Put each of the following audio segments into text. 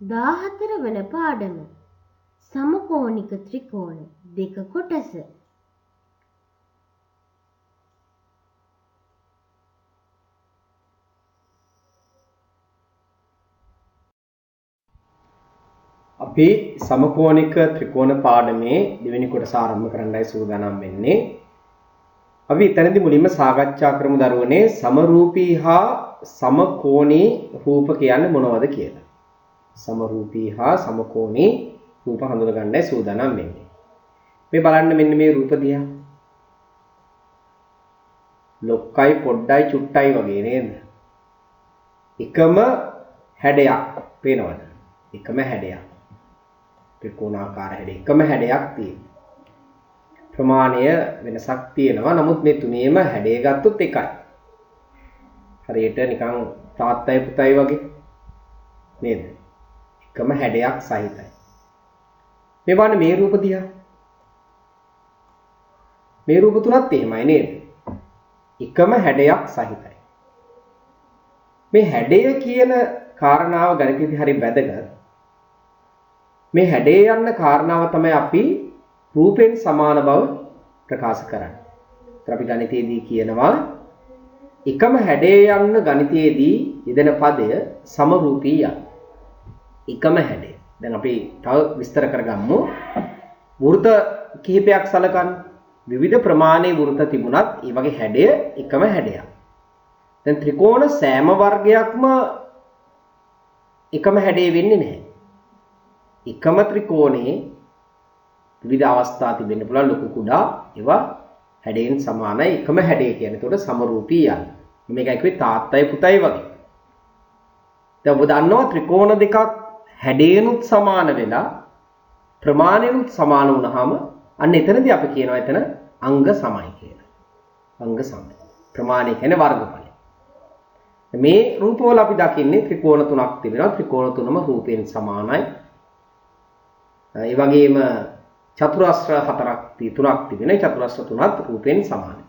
14 වන පාඩම සමකෝණික ත්‍රිකෝණ දෙක කොටස. අපි සමකෝණික ත්‍රිකෝණ පාඩමේ දෙවෙනි කොටස ආරම්භ කරන්නයි සූදානම් වෙන්නේ. අපි එතනදී මුලින්ම සාකච්ඡා කරමු දරුවනේ සමරූපී හා සමකෝණී රූප කියන්නේ මොනවද කියලා. සමරූපී හා සමකෝණී රූප හඳුනා ගන්නයි සූදානම් වෙන්නේ. මේ බලන්න මෙන්න මේ රූප දිහා. ලොක්කයි පොඩ්ඩයි චුට්ටයි වගේ නේද? එකම හැඩයක් පේනවද? එකම හැඩයක්. ත්‍රිකෝණාකාර හැඩ එකම හැඩයක් තියෙනවා. ප්‍රමාණය වෙනසක් තියෙනවා. නමුත් මේ තුනේම හැඩය ගත්තොත් එකයි. හරියට නිකන් තාත්තයි පුතයි වගේ නේද? එකම හැඩයක් සහිතයි. මේ බලන්න මේ රූප දිහා. මේ රූප තුනත් එහෙමයි නේද? එකම හැඩයක් සහිතයි. මේ හැඩය කියන කාරණාව ගණිතයේදී හරි වැදගත්. මේ හැඩේ යන කාරණාව තමයි අපි රූපෙන් සමාන බව ප්‍රකාශ කරන්නේ. ඒත් අපි ගණිතයේදී කියනවා එකම හැඩේ යන ගණිතයේදී යෙදෙන පදය සමරූපී ය. එකම හැඩය. දැන් අපි තව විස්තර කරගමු. වෘත කිහිපයක් සලකන්න. විවිධ ප්‍රමාණයේ වෘත තිබුණත් ඒ වගේ හැඩය එකම හැඩයක්. දැන් ත්‍රිකෝණ සෑම වර්ගයක්ම එකම හැඩේ වෙන්නේ නැහැ. එකම ත්‍රිකෝණේ විවිධ අවස්ථා තිබෙන්න පුළුවන් ලොකු කුඩා ඒවා හැඩයෙන් සමානයි එකම හැඩය කියන්නේ. ඒකට සමරූපී යන්නේ. මේකයි කිව්වේ තාත්තයි පුතයි වගේ. දැන් ඔබ දන්නවා ත්‍රිකෝණ දෙකක් හැඩයෙන්ුත් සමාන වෙලා ප්‍රමාණයෙන්ුත් සමාන වුණාම අන්න එතනදී අපි කියනවා එතන අංග සමයි කියලා. අංග සමයි. ප්‍රමාණය කියන්නේ වර්ගඵලය. මේ රූපවල අපි දකින්නේ ත්‍රිකෝණ තුනක් තිබෙනවා. ත්‍රිකෝණ තුනම රූපයෙන් සමානයි. ඒ වගේම චතුරස්‍ර තුනක් තිබෙනවා. චතුරස්‍ර තුනත් රූපයෙන් සමානයි.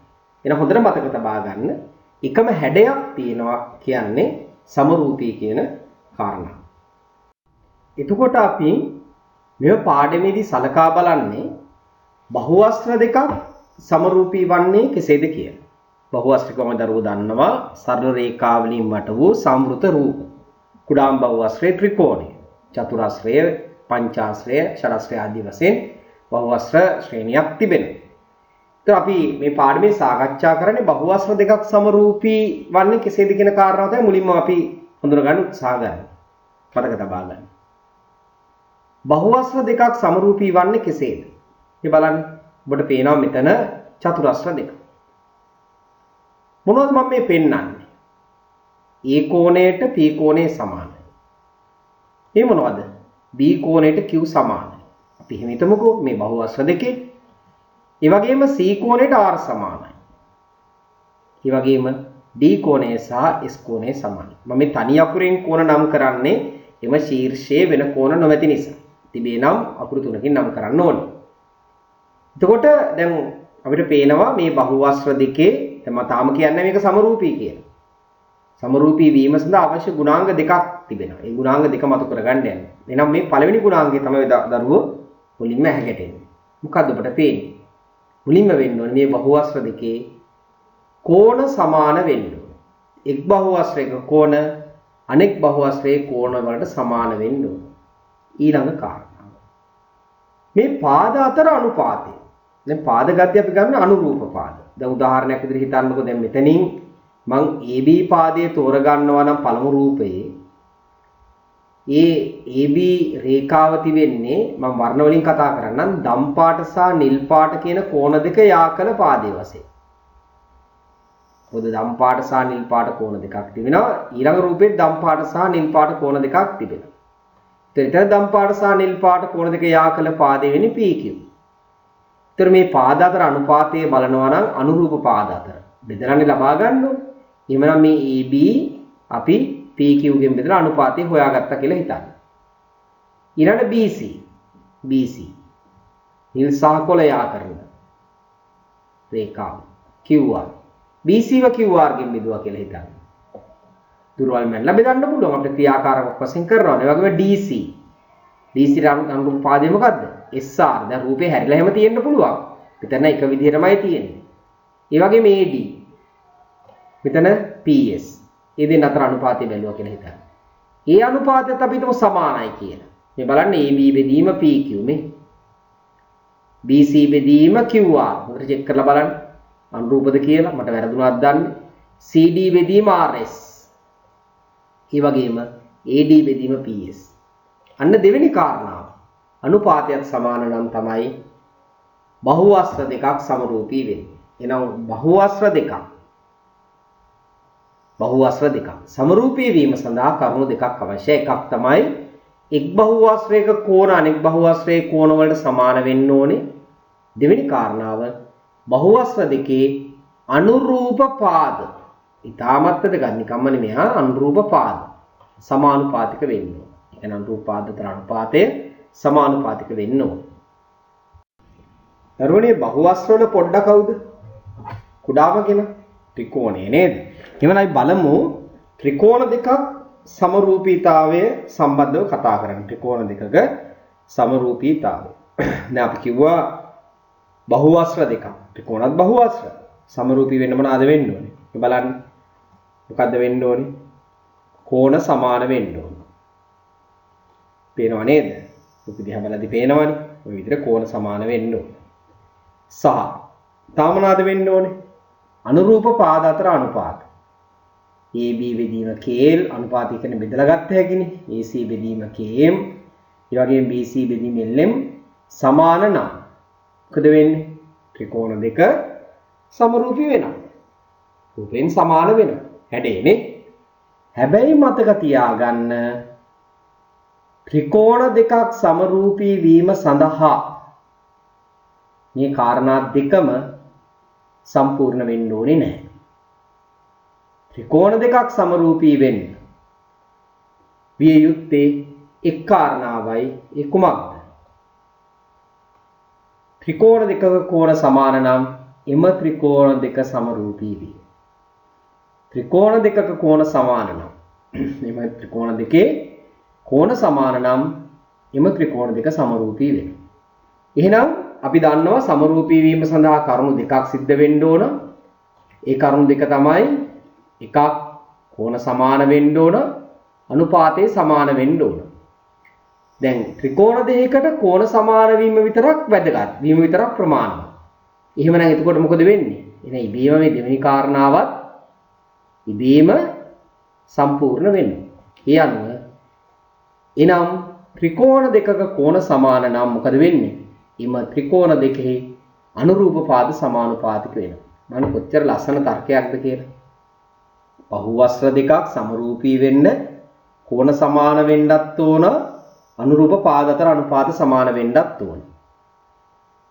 එන හොඳට මතක තබා ගන්න එකම හැඩයක් තියෙනවා කියන්නේ සමරූපී කියන කාරණා. එතකොට අපි මේ පාඩමේදී සලකා බලන්නේ බහුවස්ත්‍ර දෙකක් සමරූපී වන්නේ කෙසේද කියලා. බහුවස්ත්‍රිකම දරුවෝ දන්නවා සරල රේඛා වලින් වට වූ සම්වෘත රූප. කුඩාම් බහුවස්ත්‍රයේ ත්‍රිකෝණය. චතුරස්‍රය, පංචාස්‍රය, ෂඩස්‍රය ආදී වශයෙන් බහුවස්ත්‍ර ශ්‍රේණියක් තිබෙනවා. ඒත් අපි මේ පාඩමේ සාකච්ඡා කරන්නේ බහුවස්ත්‍ර දෙකක් සමරූපී වන්නේ කෙසේද කියන කාරණාව තමයි මුලින්ම අපි හඳුනා ගන්න උත්සාහ ගන්න. මතක තබා ගන්න. බහුවස්ත්‍ර දෙකක් සමරූපී වන්නේ කෙසේද? මේ බලන්න. ඔබට පේනවා මෙතන චතුරස්‍ර දෙක. මොනවද මම මේ පෙන්නන්නේ? A කෝණයට P කෝණය සමානයි. මේ මොනවද? B කෝණයට Q සමානයි. අපි එහෙම හිතමුකෝ මේ බහුවස්ත්‍ර දෙකේ. ඒ වගේම C කෝණයට R සමානයි. ඒ වගේම D කෝණය සහ S කෝණය සමානයි. මම මේ තනි අකුරෙන් කෝණ නම් කරන්නේ එම ශීර්ෂයේ වෙන කෝණ නොමැති නිසා. තිබේ නම් අකුරු තුනකින් නම් කරන්න ඕනේ. එතකොට දැන් අපිට පේනවා මේ බහුවස්ත්‍ර දෙකේ දැන් මම තාම කියන්නේ මේක සමරූපී කියලා. සමරූපී වීම සඳහා අවශ්‍ය ගුණාංග දෙකක් තිබෙනවා. ඒ ගුණාංග දෙක මතු කරගන්න යන්නේ. එහෙනම් මේ පළවෙනි ගුණාංගය තමයි දරුවෝ මුලින්ම හැගැටෙන්නේ. මොකද්ද ඔබට පේන්නේ? මුලින්ම වෙන්න ඕනේ මේ බහුවස්ත්‍ර දෙකේ කෝණ සමාන වෙන්න ඕනේ. එක් බහුවස්ත්‍රයක කෝණ අනෙක් බහුවස්ත්‍රයේ කෝණ වලට සමාන වෙන්න ඕනේ. ඊළඟ කාරණාව. මේ පාද අතර අනුපාතය. දැන් පාද ගද්‍ය අපි ගන්න අනුරූප පාද. දැන් උදාහරණයක් විදිහට හිතන්නකෝ දැන් මෙතනින් මං AB පාදයේ තෝර ගන්නවා නම් පළමු රූපයේ ඒ AB රේඛාව තිබෙන්නේ මම වර්ණ වලින් කතා කරන්නම් දම් පාට සහ නිල් පාට කියන කෝණ දෙක යා කළ පාදයේ වශයෙන්. මොකද දම් පාට සහ නිල් පාට කෝණ දෙකක් තිබෙනවා. ඊළඟ රූපෙත් දම් පාට සහ නිල් පාට කෝණ දෙකක් තිබෙනවා. එතන දම් පාට සහ නිල් පාට කෝණ දෙක යා කළ පාදයේ වෙන්නේ PQ. ඒතර මේ පාද අතර අනුපාතය බලනවා නම් අනුරූප පාද අතර බෙදලානේ ලබා ගන්න ඕනේ. එහෙනම් මේ AB අපි PQ ගෙන් බෙදලා අනුපාතය හොයාගත්තා කියලා හිතන්න. ඊළඟ BC නිල් සහ කොළ යා කරන රේඛාව QR BC ව QR ගෙන් බෙදුවා කියලා හිතන්න. දුරවල් මැල්ල බෙදන්න පුළුවන් අපිට ක්‍රියාකාරක වශයෙන් කරනවා. ඒ වගේම DC. DC අනුරූප පාදේ මොකද්ද? SR. දැන් රූපේ හැරිලා හැම තියෙන්න පුළුවන්. මෙතන එක විදිහටමයි තියෙන්නේ. ඒ වගේම AD. මෙතන PS. මේ දෙන්න අතර අනුපාතය බැලුවා කියලා හිතන්න. ඒ අනුපාතයත් අපි හිතමු සමානයි කියලා. මේ බලන්න AB බෙදීම PQ මේ. BC බෙදීම QR. මොකට චෙක් කරලා බලන්න. අනුරූපද කියලා මට වැරදුනක් දන්නේ. CD බෙදීම RS. ඒ වගේම AD බෙදීම PS. අන්න දෙවෙනි කාරණාව. අනුපාතයත් සමාන නම් තමයි බහුවස්ත්‍ර දෙකක් සමරූපී වෙන්නේ. එනම් බහුවස්ත්‍ර දෙකක් සමරූපී වීම සඳහා කරුණු දෙකක් අවශ්‍යයි. එකක් තමයි එක් බහුවස්ත්‍රයක කෝණ අනෙක් බහුවස්ත්‍රයේ කෝණ වලට සමාන වෙන්න ඕනේ. දෙවෙනි කාරණාව බහුවස්ත්‍ර දෙකේ අනුරූප පාද. ඊටමත් දෙකක් නිකම්ම නෙමෙයි අනුරූප පාද සමානුපාතික වෙන්න ඕනේ. ඒ කියන්නේ අනුරූප පාද අතර අනුපාතය සමානුපාතික වෙන්න ඕනේ. දරුවනේ බහුවස්ත්‍ර වල පොඩ්ඩක් කවුද? කුඩාම කෙනා ත්‍රිකෝණය නේද? එහෙනම් අපි බලමු ත්‍රිකෝණ දෙකක් සමරූපීතාවය සම්බන්ධව කතා කරන්න. ත්‍රිකෝණ දෙකක සමරූපීතාවය. දැන් අපි කිව්වා බහුවස්ත්‍ර දෙකක්. ත්‍රිකෝණත් බහුවස්ත්‍ර. සමරූපී වෙන්න මොනවාද වෙන්න ඕනේ? බලන්න. මොකද්ද වෙන්න ඕනේ? කෝණ සමාන වෙන්න ඕනේ. පේනව නේද? ඔක දිහා බලද්දි පේනවනේ. ඔය විදිහට කෝණ සමාන වෙන්න ඕනේ. සහ තාම මොනවාද වෙන්න ඕනේ? අනුරූප පාද අතර අනුපාත. AB බෙදීම KL අනුපාතය කියන්නේ බෙදලා ගත්ත හැකිනේ. AC බෙදීම KM ඒ වගේම BC බෙදීම LM සමාන නම් මොකද වෙන්නේ? ත්‍රිකෝණ දෙක සමරූපී වෙනවා. රූපෙන් සමාන වෙනවා. හැඩේනේ. හැබැයි මතක තියාගන්න ත්‍රිකෝණ දෙකක් සමරූපී වීම සඳහා මේ කාරණා දෙකම සම්පූර්ණ වෙන්න ඕනේ නැහැ. ත්‍රිකෝණ දෙකක් සමරූපී වෙන්න විය යුත්තේ එක් කාරණාවයි ඒ කුමක්ද? ත්‍රිකෝණ දෙකක කෝණ සමාන නම් එම ත්‍රිකෝණ දෙක සමරූපී වේ. ත්‍රිකෝණ දෙකක කෝණ සමාන නම් එම ත්‍රිකෝණ දෙකේ කෝණ සමාන නම් එම ත්‍රිකෝණ දෙක සමරූපී වෙනවා. එහෙනම් අපි දන්නවා සමරූපී වීම සඳහා කරුණු දෙකක් සිද්ධ වෙන්න ඕන. ඒ කරුණු දෙක තමයි එකක් කෝණ සමාන වෙන්න ඕන, අනුපාතේ සමාන වෙන්න ඕන. දැන් ත්‍රිකෝණ දෙකකට කෝණ සමාන වීම විතරක් වැදගත්. වීම විතරක් ප්‍රමාණවත්. එහෙමනම් එතකොට මොකද වෙන්නේ? එහෙනම් ඉබේම මේ දෙවෙනි කාරණාවත් ඉබේම සම්පූර්ණ වෙනවා. ඒ අනුව එනම් ත්‍රිකෝණ දෙකක කෝණ සමාන නම් මොකද වෙන්නේ? එම ත්‍රිකෝණ දෙකෙහි අනුරූප පාද සමානුපාතික වෙනවා. මම කොච්චර ලස්සන තර්කයක්ද කියලා. බහුවස්ත්‍ර දෙකක් සමරූපී වෙන්න කෝණ සමාන වෙන්නත් ඕන, අනුරූප පාද අතර අනුපාත සමාන වෙන්නත් ඕන.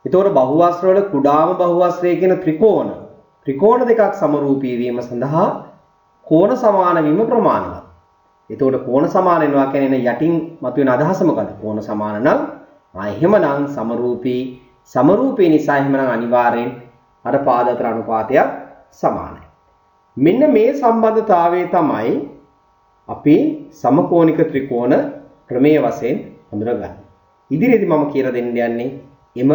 එතකොට බහුවස්ත්‍ර වල කුඩාම බහුවස්ත්‍රය කියන ත්‍රිකෝණ දෙකක් සමරූපී වීම සඳහා කෝණ සමාන වීම ප්‍රමාණවත්. එතකොට කෝණ සමාන වෙනවා කියන්නේ යටින් මතුවෙන අදහස මොකද්ද? කෝණ සමාන නම් එහෙමනම් සමරූපී නිසා එහෙමනම් අනිවාර්යෙන් අර පාද අතර අනුපාතයක් සමානයි. මෙන්න මේ සම්බන්ධතාවය තමයි අපි සමකෝණික ත්‍රිකෝණ ප්‍රමේය වශයෙන් හඳුනගන්නේ. ඉදිරියේදී මම කියලා දෙන්න යන්නේ එම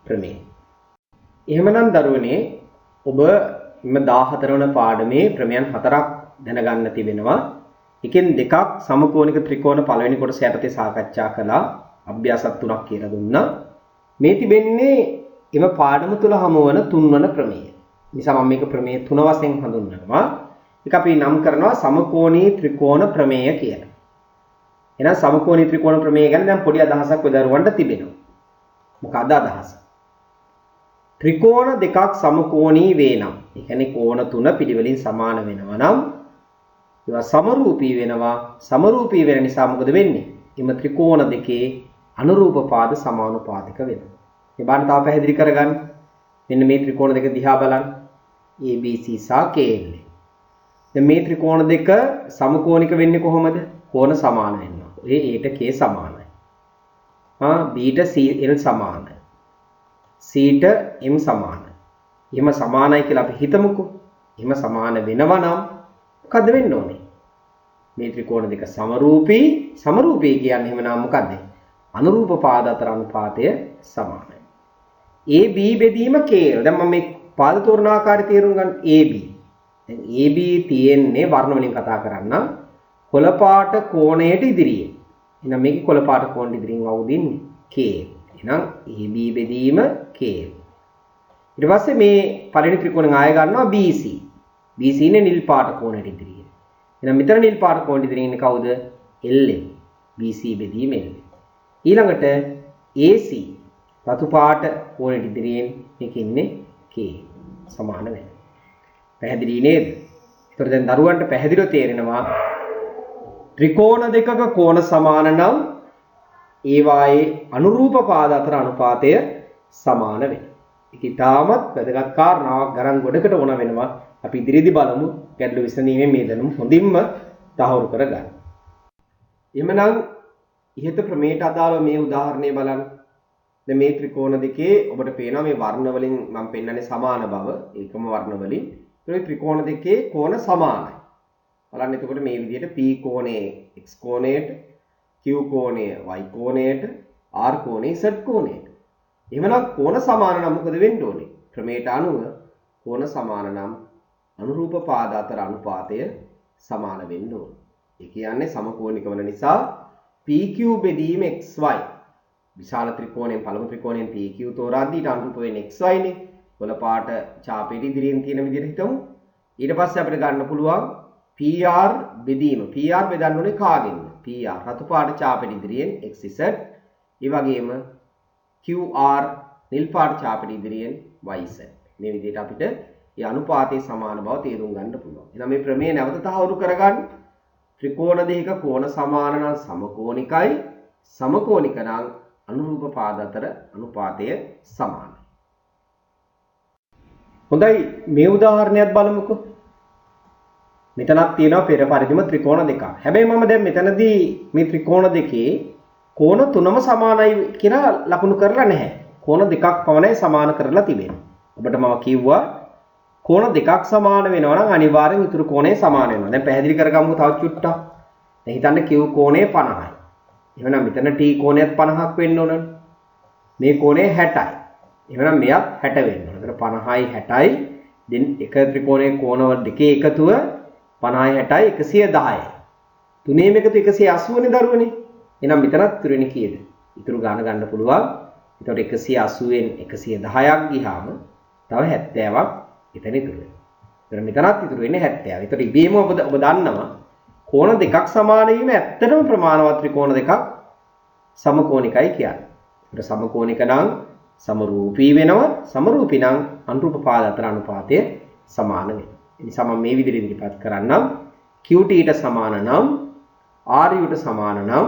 ප්‍රමේය. එහෙමනම් දරුවනේ ඔබ එම 14 වන පාඩමේ ප්‍රමේයන් 4ක් දැනගන්න තිබෙනවා. එකෙන් දෙකක් සමකෝණික ත්‍රිකෝණ පළවෙනි කොටස යටතේ සාකච්ඡා කළා. අභ්‍යාස 3ක් කියලා දුන්නා. මේ තිබෙන්නේ එම පාඩම තුල හමුවන 3 වන ප්‍රමේය. නිසා මම මේක ප්‍රමේය 3 වශයෙන් හඳුන්වනවා. ඒක අපි නම් කරනවා සමකෝණී ත්‍රිකෝණ ප්‍රමේය කියලා. එහෙනම් සමකෝණී ත්‍රිකෝණ ප්‍රමේය ගැන දැන් පොඩි අදහසක් ඔය දරුවන්ට තිබෙනවා. මොකක්ද අදහස? ත්‍රිකෝණ දෙකක් සමකෝණී වේ නම්, ඒ කියන්නේ කෝණ 3 පිළිවෙලින් සමාන වෙනවා නම් ඒවා සමරූපී වෙනවා. සමරූපී වෙන නිසා මොකද වෙන්නේ? එම ත්‍රිකෝණ දෙකේ අනුරූප පාද සමානුපාතික වෙනවා. මේ බාන තව පැහැදිලි කරගන්න. මෙන්න මේ ත්‍රිකෝණ දෙක දිහා බලන්න. ABC සහ KL. දැන් මේ ත්‍රිකෝණ දෙක සමකෝණික වෙන්නේ කොහොමද? කෝණ සමාන වෙනවා. ඒ A ට K සමානයි. B ට CL සමානයි. C ට M සමානයි. එහෙම සමානයි කියලා අපි හිතමුකෝ. එහෙම සමාන වෙනවා නම් මොකද වෙන්න ඕනේ? මේ ත්‍රිකෝණ දෙක සමරූපී. සමරූපී කියන්නේ එහෙමනම් මොකද්ද? අනුරූප පාද අතර අනුපාතය සමානයි. AB බෙදීම K. දැන් මම මේ පාද තෝරන ආකාරය තේරුම් ගන්න. AB. දැන් AB තියෙන්නේ වර්ණ වලින් කතා කරන්නම්. කොළ පාට කෝණයට ඉදිරියේ. එහෙනම් මේකේ කොළ පාට කෝණයට ඉදිරියෙන් අවුද ඉන්නේ? K. එහෙනම් AB බෙදීම K. ඊට පස්සේ මේ පළවෙනි ත්‍රිකෝණෙන් ආය ගන්නවා BC. BC ඉන්නේ නිල් පාට කෝණයට ඉදිරියේ. එහෙනම් මෙතන නිල් පාට කෝණයට ඉදිරියෙන් ඉන්නේ කවුද? LA. BC බෙදීම LA. ඊළඟට AC රතු පාට කෝණයට ඉදිරියෙන් මේක ඉන්නේ K. සමාන වෙනවා. පැහැදිලි නේද? ඒතර දැන් දරුවන්ට පැහැදිලිව තේරෙනවා ත්‍රිකෝණ දෙකක කෝණ සමාන නම් ඒවායේ අනුරූප පාද අතර අනුපාතය සමාන වෙනවා. ඒක ඉතාමත් වැදගත් කාරණාවක් ගණන් ගොඩකට ඕන වෙනවා. අපි ඉදිරියේදී බලමු ගැටළු විසඳීමේ මේ දැනුම හොඳින්ම තහවුරු කරගන්න. එhmenan ඉහත ප්‍රමේයට අදාළ මේ උදාහරණය බලන්න. දැන් මේ ත්‍රිකෝණ දෙකේ ඔබට පේනවා මේ වර්ණ වලින් මම පෙන්නන්නේ සමාන බව. ඒකම වර්ණ වලින්. ඒ ත්‍රිකෝණ දෙකේ කෝණ සමානයි. බලන්න එතකොට මේ විදිහට P කෝණය x කෝණයට, Q කෝණය y කෝණයට, R කෝණය z කෝණයට. එහෙමනම් කෝණ සමාන නම් මොකද වෙන්න ඕනේ? ක්‍රමයට අනුව කෝණ සමාන නම් අනුරූප පාද අතර අනුපාතය සමාන වෙන්න ඕනේ. ඒ කියන්නේ සමකෝණික වන නිසා PQ බෙදීම xy. විශාල ත්‍රිකෝණයෙන් පළමු ත්‍රිකෝණයෙන් PQ තෝරාදී ඊට අනුරූප වෙන්නේ xy නේ. කොළ පාට ඡාපෙට ඉදිරියෙන් තියෙන විදිහට හිතමු. ඊට පස්සේ අපිට ගන්න පුළුවන් PR බෙදීම. PR බෙදන්න ඕනේ කාගෙන්ද? PR රතු පාට ඡාපෙට ඉදිරියෙන් xz. ඒ වගේම QR නිල් පාට ඡාපෙට ඉදිරියෙන් yz. මේ විදිහට අපිට මේ අනුපාතයේ සමාන බව තේරුම් ගන්න පුළුවන්. එහෙනම් මේ ප්‍රමේය නැවත තහවුරු කරගන්න. ත්‍රිකෝණ දෙක කෝණ සමාන නම් සමකෝණිකයි. සමකෝණික නම් අනුරූප පාද අතර අනුපාතය සමානයි. හොඳයි මේ උදාහරණයක් බලමුකෝ. මෙතනක් තියෙනවා පෙර පරිදිම ත්‍රිකෝණ දෙකක්. හැබැයි මම දැන් මෙතනදී මේ ත්‍රිකෝණ දෙකේ කෝණ තුනම සමානයි කියලා ලකුණු කරලා නැහැ. කෝණ දෙකක් පමණයි සමාන කරලා තිබෙන්නේ. ඔබට මම කිව්වා කෝණ දෙකක් සමාන වෙනවා නම් අනිවාර්යෙන් ඉතුරු කෝණය සමාන වෙනවා. දැන් පැහැදිලි කරගමු තව චුට්ටක්. දැන් හිතන්න Q කෝණය 50යි. එහෙනම් මෙතන T කෝණයත් 50ක් වෙන්න ඕනනේ. මේ කෝණය 60යි. එහෙනම් මෙයත් 60 වෙන්න ඕන. ඒතර 50යි 60යි දෙන් එක ත්‍රිකෝණයේ කෝණවල දෙකේ එකතුව 50යි 60යි 110යි. තුනේම එකතු 180 නේ දරුවනේ. එහෙනම් මෙතනත් ඉතුරු වෙන්නේ කීයද? ඉතුරු ගාන ගන්න පුළුවන්. ඒතකොට 180න් 110ක් ගියාම තව 70ක් එතන ඉතුරු වෙනවා. ඒතර මෙතනත් ඉතුරු වෙන්නේ 70. ඒතර ඉබේම ඔබ දන්නවා කෝණ දෙකක් සමාන වීම ඇත්තටම ප්‍රමාණවත් ත්‍රිකෝණ දෙකක් සමකෝණිකයි කියන්නේ. ඒතර සමකෝණික නම් සමරූපී වෙනවා. සමරූපී නම් අනුරූප පාද අතර අනුපාතය සමාන වෙනවා. ඒ නිසා මම මේ විදිහට ඉදිරිපත් කරන්නම්. QT ට සමාන නම් RU ට සමාන නම්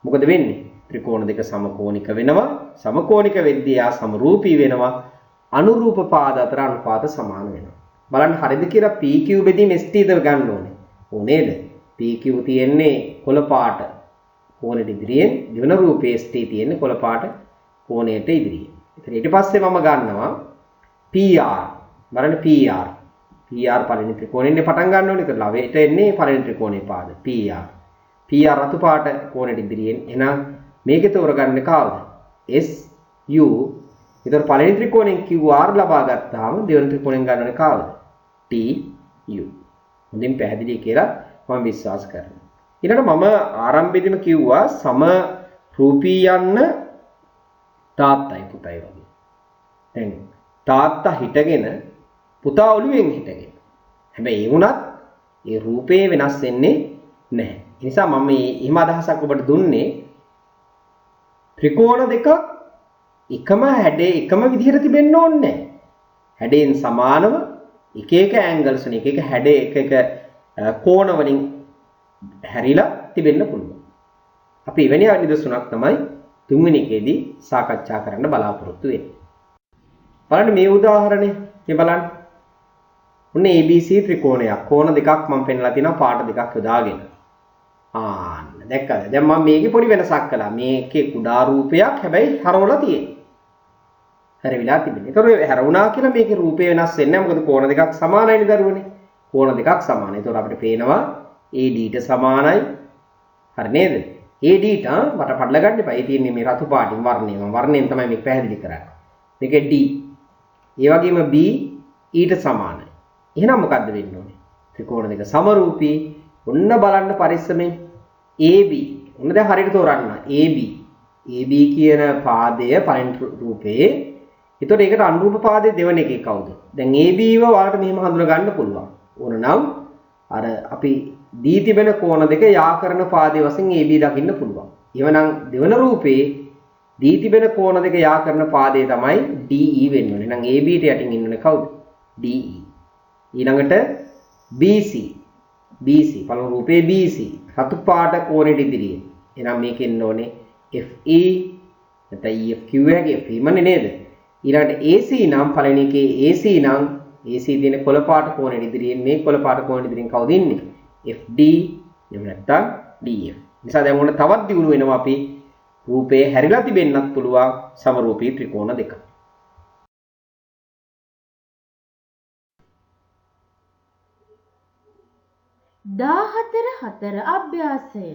මොකද වෙන්නේ? ත්‍රිකෝණ දෙක සමකෝණික වෙනවා. සමකෝණික වෙද්දී ආ සමරූපී වෙනවා. අනුරූප පාද අතර අනුපාත සමාන වෙනවා. බලන්න හරියද කියලා PQ බෙදීම ST ද ගන්න ඕනේ. ඕනේද? PQ තියෙන්නේ කොළ පාට කෝණයට ඉදිරියෙන්, ද්වින රූපයේ ST තියෙන්නේ කොළ පාට කෝණයට ඉදිරියෙන්. ඉතින් ඊට පස්සේ මම ගන්නවා PR. බලන්න PR. PR පළවෙනි ත්‍රිකෝණයෙන් පටන් ගන්න ඕනේ. ඒක ලවයට එන්නේ පළවෙනි ත්‍රිකෝණයේ පාද PR. PR රතු පාට කෝණයට ඉදිරියෙන්. එහෙනම් මේකේ තෝරගන්නේ කවුද? SU. ඒතර පළවෙනි ත්‍රිකෝණයෙන් QR ලබා ගත්තාම දෙවෙනි ත්‍රිකෝණයෙන් ගන්න ඕනේ කවුද? TU. හොඳින් පැහැදිලි කියලා මම විශ්වාස කරනවා. ඊළඟට මම ආරම්භයේදීම කිව්වා සම රූපී යන්න තාත්තයි පුතයි වගේ. දැන් තාත්තා හිටගෙන පුතා ඔළුවෙන් හිටගෙන. හැබැයි ඒ වුණත් ඒ රූපේ වෙනස් වෙන්නේ නැහැ. ඒ නිසා මම මේ එහෙම අදහසක් ඔබට දුන්නේ ත්‍රිකෝණ දෙකක් එකම හැඩේ එකම විදිහට තිබෙන්න ඕනේ නැහැ. හැඩයෙන් සමානව එක එක ඇන්ගල්ස් වලින් එක හැඩේ එක කෝණ වලින් හැරිලා තිබෙන්න පුළුවන්. අපි එවැනි නිදසුනක් තමයි තුන්වෙනි එකේදී සාකච්ඡා කරන්න බලාපොරොත්තු වෙන්නේ. බලන්න මේ උදාහරණය මේ බලන්න. ඔන්න ABC ත්‍රිකෝණයක්. කෝණ දෙකක් මම පෙන්නලා තිනවා පාට දෙකක් යොදාගෙන. ආන්න දැක්කද? දැන් මම මේකේ පොඩි වෙනසක් කළා. මේකේ කුඩා රූපයක් හැබැයි හරවලා තියෙන්නේ. හැරවිලා තිබෙන්නේ. ඒතකොට හැරුණා කියලා මේකේ රූපය වෙනස් වෙන්නේ නැහැ. මොකද කෝණ දෙකක් සමානයිනේ දරුවනේ. කෝණ දෙකක් සමානයි. ඒතකොට අපිට පේනවා ADට සමානයි. හරි නේද? ADට මට පටල ගන්න එපා. ඒ තියෙන්නේ මේ රතු පාටින් වර්ණය. මම වර්ණයෙන් තමයි මේක පැහැදිලි කරන්නේ. මේක D. ඒ වගේම B ඊට සමානයි. එහෙනම් මොකද්ද වෙන්න ඕනේ? ත්‍රිකෝණ දෙක සමරූපී. ඔන්න බලන්න පරිස්සමෙන් AB. ඔන්න දැන් හරියට තෝරන්න. AB. AB කියන පාදය පරිණත රූපේ. එතකොට ඒකට අනුරූප පාදයේ දෙවන එකේ කවුද? දැන් AB ව ඔයාලට මෙහෙම හඳුනා ගන්න පුළුවන්. ඕනනම් අර අපි දී තිබෙන කෝණ දෙක යා කරන පාදයේ වශයෙන් AB දකින්න පුළුවන්. එවනම් දෙවන රූපේ දී තිබෙන කෝණ දෙක යා කරන පාදයේ තමයි DE වෙන්න ඕනේ. එහෙනම් AB ට යටින් ඉන්නනේ කවුද? DE. ඊළඟට BC. BC පළමු රූපේ BC. රතු පාට කෝණෙට ඉදිරියේ. එහෙනම් මේකෙ ඉන්න ඕනේ FE නැත්නම් EF කිව්ව හැකි FE මන්නේ නේද? ඊළඟට AC නම් පළවෙනි එකේ AC නම් AC තියෙන කොළ පාට කෝණෙට ඉදිරියෙන් මේ කොළ පාට කෝණෙට ඉදිරියෙන් කවුද ඉන්නේ? FD එහෙම නැත්නම් DF. නිසා දැන් ඕන තවත් දියුණු වෙනවා අපි රූපේ හැරිලා තිබෙන්නත් පුළුවන් සමරූපී ත්‍රිකෝණ දෙක. හතර අභ්‍යාසය.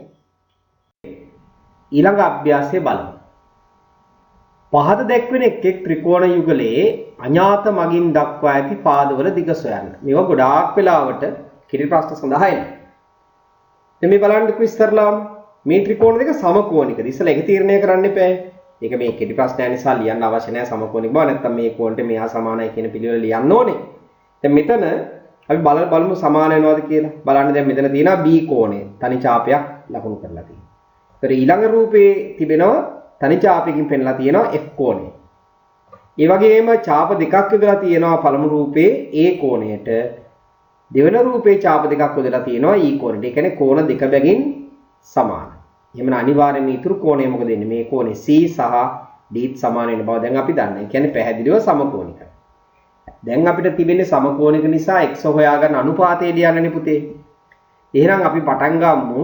ඊළඟ අභ්‍යාසය බලමු. පහත දැක්වෙන එක් ත්‍රිකෝණ යුගලයේ අඥාත මගින් දක්වා ඇති පාදවල දිග සොයන්න. මේවා ගොඩාක් වෙලාවට කිරි ප්‍රශ්න සඳහා එනවා. දැන් මේ බලන්නකෝ ඉස්සරලාම මේ ත්‍රිකෝණ දෙක සමකෝණිකද? ඉස්සලා ඒක තීරණය කරන්න එපා. ඒක මේ කිරි ප්‍රශ්නය නිසා ලියන්න අවශ්‍ය නැහැ සමකෝණික බව. නැත්තම් මේ කෝණයට මෙහා සමානයි කියන පිළිවෙල ලියන්න ඕනේ. දැන් මෙතන අපි බලමු සමාන වෙනවද කියලා. බලන්න දැන් මෙතන තියෙනවා B කෝණය. තනි ඡාපයක් ලකුණු කරලා තියෙනවා. ඒතර ඊළඟ රූපේ තිබෙනවා තනි ඡාපයකින් පෙන්ලා තියෙනවා F කෝණය. ඒ වගේම ඡාප දෙකක් යොදලා තියෙනවා පළමු රූපේ A කෝණයට. දෙවන රූපේ ඡාප දෙකක් යොදලා තියෙනවා E කෝණයට. ඒ කියන්නේ කෝණ දෙක බැගින් සමානයි. එහෙනම් අනිවාර්යයෙන්ම ඊතුරු කෝණය මොකද වෙන්නේ? මේ කෝණේ C සහ D සමාන වෙන බව දැන් අපි දන්නවා. ඒ කියන්නේ පැහැදිලිව සමකෝණිකයි. දැන් අපිට තිබෙන්නේ සමකෝණික නිසා x හොයාගන්න අනුපාතය ලියන්නනේ පුතේ. එහෙනම් අපි පටන් ගමු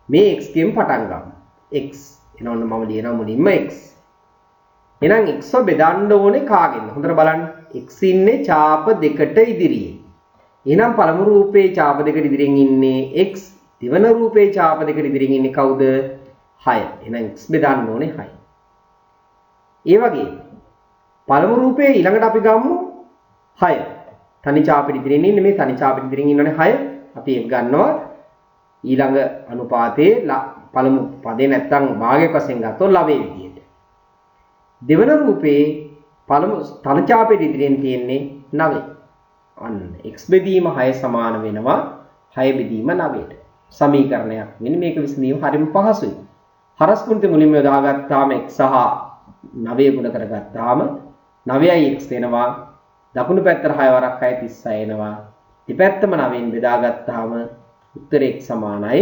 මේ x ගෙන් පටන් ගමු. x එනවන්න මම ලියනවා මුලින්ම x. එහෙනම් x බෙදන්න ඕනේ කාගෙන්ද? හොඳට බලන්න. x ඉන්නේ ඡාප දෙකට ඉදිරියේ. එහෙනම් පළමු රූපේ ඡාප දෙකට ඉදිරියෙන් ඉන්නේ x. දෙවන රූපේ ඡාප දෙකට ඉදිරියෙන් ඉන්නේ කවුද? 6. එහෙනම් x බෙදන්න ඕනේ 6. ඒ වගේ පළමු රූපේ ඊළඟට අපි ගමු 6. තනි ඡාපෙට ඉදිරියෙන් ඉන්නේ මේ තනි ඡාපෙට ඉදිරියෙන් ඉන්නනේ 6. අපි ඒක ගන්නවා ඊළඟ අනුපාතයේ පළමු පදේ නැත්තම් භාගයක් වශයෙන් ගත්තොත් ලවයේ විදියට. දෙවන රූපේ පළමු තනි ඡාපෙට ඉදිරියෙන් තියෙන්නේ 9. අන්න x බෙදීම 6 සමාන වෙනවා 6 බෙදීම 9ට. සමීකරණයක්. මෙන්න මේක විසඳීම හරිම පහසුයි. හරස් කුණිත මුලින්ම දාගත්තාම x සහ 9 ගුණ කරගත්තාම 9යි x වෙනවා. දකුණු පැත්තට 6 වරක් 6 36 එනවා. දෙපැත්තම 9න් බෙදාගත්තාම උත්තරේ x සමානයි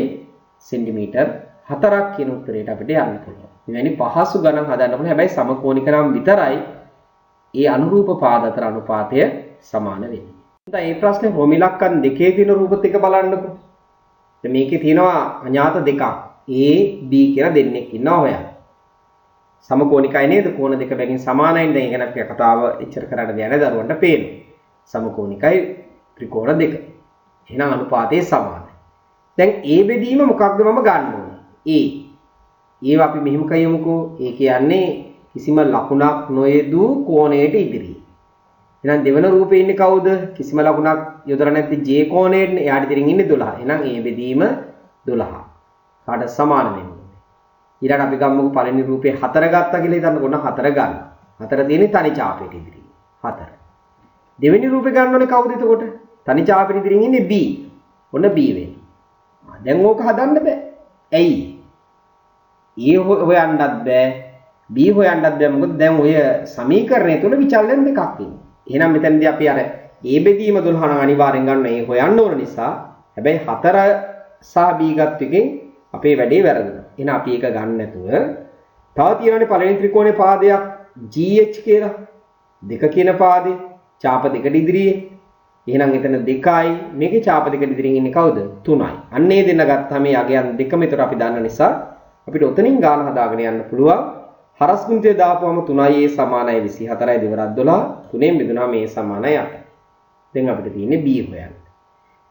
සෙන්ටිමීටර් 4ක් කියන උත්තරයට අපිට යන්න පුළුවන්. මෙවැනි පහසු ගණන් හදන්න පුළුවන්. හැබැයි සමකෝණික නම් විතරයි ඒ අනුරූප පාද අතර අනුපාතය සමාන වෙන්නේ. දැන් මේ ප්‍රශ්නේ හොම ඉලක්කම් දෙකේ තියෙන රූපත් එක බලන්නකෝ. දැන් මේකේ තියෙනවා අඥාත දෙකක්. A B කියලා දෙන්නෙක් ඉන්නවා හොයන්න. සමකෝණිකයි නේද? කෝණ දෙක බැගින් සමානයි. දැන් ඒක අපි කතාව එච්චර කරන්න දෙයක් නැහැ දරුවන්ට පේනවා. සමකෝණිකයි ත්‍රිකෝණ දෙක. එහෙනම් අනුපාතය සමානයි. දැන් A බෙදීම මොකක්ද මම ගන්න ඕනේ? A. ඒව අපි මෙහෙම කියමුකෝ. ඒ කියන්නේ කිසිම ලකුණක් නොයදූ කෝණයට ඉදිරියේ. එහෙනම් දෙවන රූපේ ඉන්නේ කවුද? කිසිම ලකුණක් යොදලා නැති J කෝණයටනේ. එයාට ඉතින් ඉන්නේ 12. එහෙනම් A බෙදීම 12. කාට සමාන වෙන්නේ? ඊළඟ අපි ගමුකෝ පළවෙනි රූපේ 4 ගත්තා කියලා හිතන්නකො. ඔන්න 4 ගන්න. 4 තියෙන්නේ තනි ඡාපයට ඉදිරියේ. 4. දෙවෙනි රූපේ ගන්න ඕනේ කවුද එතකොට? තනි ඡාපයට ඉදිරියෙන් ඉන්නේ B. ඔන්න B වෙන්නේ. දැන් ඕක හදන්න බෑ. ඇයි? A හොයන්නත් බෑ. B හොයන්නත් බෑ. මොකද දැන් ඔය සමීකරණය තුල විචලන දෙකක් ඉන්නේ. එහෙනම් මෙතනදී අපි අර A බෙදීම 12 නම් අනිවාර්යෙන් ගන්න A හොයන්න ඕන නිසා. හැබැයි 4 සහ B ගත් එකෙන් අපේ වැඩේ වැරදුනා. එහෙනම් අපි ඒක ගන්න නැතුව තව තියෙනවානේ පළවෙනි ත්‍රිකෝණේ පාදයක් GH කියලා. දෙක කියන පාදේ ඡාප දෙකට ඉදිරියේ. එහෙනම් එතන 2යි මේකේ ඡාප දෙකට ඉදිරියෙන් ඉන්නේ කවුද? 3යි. අන්න ඒ දෙන්න ගත්තාම මේ අගයන් දෙකම විතර අපි දන්න නිසා අපිට උතනින් ගාන හදාගෙන යන්න පුළුවන්. හරස් ගුණිතය දාපුවම 3යි A සමානයි 24යි 2 12 3ෙන් බෙදුනා මේ සමානයි 8. දැන් අපිට තියෙන්නේ B හොයන්න.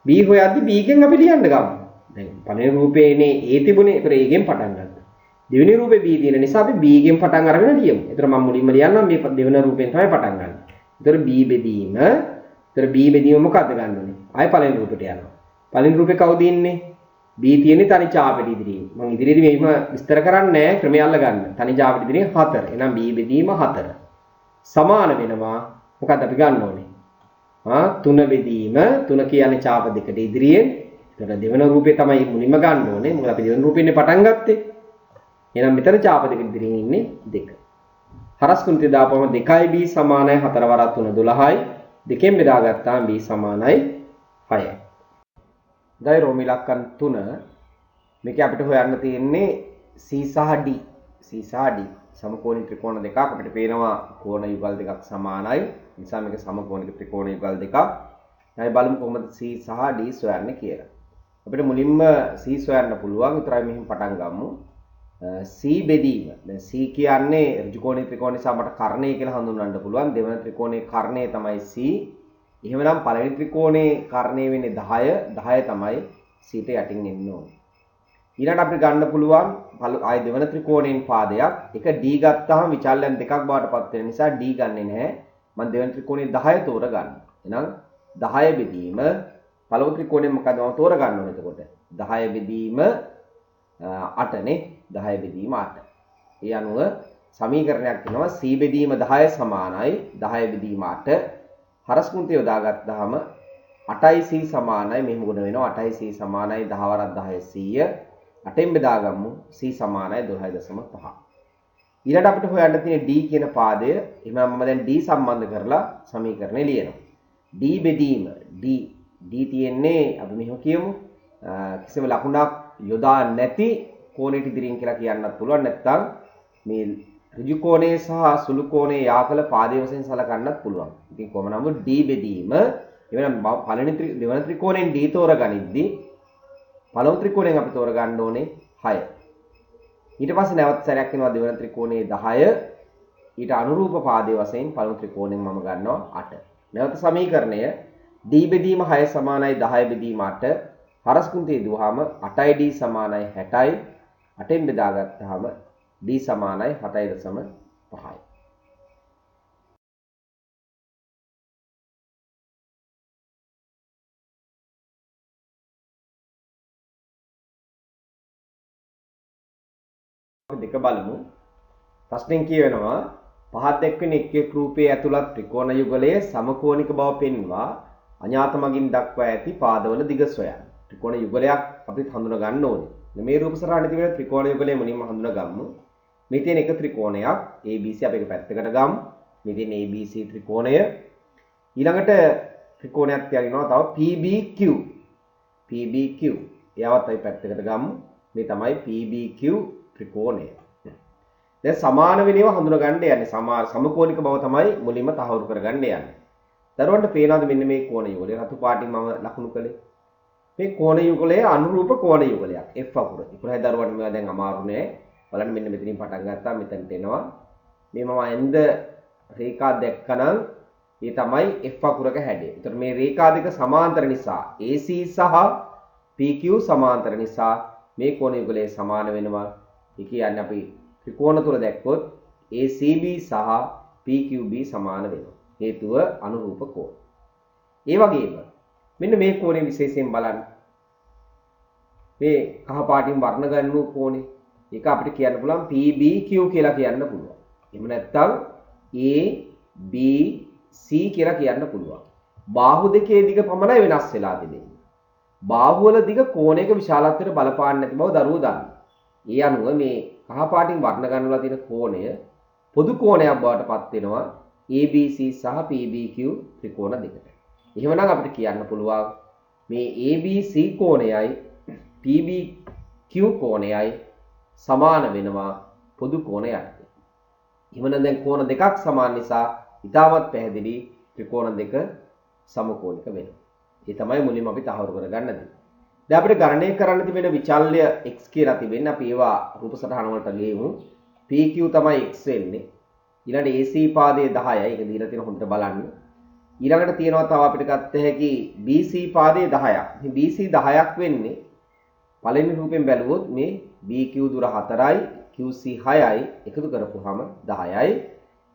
B හොයද්දි B ගෙන් අපි ලියන්න ගමු. දැන් පළවෙනි රූපේනේ A තිබුණේ. ඒතර A ගෙන් පටන් ගන්න. දෙවෙනි රූපේ B තියෙන නිසා අපි B ගෙන් පටන් අරගෙන ලියමු. ඒතර මම මුලින්ම ලියන්නම් මේ දෙවෙනි රූපෙන් තමයි පටන් ගන්න. ඒතර B බෙදීම. ඒතර B බෙදීම මොකද්ද ගන්න ඕනේ? ආයෙ පළවෙනි රූපෙට යනවා. පළවෙනි රූපේ කවුද ඉන්නේ? B තියෙන්නේ තනි ඡාපෙට ඉදිරියේ. මම ඉදිරියේදී මේක විස්තර කරන්නේ නැහැ. ක්‍රමය අල්ල ගන්න. තනි ඡාපෙට ඉදිරියේ 4. එහෙනම් B බෙදීම 4. සමාන වෙනවා. මොකද්ද අපි ගන්න ඕනේ? 3 බෙදීම 3 කියන්නේ ඡාප දෙකට ඉදිරියෙන්. ඒතර දෙවෙනි රූපේ තමයි මුලින්ම ගන්න ඕනේ. මොකද අපි දෙවෙනි රූපෙන්නේ පටන් ගත්තේ. එහෙනම් මෙතන ඡාප දෙක ඉදිරියෙන් ඉන්නේ 2. හරස් කුණිතේ දාපුවම 2යි b සමානයි 4 වරක් 3 12යි. දෙකෙන් බෙදාගත්තාම b සමානයි 6යි. දැන් රෝම ඉලක්කම් 3 මේක අපිට හොයන්න තියෙන්නේ c සහ d. c සහ d සමකෝණී ත්‍රිකෝණ දෙකක් අපිට පේනවා කෝණ යුගල් දෙකක් සමානයි. නිසා මේක සමකෝණික ත්‍රිකෝණ යුගල් දෙකක්. දැන් බලමු කොහොමද c සහ d සොයන්නේ කියලා. අපිට මුලින්ම c සොයන්න පුළුවන්. විතරයි මෙහින් පටන් ගමු. C බෙදීම. දැන් C කියන්නේ ඍජු කෝණී ත්‍රිකෝණ නිසා මට කර්ණය කියලා හඳුන්වන්න පුළුවන්. දෙවන ත්‍රිකෝණයේ කර්ණය තමයි C. එහෙමනම් පළවෙනි ත්‍රිකෝණයේ කර්ණය වෙන්නේ 10. 10 තමයි C ට යටින් එන්න ඕනේ. ඊළඟට අපිට ගන්න පුළුවන් ආයි දෙවන ත්‍රිකෝණයෙන් පාදයක්. එක D ගත්තාම විචල්යන් දෙකක් බවට පත් වෙන නිසා D ගන්නෙ නැහැ. මම දෙවන ත්‍රිකෝණයේ 10 තෝරගන්න. එහෙනම් 10 බෙදීම පළවෙනි ත්‍රිකෝණයෙන් මොකද මම තෝරගන්න ඕනේ එතකොට? 10 බෙදීම 8 නේ. 10 බෙදීම 8. ඒ අනුව සමීකරණයක් වෙනවා c බෙදීම 10 සමානයි 10 බෙදීම 8. හරස් කුණිතය යොදාගත්තාම 8යි c සමානයි මෙහෙම ගුණ වෙනවා 8යි c සමානයි 10 වරක් 10 100. 8ෙන් බෙදාගමු c සමානයි 12.5. ඊළඟට අපිට හොයන්න තියෙන d කියන පාදය. එහෙනම් මම දැන් d සම්බන්ධ කරලා සමීකරණය ලියනවා. d බෙදීම d තියෙන්නේ අපි මෙහෙම කියමු කිසිම ලකුණක් යොදා නැති කෝණයට ඉදිරියෙන් කියලා කියන්නත් පුළුවන්. නැත්නම් මේ ඍජු කෝණය සහ සුළු කෝණය යාකල පාදයේ වශයෙන් සලකන්නත් පුළුවන්. ඉතින් කොහොම නමුත් d බෙදීම එවනම් දෙවන ත්‍රිකෝණයෙන් d තෝරගනිද්දී පළවෙනි ත්‍රිකෝණයෙන් අපි තෝරගන්න ඕනේ 6. ඊට පස්සේ නැවත සැරයක් වෙනවා දෙවන ත්‍රිකෝණයේ 10. ඊට අනුරූප පාදයේ වශයෙන් පළවෙනි ත්‍රිකෝණයෙන් මම ගන්නවා 8. නැවත සමීකරණය d බෙදීම 6 සමානයි 10 බෙදීම 8. හරස් කුණිතේ දුවහම 8යි d සමානයි 60යි. 8ෙන් බෙදාගත්තාම d සමානයි 7.5යි. දෙක බලමු. ප්‍රශ්නෙන් කියවෙනවා පහත් එක්වෙන එක් එක් රූපයේ ඇතුළත් ත්‍රිකෝණ යුගලයේ සමකෝණික බව පෙන්වා අඥාත මගින් දක්වා ඇති පාදවල දිග සොයන්න. ත්‍රිකෝණ යුගලයක් අපි හඳුනා ගන්න ඕනේ. මේ රූප සරහනේ තිබෙන ත්‍රිකෝණ යුගලය මුලින්ම හඳුනා ගමු. මේ තියෙන එක ත්‍රිකෝණයක් ABC අපි එක පැත්තකට ගමු. මේ තියෙන ABC ත්‍රිකෝණය. ඊළඟට ත්‍රිකෝණයක් තියනවා තව PBQ. PBQ. එයාවත් අපි පැත්තකට ගමු. මේ තමයි PBQ ත්‍රිකෝණය. දැන් සමාන වෙනේව හඳුනා ගන්න යන්නේ. සමකෝණික බව තමයි මුලින්ම තහවුරු කරගන්න යන්නේ. දරුවන්ට පේනවාද මෙන්න මේ කෝණ යුගලය? රතු පාටින් මම ලකුණු කළේ. මේ කෝණ යුගලයේ අනුරූප කෝණ යුගලයක් F අකුර. ඉතින් දරුවන්ට මේවා දැන් අමාරු නෑ. බලන්න මෙන්න මෙතනින් පටන් ගත්තා මෙතනට එනවා. මේ මම ඇඳ රේඛා දැක්කනම් ඒ තමයි F අකුරක හැඩය. ඒතර මේ රේඛා දෙක සමාන්තර නිසා AC සහ PQ සමාන්තර නිසා මේ කෝණ යුගලයේ සමාන වෙනවා. ඒ කියන්නේ අපි ත්‍රිකෝණ තුල දැක්කොත් ACB සහ PQB සමාන වෙනවා. හේතුව අනුරූප කෝණ. ඒ වගේම මෙන්න මේ කෝණය විශේෂයෙන් බලන්න. මේ කහ පාටින් වර්ණ ගන්නු කෝණය. ඒක අපිට කියන්න පුළුවන් PBQ කියලා කියන්න පුළුවන්. එහෙම නැත්නම් ABC කියලා කියන්න පුළුවන්. බාහුව දෙකේ දිග පමණයි වෙනස් වෙලා තිබෙන්නේ. බාහුව වල දිග කෝණයක විශාලත්වයට බලපාන්නේ නැති බව දරුවෝ දන්නවා. ඒ අනුව මේ කහ පාටින් වර්ණ ගන්නලා තියෙන කෝණය පොදු කෝණයක් බවට පත් වෙනවා ABC සහ PBQ ත්‍රිකෝණ දෙකට. එහෙමනම් අපිට කියන්න පුළුවන් මේ ABC කෝණයයි PBQ කෝණයයි සමාන වෙනවා පොදු කෝණයට. එහෙමනම් දැන් කෝණ දෙකක් සමාන නිසා ඉතාමත් පැහැදිලි ත්‍රිකෝණ දෙක සමකෝණික වෙනවා. ඒ තමයි මුලින්ම අපි තහවුරු කරගන්න දෙන්නේ. දැන් අපිට ගණනය කරන්න තිබෙන විචල්්‍ය x කියලා තිබෙන්නේ. අපි ඒවා රූප සටහන වලට ලියමු. PQ තමයි x වෙන්නේ. ඊළඟට AC පාදයේ 10යි. ඒක දීලා තියෙන හොඳට බලන්න. ඊළඟට තියෙනවා තව අපිට ගත්ත හැකි BC පාදයේ 10ක්. ඉතින් BC 10ක් වෙන්නේ පළවෙනි රූපෙන් බැලුවොත් මේ BQ දුර 4යි QC 6යි එකතු කරපුවාම 10යි.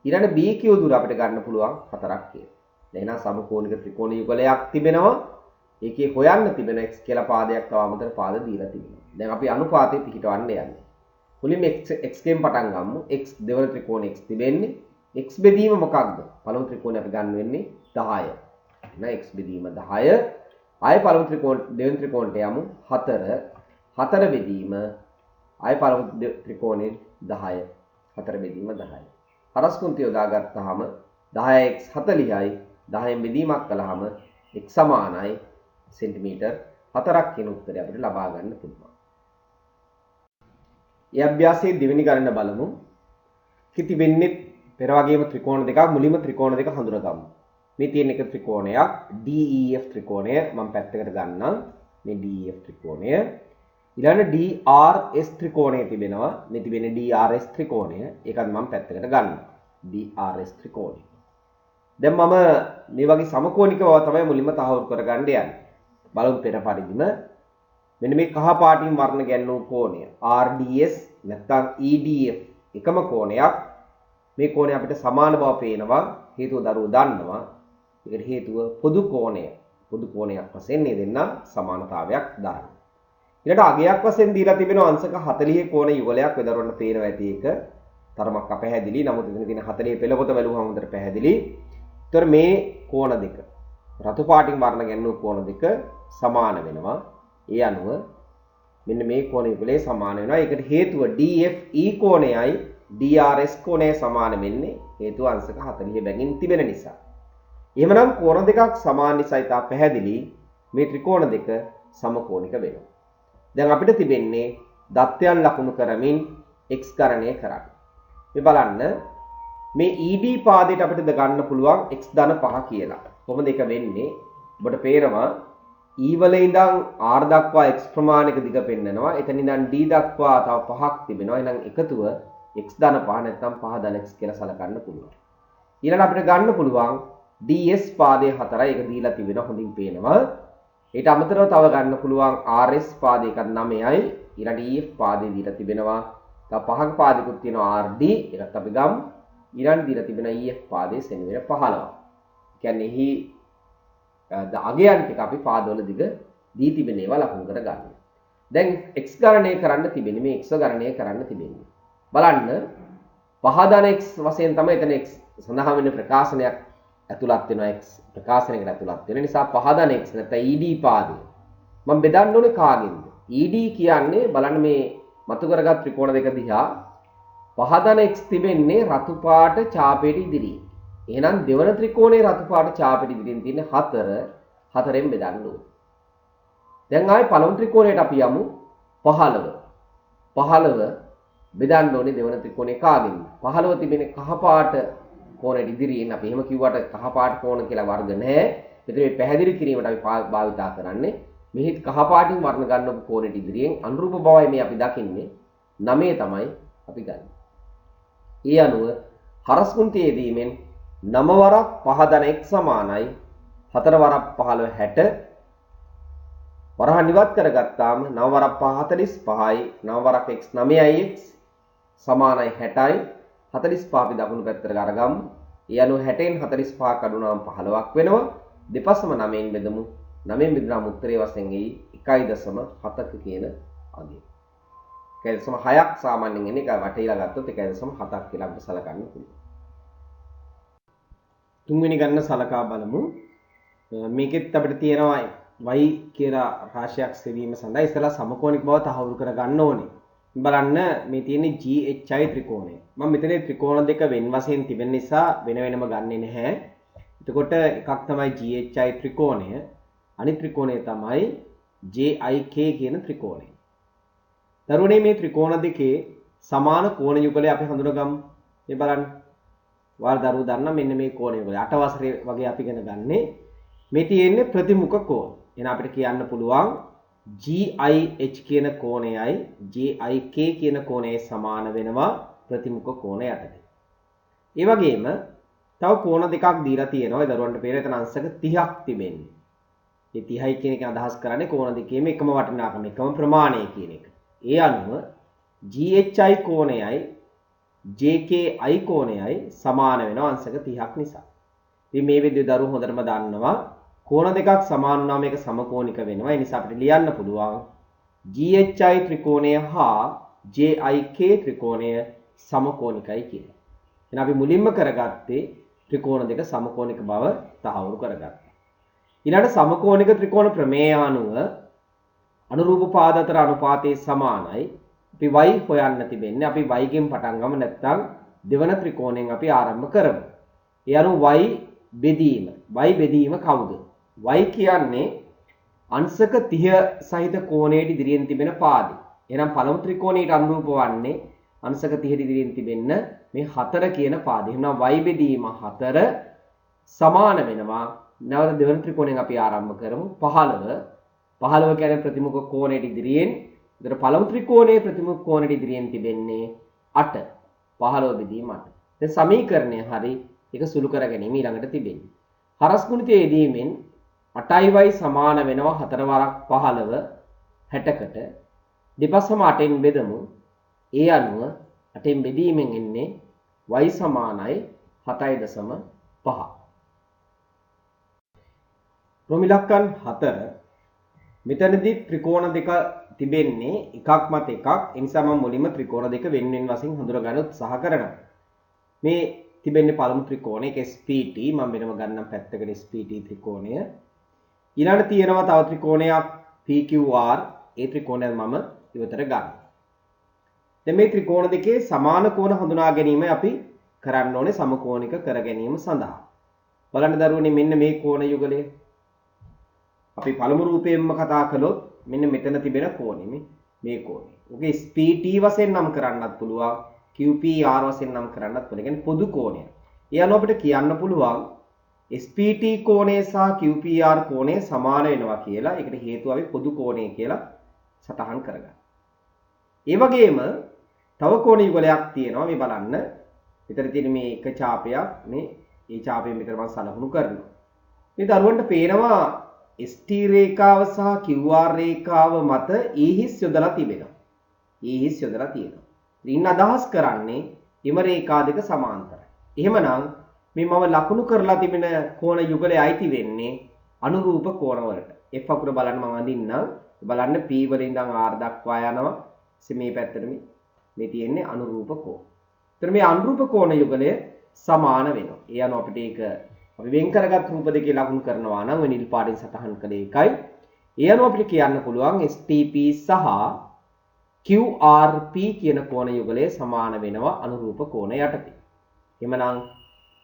ඊළඟ BQ දුර අපිට ගන්න පුළුවන් 4ක් කියලා. දැන් එහෙනම් සමකෝණික ත්‍රිකෝණ යුගලයක් තිබෙනවා. ඒකේ හොයන්න තිබෙන x කියලා පාදයක් තව අමතර පාද දීලා තිබෙනවා. දැන් අපි අනුපාතය පිහිටවන්න යන්නේ. මුලින්ම x ගෙන් පටන් ගමු. x දෙවන ත්‍රිකෝණය x තිබෙන්නේ. x බෙදීම මොකක්ද? පළමු ත්‍රිකෝණය අපි ගන්න වෙන්නේ 10. එහෙනම් x බෙදීම 10. ආය පළමු ත්‍රිකෝණ දෙවන ත්‍රිකෝණයට යමු 4. 4 බෙදීම ආය පළමු ත්‍රිකෝණයෙන් 10. 4 බෙදීම 10යි. හරස්කුන්ති යොදාගත්තාම 10x 40යි 10න් බෙදීමක් කළාම x සමානයි සෙන්ටිමීටර් 4ක් කියන උත්තරය අපිට ලබා ගන්න පුළුවන්. ඒ අභ්‍යාසයේ දෙවෙනි ගණන බලමු. කිති වෙන්නේ පෙර වගේම ත්‍රිකෝණ දෙකක් මුලින්ම ත්‍රිකෝණ දෙක හඳුනගමු. මේ තියෙන එක ත්‍රිකෝණයක් DEF ත්‍රිකෝණය මම පැත්තකට ගන්නම්. මේ DEF ත්‍රිකෝණය ඊළඟ DRS ත්‍රිකෝණය තිබෙනවා. මේ තිබෙන්නේ DRS ත්‍රිකෝණය. ඒකත් මම පැත්තකට ගන්නවා. DRS ත්‍රිකෝණය. දැන් මම මේ වගේ සමකෝණික බව තමයි මුලින්ම තහවුරු කරගන්න යන්නේ. බලමු පෙර පරිදිම මෙන්න මේ කහ පාටින් වර්ණ ගැන්වූ කෝණය RDS නැත්නම් EDF එකම කෝණයක්. මේ කෝණය අපිට සමාන බව පේනවා. හේතුව දරුවෝ දන්නවා. ඒකට හේතුව පොදු කෝණය. පොදු කෝණයක් වශයෙන් මේ දෙන්න සමානතාවයක් දරනවා. ඊළඟට අගයක් වශයෙන් දීලා තිබෙනවා අංශක 40 කෝණ යුගලයක් වෙදරවන්න පේනවා ඇති එක. තරමක් අපැහැදිලි. නමුත් එතන තියෙන 40 පෙළ පොත බැලුවම හොඳට පැහැදිලි. ඒතර මේ කෝණ දෙක රතු පාටින් වර්ණ ගැන්වූ කෝණ දෙක සමාන වෙනවා. ඒ අනුව මෙන්න මේ කෝණ යුගලේ සමාන වෙනවා. ඒකට හේතුව DFE කෝණයයි DRS කෝණය සමාන වෙන්නේ හේතුව අංශක 40 බැගින් තිබෙන නිසා. එහෙමනම් කෝණ දෙකක් සමාන නිසා ඉතා පැහැදිලි මේ ත්‍රිකෝණ දෙක සමකෝණික වෙනවා. දැන් අපිට තිබෙන්නේ දත්තයන් ලකුණු කරමින් x ගණනය කරන්න. මේ බලන්න මේ ED පාදයට අපිට ගන්න පුළුවන් x ධන 5 කියලා. කොහොමද ඒක වෙන්නේ? ඔබට පේනවා E වල ඉඳන් R දක්වා x ප්‍රමාණයක දිග පෙන්නනවා. එතන ඉඳන් D දක්වා තව 5ක් තිබෙනවා. එහෙනම් එකතුව x ධන 5 නැත්නම් 5 ධන x කියලා සලකන්න පුළුවන්. ඊළඟ අපිට ගන්න පුළුවන් DS පාදයේ 4යි. ඒක දීලා තිබෙනවා. හොඳින් පේනවා. ඊට අමතරව තව ගන්න පුළුවන් RS පාදේ එකක් 9යි. ඊළඟ EF පාදේ දීලා තිබෙනවා. තව පහක පාදයකුත් තියෙනවා RD. ඒකත් අපි ගමු. ඊළඟ දීලා තිබෙන EF පාදේ සෙනවිර 15. කියන්නේ එහි අගයන් ටික අපි පාදවල දිග දී තිබෙන ඒවා ලකුණු කර ගන්න. දැන් x ගණනය කරන්න තිබෙන්නේ මේ x ගණනය කරන්න තිබෙන්නේ. බලන්න 5 ධන x වශයෙන් තමයි එතන x සඳහන් වෙන ප්‍රකාශනයක් ඇතුළත් වෙනවා. x ප්‍රකාශනයකට ඇතුළත් වෙන නිසා 5 ධන x නැත්නම් ED පාදය මම බෙදන්න ඕනේ කාගෙන්ද? ED කියන්නේ බලන්න මේ මතු කරගත් ත්‍රිකෝණ දෙක දිහා 5 ධන x තිබෙන්නේ රතු පාට ඡාපයට ඉදිරියේ. එහෙනම් දෙවන ත්‍රිකෝණයේ රතු පාට ඡාපයට ඉදිරියෙන් තියෙන 4 4ෙන් බෙදන්න ඕනේ. දැන් ආයේ පළමු ත්‍රිකෝණයට අපි යමු 15. 15 බෙදන්න ඕනේ දෙවන ත්‍රිකෝණේ කාගෙන්ද? 15 තිබෙන්නේ කහ පාට කෝණයට ඉදිරියෙන්. අපි එහෙම කිව්වට කහ පාට කෝණ කියලා වර්ග නැහැ. මෙතන මේ පැහැදිලි කිරීමට අපි භාවිතා කරන්නේ මෙහි කහ පාටින් වර්ණ ගන්නපු කෝණයට ඉදිරියෙන් අනුරූප බවයි මේ අපි දකින්නේ. 9 තමයි අපි ගන්න. ඒ අනුව හරස්කුන්තිය යෙදීමෙන් 9 වරක් 5 ධන x සමානයි 4 වරක් 15 60. වරහන් ඉවත් කරගත්තාම 9 වරක් 5 45යි 9 වරක් x 9යි x සමානයි 60යි. 45 අපි දකුණු පැත්තට අරගමු. ඒ අනුව 60න් 45ක් අඩු වුණාම 15ක් වෙනවා. දෙපසම 9න් බෙදමු. 9න් බෙදුනාම උත්තරේ වශයෙන් එයි 1.7ක කියන අගය. 1.6ක් සාමාන්‍යයෙන් එන්නේ. ඒක වටේලා ගත්තොත් 1.7ක් කියලා අපිට සලකන්න පුළුවන්. තුන්වෙනි ගණන සලකා බලමු. මේකෙත් අපිට තියෙනවා y කියලා රාශියක් සෙවීම සඳහා ඉස්සලා සමකෝණික බව තහවුරු කර ගන්න ඕනේ. බලන්න මේ තියෙන්නේ GHI ත්‍රිකෝණය. මම මෙතන ත්‍රිකෝණ දෙක වෙන වශයෙන් තිබෙන නිසා වෙන වෙනම ගන්නෙ නැහැ. එතකොට එකක් තමයි GHI ත්‍රිකෝණය. අනිත් ත්‍රිකෝණය තමයි JIK කියන ත්‍රිකෝණය. දරුවනේ මේ ත්‍රිකෝණ දෙකේ සමාන කෝණ යුගලය අපි හඳුනගමු. මේ බලන්න. ඔයාලා දරුවෝ දන්නා මෙන්න මේ කෝණ යුගලය 8 වසරේ වගේ අපි ඉගෙන ගන්නේ. මේ තියෙන්නේ ප්‍රතිමුඛ කෝණ. එහෙනම් අපිට කියන්න පුළුවන් GIH කියන කෝණයයි JIK කියන කෝණයයි සමාන වෙනවා ප්‍රතිමුඛ කෝණ යටතේ. ඒ වගේම තව කෝණ දෙකක් දීලා තියෙනවා. ඒ දරුවන්ට පේන එතන අංශක 30ක් තිබෙන්නේ. මේ 30යි කියන එක අදහස් කරන්නේ කෝණ දෙකේම එකම වටිනාකම එකම ප්‍රමාණය කියන එක. ඒ අනුව GHI කෝණයයි JKI කෝණයයි සමාන වෙනවා අංශක 30ක් නිසා. ඉතින් මේ විදිහට දරුවෝ හොඳටම දන්නවා කෝණ දෙකක් සමාන වුණාම මේක සමකෝණික වෙනවා. ඒ නිසා අපිට ලියන්න පුළුවන් GHI ත්‍රිකෝණය හා JIK ත්‍රිකෝණය සමකෝණිකයි කියලා. එහෙනම් අපි මුලින්ම කරගත්තේ ත්‍රිකෝණ දෙක සමකෝණික බව තහවුරු කරගත්තා. ඊළඟට සමකෝණික ත්‍රිකෝණ ප්‍රමේය අනුව අනුරූප පාද අතර අනුපාතයේ සමානයි. අපි y හොයන්න තිබෙන්නේ. අපි y ගෙන් පටන් ගමු නැත්නම් දෙවන ත්‍රිකෝණයෙන් අපි ආරම්භ කරමු. ඒ අනුව y බෙදීම. y බෙදීම කවුද? y කියන්නේ අංශක 30 සහිත කෝණයට ඉදිරියෙන් තිබෙන පාදය. එහෙනම් පළමු ත්‍රිකෝණයට අනුරූප වන්නේ අංශක 30 ඉදිරියෙන් තිබෙන්න මේ 4 කියන පාදය. එහෙනම් y බෙදීම 4 සමාන වෙනවා. නැවත දෙවන ත්‍රිකෝණයෙන් අපි ආරම්භ කරමු 15. 15 කියන්නේ ප්‍රතිමුඛ කෝණයට ඉදිරියෙන්. ඒතර පළමු ත්‍රිකෝණයේ ප්‍රතිමුඛ කෝණයට ඉදිරියෙන් තිබෙන්නේ 8. 15 බෙදීම 8. දැන් සමීකරණය හරි ඒක සුළු කර ගැනීම ඊළඟට තිබෙන්නේ. හරස් ගුණිතය යෙදීමෙන් 8y සමාන වෙනවා 4 වරක් 15 60කට. දෙපසම 8න් බෙදමු. ඒ අනුව 8න් බෙදීමෙන් එන්නේ y සමානයි 7.5. ප්‍රමිලක්කන් 4 මෙතනදී ත්‍රිකෝණ දෙක තිබෙන්නේ එකක් මත එකක්. ඒ නිසා මම මුලින්ම ත්‍රිකෝණ දෙක වෙන වෙන වශයෙන් හඳුනා ගන්න උත්සාහ කරනවා. මේ තිබෙන්නේ පළමු ත්‍රිකෝණය ඒක SPT. මම වෙනම ගන්නම් පැත්තකට SPT ත්‍රිකෝණය. ඊළඟට තියෙනවා තව ත්‍රිකෝණයක් PQR. ඒ ත්‍රිකෝණය මම ඉවතට ගන්නවා. දැන් මේ ත්‍රිකෝණ දෙකේ සමාන කෝණ හඳුනා ගැනීම අපි කරන්න ඕනේ සමකෝණික කර ගැනීම සඳහා. බලන්න දරුවනේ මෙන්න මේ කෝණ යුගලය. අපි පළමු රූපයෙන්ම කතා කළොත් මෙන්න මෙතන තිබෙන කෝණෙ මේ කෝණය. ඔගේ SPT වශයෙන් නම් කරන්නත් පුළුවන්, QPR වශයෙන් නම් කරන්නත් පුළුවන්. කියන්නේ පොදු කෝණය. ඒ අනුව අපිට කියන්න පුළුවන් SPT කෝණය සහ QPR කෝණය සමාන වෙනවා කියලා. ඒකට හේතුව අපි පොදු කෝණය කියලා සටහන් කරගන්න. ඒ වගේම තව කෝණ යුගලයක් තියෙනවා මේ බලන්න. මෙතන තියෙන මේ එක ඡාපයක් මේ ඒ ඡාපයෙන් මෙතන මම සලකුණු කරනවා. මේ දරුවන්ට පේනවා ST රේඛාව සහ QR රේඛාව මත ඊහිස් යොදලා තිබෙනවා. ඊහිස් යොදලා තියෙනවා. ඉතින් අදහස් කරන්නේ හිම රේඛා දෙක සමාන්තරයි. එහෙමනම් මේ මම ලකුණු කරලා තිබෙන කෝණ යුගලයේ අයිති වෙන්නේ අනුරූප කෝණ වලට. F අකුර බලන්න මම අඳින්නම්. බලන්න P වලින් ඉඳන් R දක්වා යනවා. මේ පැත්තට මේ තියෙන්නේ අනුරූප කෝණ. එතන මේ අනුරූප කෝණ යුගලය සමාන වෙනවා. ඒ අනුව අපිට ඒක අපි වෙන් කරගත් රූප දෙකේ ලකුණු කරනවා නම් නිල් පාටින් සටහන් කළේ එකයි. ඒ අනුව අපිට කියන්න පුළුවන් STP සහ QRP කියන කෝණ යුගලය සමාන වෙනවා අනුරූප කෝණ යටතේ. එhmenan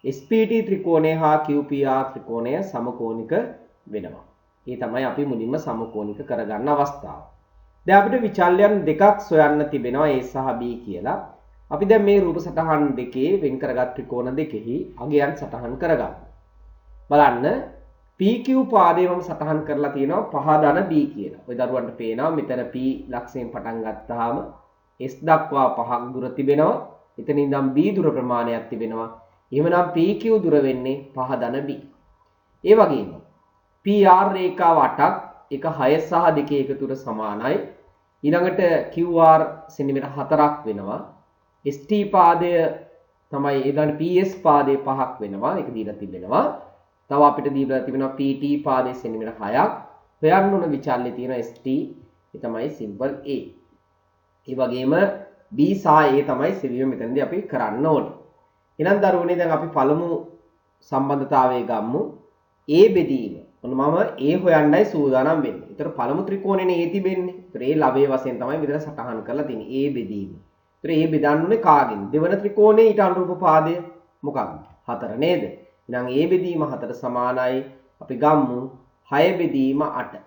SPT ත්‍රිකෝණය හා QPR ත්‍රිකෝණය සමකෝණික වෙනවා. ඒ තමයි අපි මුලින්ම සමකෝණික කරගන්න අවස්ථාව. දැන් අපිට විචල්‍යයන් දෙකක් සොයන්න තිබෙනවා A සහ B කියලා. අපි දැන් මේ රූප සටහන් දෙකේ වෙන් කරගත් ත්‍රිකෝණ දෙකෙහි අගයන් සටහන් කරගමු. බලන්න PQ පාදයේ මම සටහන් කරලා තියෙනවා පහ ධන B කියලා. ඔය දරුවන්ට පේනවා මෙතන P ලක්ෂයෙන් පටන් ගත්තාම S දක්වා පහක් දුර තිබෙනවා. එතන ඉඳන් B දුර ප්‍රමාණයක් තිබෙනවා. එහෙමනම් PQ දුර වෙන්නේ පහ ධන B. ඒ වගේම PR රේඛාව 8ක් එක 6 සහ 2 එකතුට සමානයි. ඊළඟට QR සෙන්ටිමීටර් 4ක් වෙනවා. ST පාදය තමයි ඊළඟ PS පාදයේ 5ක් වෙනවා. ඒක දීලා තිබෙනවා. තව අපිට දීලා තිබෙනවා PT පාදයේ සෙන්ටිමීටර් 6ක්. හොයන්න ඕන විචල්්‍ය තියෙන ST ඒ තමයි සිම්පල් A. ඒ වගේම B සහ A තමයි සෙවීම මෙතනදී අපි කරන්න ඕනේ. එහෙනම් දරුවනේ දැන් අපි පළමු සම්බන්ධතාවය ගමු. A බෙදීම. ඔන්න මම A හොයන්නයි සූදානම් වෙන්නේ. ඒතර පළමු ත්‍රිකෝණෙනේ A තිබෙන්නේ. ඒතර A ලවයේ වශයෙන් තමයි මෙතන සටහන් කරලා තියෙන්නේ. A බෙදීම. ඒතර A බෙදන්න ඕනේ කාගෙන්? දෙවන ත්‍රිකෝණයේ ඊට අනුරූප පාදය මොකක්ද? 4 නේද? එහෙනම් A බෙදීම 4 සමානයි. අපි ගමු 6 බෙදීම 8.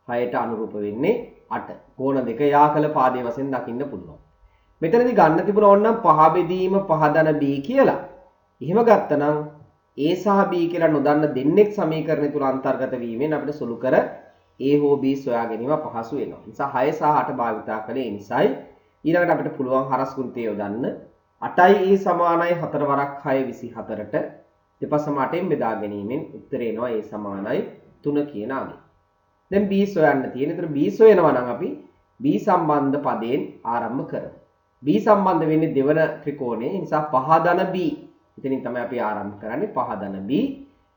6ට අනුරූප වෙන්නේ 8. කෝණ දෙක යාකල පාදයේ වශයෙන් දකින්න පුළුවන්. මෙතනදී ගන්න තිබුණා ඕනනම් 5 බෙදීම 5 ධන B කියලා. එහෙම ගත්තනම් A සහ B කියලා නොදන්න දෙන්නෙක් සමීකරණය තුල අන්තර්ගත වීමෙන් අපිට සුළු කර A හෝ B සොයා ගැනීම පහසු වෙනවා. ඒ නිසා 6 සහ 8 භාවිතා කළේ නිසායි ඊළඟට අපිට පුළුවන් හරස් ගුණිතය යොදන්න 8යි A සමානයි 4 වරක් 6 24ට දෙපසම 8න් බෙදා ගැනීමෙන් උත්තරේ එනවා A සමානයි 3 කියන අගේ. දැන් b සොයන්න තියෙන. ඒතර b සොයනවා නම් අපි b සම්බන්ධ පදයෙන් ආරම්භ කරමු. b සම්බන්ධ වෙන්නේ දෙවන ත්‍රිකෝණය. ඒ නිසා පහ ධන b. එතනින් තමයි අපි ආරම්භ කරන්නේ. පහ ධන b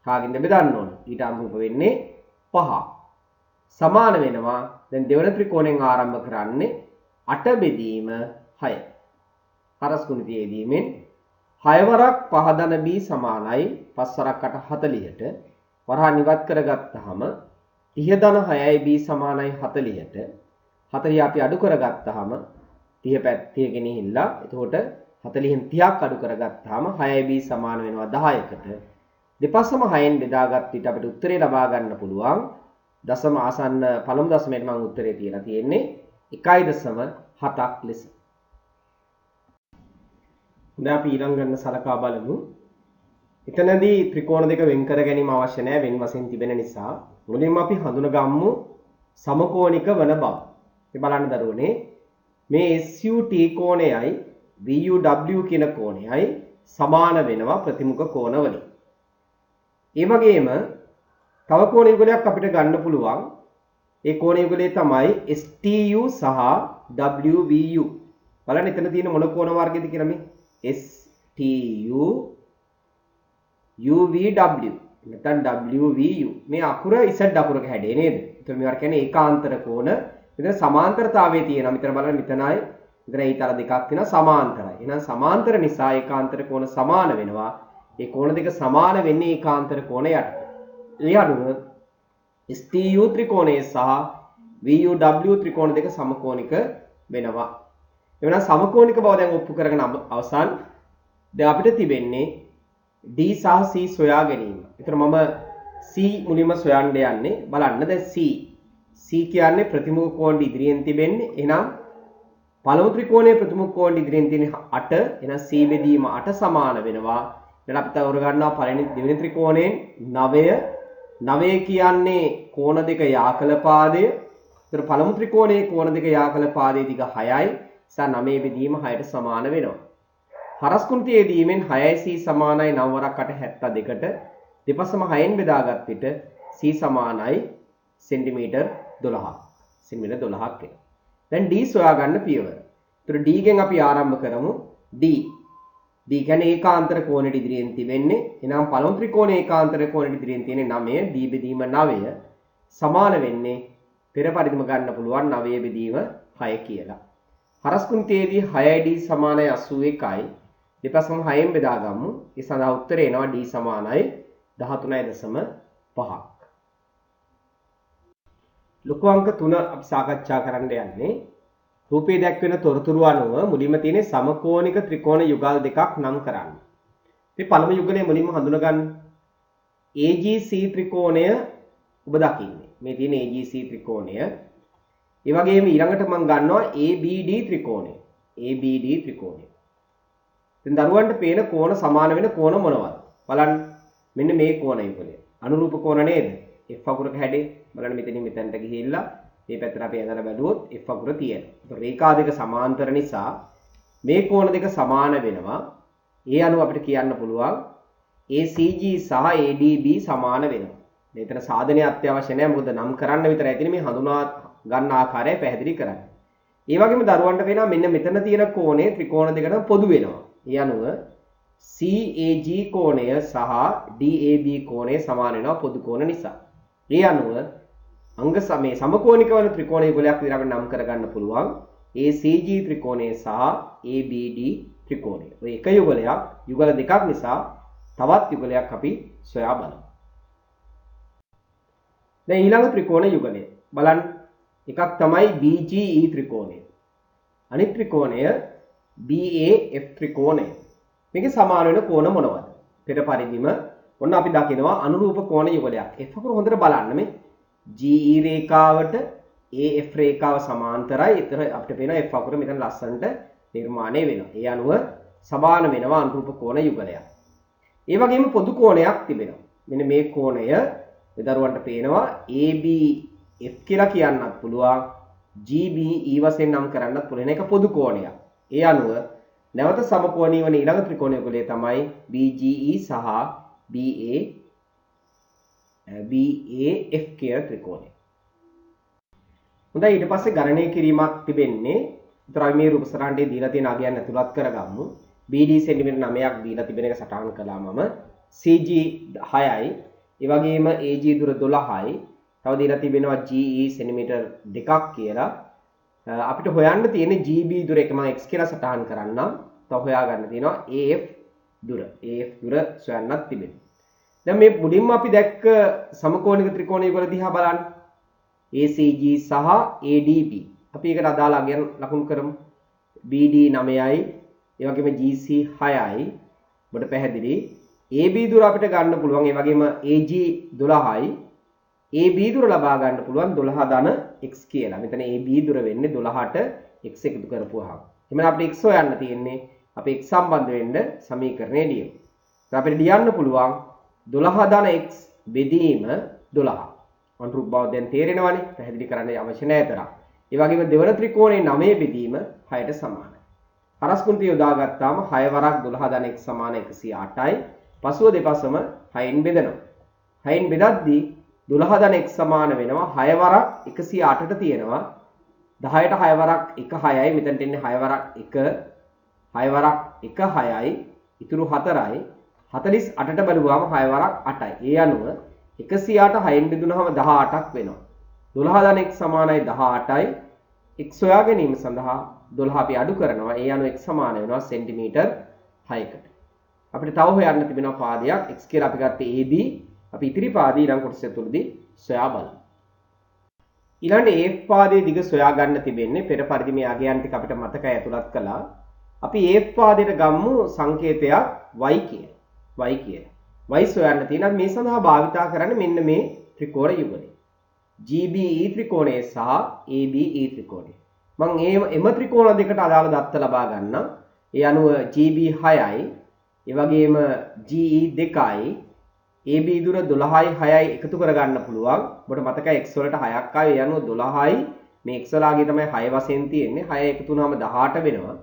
කාගෙන්ද බෙදන්න ඕන. ඊට අනුරූප වෙන්නේ 5. සමාන වෙනවා. දැන් දෙවන ත්‍රිකෝණයෙන් ආරම්භ කරන්නේ 8 බෙදීම 6. හරස් ගුණිතය යෙදීමෙන් 6 වරක් 5 ධන b සමානයි 5 වරක් 8 40ට. වරහන් ඉවත් කරගත්තාම 30 ධන 6යි b සමානයි 40ට. 40 අපි අඩු කරගත්තාම 30 පැත්තේ ගෙනහිල්ලා එතකොට 40න් 30ක් අඩු කරගත්තාම 6යි b සමාන වෙනවා 10කට. දෙපස්සම 6න් බෙදාගත් විට අපිට උත්තරේ ලබා ගන්න පුළුවන්. දශම ආසන්න පළමු දශමයට මම උත්තරේ තියලා තියෙන්නේ 1.7ක් ලෙස. දැන් අපි ඊළඟ ගන්න සලකා බලමු. එතනදී ත්‍රිකෝණ දෙක වෙන් කර ගැනීම අවශ්‍ය නැහැ වෙන වශයෙන් තිබෙන නිසා. මුලින්ම අපි හඳුනගමු සමකෝණික වන බව. මේ බලන්න දරුවනේ මේ SUT කෝණයයි VUW කියන කෝණයයි සමාන වෙනවා ප්‍රතිමුඛ කෝණ වලින්. ඒ වගේම තව කෝණ යුගලයක් අපිට ගන්න පුළුවන්. ඒ කෝණ යුගලය තමයි STU සහ WVU. බලන්න එතන තියෙන මොන කෝණ වර්ගයද කියලා මේ STU UVW නැත්නම් WVU මේ අකුර Z අකුරක හැඩේ නේද? ඒතර මේවට කියන්නේ ඒකාන්තර කෝණ. මෙතන සමාන්තරතාවයේ තියෙනවා. මෙතන බලන්න මෙතනයි මෙතන ඊතර දෙකක් තියෙනවා සමාන්තරයි. එහෙනම් සමාන්තර නිසා ඒකාන්තර කෝණ සමාන වෙනවා. ඒ කෝණ දෙක සමාන වෙන්නේ ඒකාන්තර කෝණ යටතේ. ඒ අනුව STU ත්‍රිකෝණය සහ VUW ත්‍රිකෝණ දෙක සමකෝණික වෙනවා. එවනම් සමකෝණික බව දැන් ඔප්පු කරගෙන අවසන්. දැන් අපිට තිබෙන්නේ D සහ C සොයා ගැනීම. ඒතර මම C මුලින්ම සොයන්න යන්නේ. බලන්න දැන් C කියන්නේ ප්‍රතිමුඛ කෝණ ඉදිරියෙන් තිබෙන්නේ. එහෙනම් පළමු ත්‍රිකෝණයේ ප්‍රතිමුඛ කෝණ ඉදිරියෙන් තියෙන 8. එහෙනම් C බෙදීම 8 සමාන වෙනවා. ඊට අපි තවර ගන්නවා පළවෙනි දෙවෙනි ත්‍රිකෝණයෙන් 9. 9 කියන්නේ කෝණ දෙක යාකල පාදය. ඒතර පළමු ත්‍රිකෝණයේ කෝණ දෙක යාකල පාදයේ දිග 6යි. සා 9 බෙදීම 6ට සමාන වෙනවා. හරස් කුණිතය යෙදීමෙන් 6යි c සමානයි 9 වරක් 8 72ට. දෙපසම 6න් බෙදාගත් විට c සමානයි සෙන්ටිමීටර් 12ක්. සෙන්ටිමීටර් 12ක් එනවා. දැන් d සොයා ගන්න පියවර. ඒතර d ගෙන් අපි ආරම්භ කරමු. d කියන්නේ ඒකාන්තර කෝණෙට ඉදිරියෙන් තිබෙන්නේ. එනම් පළමු ත්‍රිකෝණයේ ඒකාන්තර කෝණෙට ඉදිරියෙන් තියෙන්නේ 9. d බෙදීම 9 සමාන වෙන්නේ පෙර පරිදිම ගන්න පුළුවන් 9 බෙදීම 6 කියලා. හරස් කුණිතයේදී 6යි d සමානයි 81යි. දෙපසම 6න් බෙදාගමු. ඒ සඳහා උත්තරේ එනවා d සමානයි 13.5ක්. ලොකු අංක 3 අපි සාකච්ඡා කරන්න යන්නේ. රූපයේ දැක්වෙන තොරතුරු අනුව මුලින්ම තියෙන සමකෝණික ත්‍රිකෝණ යුගල් දෙකක් නම් කරන්න. මේ පළමු යුගලය මුලින්ම හඳුනගන්න. AGC ත්‍රිකෝණය ඔබ දකින්නේ. මේ තියෙන AGC ත්‍රිකෝණය. ඒ වගේම ඊළඟට මම ගන්නවා ABD ත්‍රිකෝණය. ABD ත්‍රිකෝණය. දැන් දරුවන්ට පේන කෝණ සමාන වෙන කෝණ මොනවද? බලන්න. මෙන්න මේ කෝණ යුගලය. අනුරූප කෝණ නේද? F අකුරක හැඩේ. බලන්න මෙතනින් මෙතනට ගිහිල්ලා මේ පැත්තට අපි ඇදලා බැලුවොත් F අකුර තියෙනවා. ඒතකොට රේඛා දෙක සමාන්තර නිසා මේ කෝණ දෙක සමාන වෙනවා. ඒ අනුව අපිට කියන්න පුළුවන් ACG සහ ADB සමාන වෙනවා. මෙතන සාධනය අත්‍යවශ්‍ය නැහැ. මොකද නම් කරන්න විතරයි තියෙන්නේ. මේ හඳුනා ගන්න ආකාරය පැහැදිලි කරන්න. ඒ වගේම දරුවන්ට පේනවා මෙන්න මෙතන තියෙන කෝණය ත්‍රිකෝණ දෙකට පොදු වෙනවා. ඒ අනුව CAG කෝණය සහ DAB කෝණය සමාන වෙනවා පොදු කෝණ නිසා. ඒ අනුව අංග සමේ සමකෝණික වන ත්‍රිකෝණ යුගලයක් විතර අපිට නම් කරගන්න පුළුවන්. ACG ත්‍රිකෝණය සහ ABD ත්‍රිකෝණය. ඔය එක යුගලයක් යුගල දෙකක් නිසා තවත් යුගලයක් අපි සොයා බලමු. දැන් ඊළඟ ත්‍රිකෝණ යුගලය බලන්න. එකක් තමයි BGE ත්‍රිකෝණය. අනිත් ත්‍රිකෝණය BAF ත්‍රිකෝණය. මේකේ සමාන වෙන කෝණ මොනවද? පෙර පරිදිම ඔන්න අපි දකිනවා අනුරූප කෝණ යුගලයක්. F අකුර හොඳට බලන්න මේ GE රේඛාවට AF රේඛාව සමාන්තරයි. ඒතර අපිට පේනවා F අකුර මෙතන ලස්සනට නිර්මාණය වෙනවා. ඒ අනුව සමාන වෙනවා අනුරූප කෝණ යුගලයක්. ඒ වගේම පොදු කෝණයක් තිබෙනවා. මෙන්න මේ කෝණය දරුවන්ට පේනවා ABF කියලා කියන්නත් පුළුවන්. GBE වශයෙන් නම් කරන්නත් පුළුවන්. ඒක පොදු කෝණයක්. ඒ අනුව නැවත සමකෝණී වන ඊළඟ ත්‍රිකෝණ යුගලය තමයි BGE සහ BAF. BAF කියන ත්‍රිකෝණය. හොඳයි ඊට පස්සේ ගණනය කිරීමක් තිබෙන්නේ. ඒතර අපි මේ රූප සටහනට දීලා තියෙන අගයන් ඇතුළත් කරගමු. BD සෙන්ටිමීටර් 9ක් දීලා තිබෙන එක සටහන් කළා මම. CG 6යි. ඒ වගේම AG දුර 12යි. තව දීලා තිබෙනවා GE සෙන්ටිමීටර් 2ක් කියලා. අපිට හොයන්න තියෙන්නේ GB දුර එක මම x කියලා සටහන් කරන්නම්. තව හොයාගන්න තියෙනවා AF දුර. AF දුර සොයන්නත් තිබෙනවා. දැන් මේ මුලින්ම අපි දැක්ක සමකෝණික ත්‍රිකෝණ යුගල දිහා බලන්න. ACG සහ ADB. අපි ඒකට අදාළ අගයන් ලකුණු කරමු. BD 9යි, ඒ වගේම GC 6යි. ඔබට පැහැදිලි. AB දුර අපිට ගන්න පුළුවන්. ඒ වගේම AG 12යි. AB දුර ලබා ගන්න පුළුවන් 12 ධන x කියලා. මෙතන AB දුර වෙන්නේ 12ට x එකතු කරපුවාම. එහෙනම් අපිට x හොයන්න තියෙන්නේ. අපි x සම්බන්ධ වෙන්න සමීකරණය ලියමු. අපිට ලියන්න පුළුවන් 12 ධන x බෙදීම 12. අනුරූප බව දැන් තේරෙනවනේ. පැහැදිලි කරන්න අවශ්‍ය නැහැ තරම්. ඒ වගේම දෙවන ත්‍රිකෝණයේ 9 බෙදීම 6ට සමානයි. හරස්කුන්ති යොදා ගත්තාම 6 වරක් 12 ධන x සමාන 108යි. පසුව දෙපසම 6න් බෙදනවා. 6න් බෙදද්දී 12 ධන x සමාන වෙනවා 6 වරක් 108ට තියෙනවා. 10ට 6 වරක් 1 6යි. මෙතනට එන්නේ 6 වරක් 1 6 වරක් 1 6යි. ඉතුරු 4යි. 48ට බලුවාම 6 වරක් 8යි. ඒ අනුව 108 6න් බෙදුනහම 18ක් වෙනවා. 12 ධන x සමානයි 18යි. x හොයා ගැනීම සඳහා 12 අපි අඩු කරනවා. ඒ අනුව x සමාන වෙනවා සෙන්ටිමීටර් 6කට. අපිට තව හොයන්න තිබෙනවා පාදයක්. x කියලා අපි ගත්තේ AB. අපි ඉතිරි පාදේ ඊළඟ කොටස තුලදී සොයා බලමු. ඊළඟට A පාදයේ දිග සොයා ගන්න තිබෙන්නේ පෙර පරිදි මේ අගයන් ටික අපිට මතකයි ඇතුළත් කළා. අපි A පාදයට ගමු සංකේතයක් y කියලා. y කියලා. y සොයන්න තියෙනවා මේ සඳහා භාවිතා කරන්නේ මෙන්න මේ ත්‍රිකෝණ යුගලය. GBE ත්‍රිකෝණය සහ ABE ත්‍රිකෝණය. මම එම ත්‍රිකෝණ දෙකට අදාළ දත්ත ලබා ගන්නම්. ඒ අනුව GB 6යි, ඒ වගේම GE 2යි, AB දුර 12යි 6යි එකතු කරගන්න පුළුවන්. ඔබට මතකයි x වලට 6ක් ආවේ. ඒ අනුව 12යි මේ x වලාගේ තමයි 6 වශයෙන් තියෙන්නේ. 6 එකතු වුණාම 18 වෙනවා.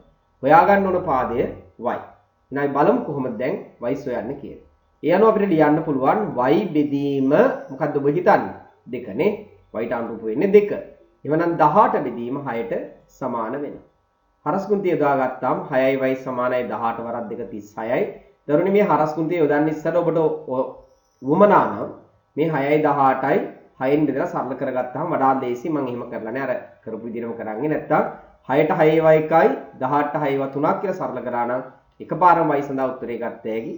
හොයාගන්න ඕන පාදය y. එහෙනම් බලමු කොහොමද දැන් y සොයන්නේ කියලා. ඒ අනුව අපිට ලියන්න පුළුවන් y බෙදීම මොකද්ද ඔබ හිතන්නේ? 2 නේ. y ට අනුරූප වෙන්නේ 2. එවනම් 18 බෙදීම 6ට සමාන වෙනවා. හරස්කුන්තිය යොදා ගත්තාම 6යි y සමානයි 18 වරක් 2 36යි. දරුවනේ මේ හරස්කුන්තිය යොදන්න ඉස්සර ඔබට වුමනා නම් මේ 6යි 18යි 6න් බෙදලා සරල කරගත්තාම වඩා ලේසි. මම එහෙම කරලා නෑ. අර කරපු විදිහටම කරන්නේ නැත්තම් 6ට 6 y එකයි 18ට 6 y 3ක් කියලා සරල කරා නම් එකපාරම y සඳහා උත්තරේ ගත්ත හැකි.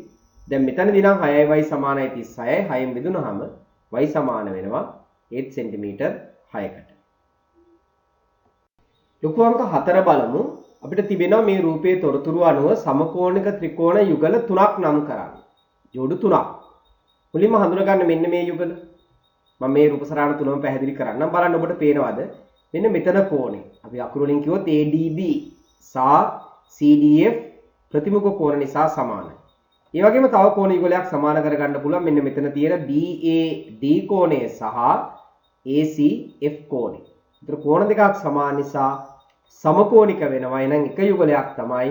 දැන් මෙතනදී නම් 6y සමානයි 36යි 6න් බෙදුනහම y සමාන වෙනවා 8 සෙන්ටිමීටර් 6කට. ලොකු අංක 4 බලමු. අපිට තිබෙනවා මේ රූපයේ තොරතුරු අනුව සමකෝණික ත්‍රිකෝණ යුගල 3ක් නම් කරන්න. ජෝඩු 3ක්. මුලින්ම හඳුනගන්න මෙන්න මේ යුගල. මම මේ රූප සටහන තුනම පැහැදිලි කරන්නම්. බලන්න ඔබට පේනවද? මෙන්න මෙතන කෝණය. අපි අකුරු වලින් කිව්වොත් ADB සහ CDF ප්‍රතිමුඛ කෝණ නිසා සමානයි. ඒ වගේම තව කෝණ යුගලයක් සමාන කරගන්න පුළුවන්. මෙන්න මෙතන තියෙන BAD කෝණය සහ ACF කෝණය. ඒතර කෝණ දෙකක් සමාන නිසා සමකෝණික වෙනවා. එහෙනම් එක යුගලයක් තමයි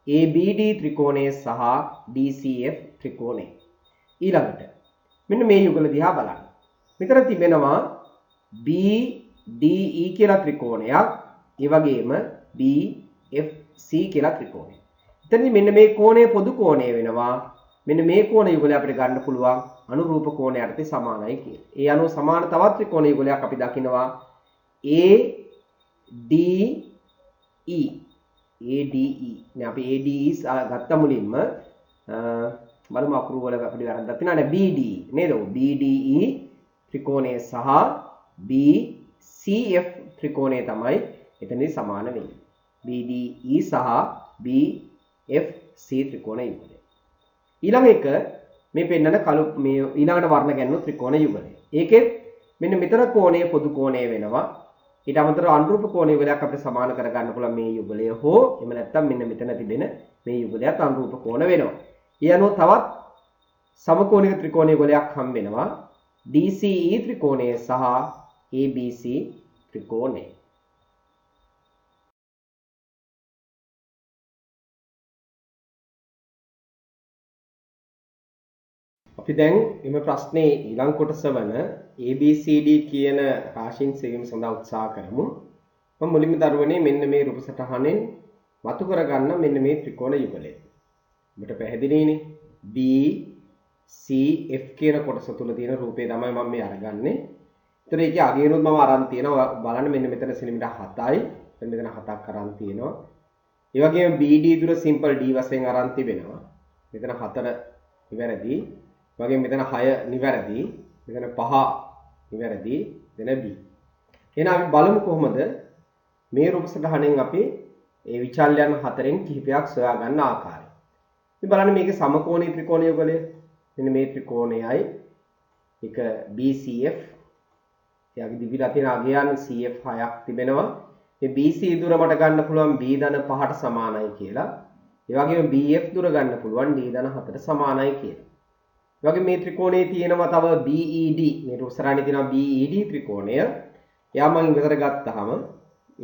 ABD ත්‍රිකෝණය සහ DCF ත්‍රිකෝණය. ඊළඟට මෙන්න මේ යුගල දිහා බලන්න. මෙතන තිබෙනවා BDE කියලා ත්‍රිකෝණයක්. ඒ වගේම BFC කියලා ත්‍රිකෝණයක්. එතනදී මෙන්න මේ කෝණය පොදු කෝණය වෙනවා. මෙන්න මේ කෝණ යුගලය අපිට ගන්න පුළුවන් අනුරූප කෝණයට සමානයි කියලා. ඒ අනුව සමාන තවත් ත්‍රිකෝණ යුගලයක් අපි දකිනවා ADE. ADE. නේ අපි ADE ගත්ත මුලින්ම බලමු අකුරු වල අපිට වැරද්දක් තියෙනවා නේ BDE නේද? BDE ත්‍රිකෝණය සහ BCF ත්‍රිකෝණය තමයි එතනදී සමාන වෙන්නේ. BDE සහ BFC ත්‍රිකෝණ යුගලය. ඊළඟ එක මේ පෙන්නන කළු මේ ඊළඟට වර්ණ ගැන්වුණු ත්‍රිකෝණ යුගලය. ඒකෙත් මෙන්න මෙතන කෝණය පොදු කෝණය වෙනවා. ඊට අමතරව අනුරූප කෝණ යුගලයක් අපිට සමාන කරගන්න පුළුවන් මේ යුගලය හෝ එහෙම නැත්නම් මෙන්න මෙතන තිබෙන මේ යුගලයට අනුරූප කෝණ වෙනවා. ඒ අනුව තවත් සමකෝණික ත්‍රිකෝණ යුගලයක් හම් වෙනවා. DCE ත්‍රිකෝණය සහ ABC ත්‍රිකෝණය. අපි දැන් එම ප්‍රශ්නේ ඊළඟ කොටස වන ABCD කියන රාශීන් සෙවීම සඳහා උත්සාහ කරමු. මම මුලින්ම දරුවනේ මෙන්න මේ රූප සටහනෙන් මතු කරගන්න මෙන්න මේ ත්‍රිකෝණ යුගලය. ඔබට පැහැදිලිනේ B C F කියන කොටස තුල තියෙන රූපේ තමයි මම මේ අරගන්නේ. ඒතර ඒකේ අගයනොත් මම අරන් තියෙනවා බලන්න මෙන්න මෙතන සෙන්ටිමීටර් 7යි. මෙතන 7ක් අරන් තියෙනවා. ඒ වගේම BD දුර සිම්පල් D වශයෙන් අරන් තිබෙනවා. මෙතන 4 නිවැරදි. වගේ මෙතන 6 නිවැරදි. මෙතන 5 නිවැරදි. මෙතන B. එහෙනම් අපි බලමු කොහොමද මේ රූප සටහනෙන් අපි ඒ විචල්යන් හතරෙන් කිහිපයක් සොයා ගන්න ආකාරය. ඉතින් බලන්න මේකේ සමකෝණී ත්‍රිකෝණ යුගලය. මෙන්න මේ ත්‍රිකෝණයයි එක BCF. එයාගේ දිවිලා තියෙන අගයන් CF 6ක් තිබෙනවා. මේ BC දුර මට ගන්න පුළුවන් B ධන 5ට සමානයි කියලා. ඒ වගේම BF දුර ගන්න පුළුවන් D ධන 4ට සමානයි කියලා. ඒ වගේ මේ ත්‍රිකෝණයේ තියෙනවා තව BED. මේ උසරාණේ තියෙනවා BED ත්‍රිකෝණය. එයා මම ඉවතර ගත්තාම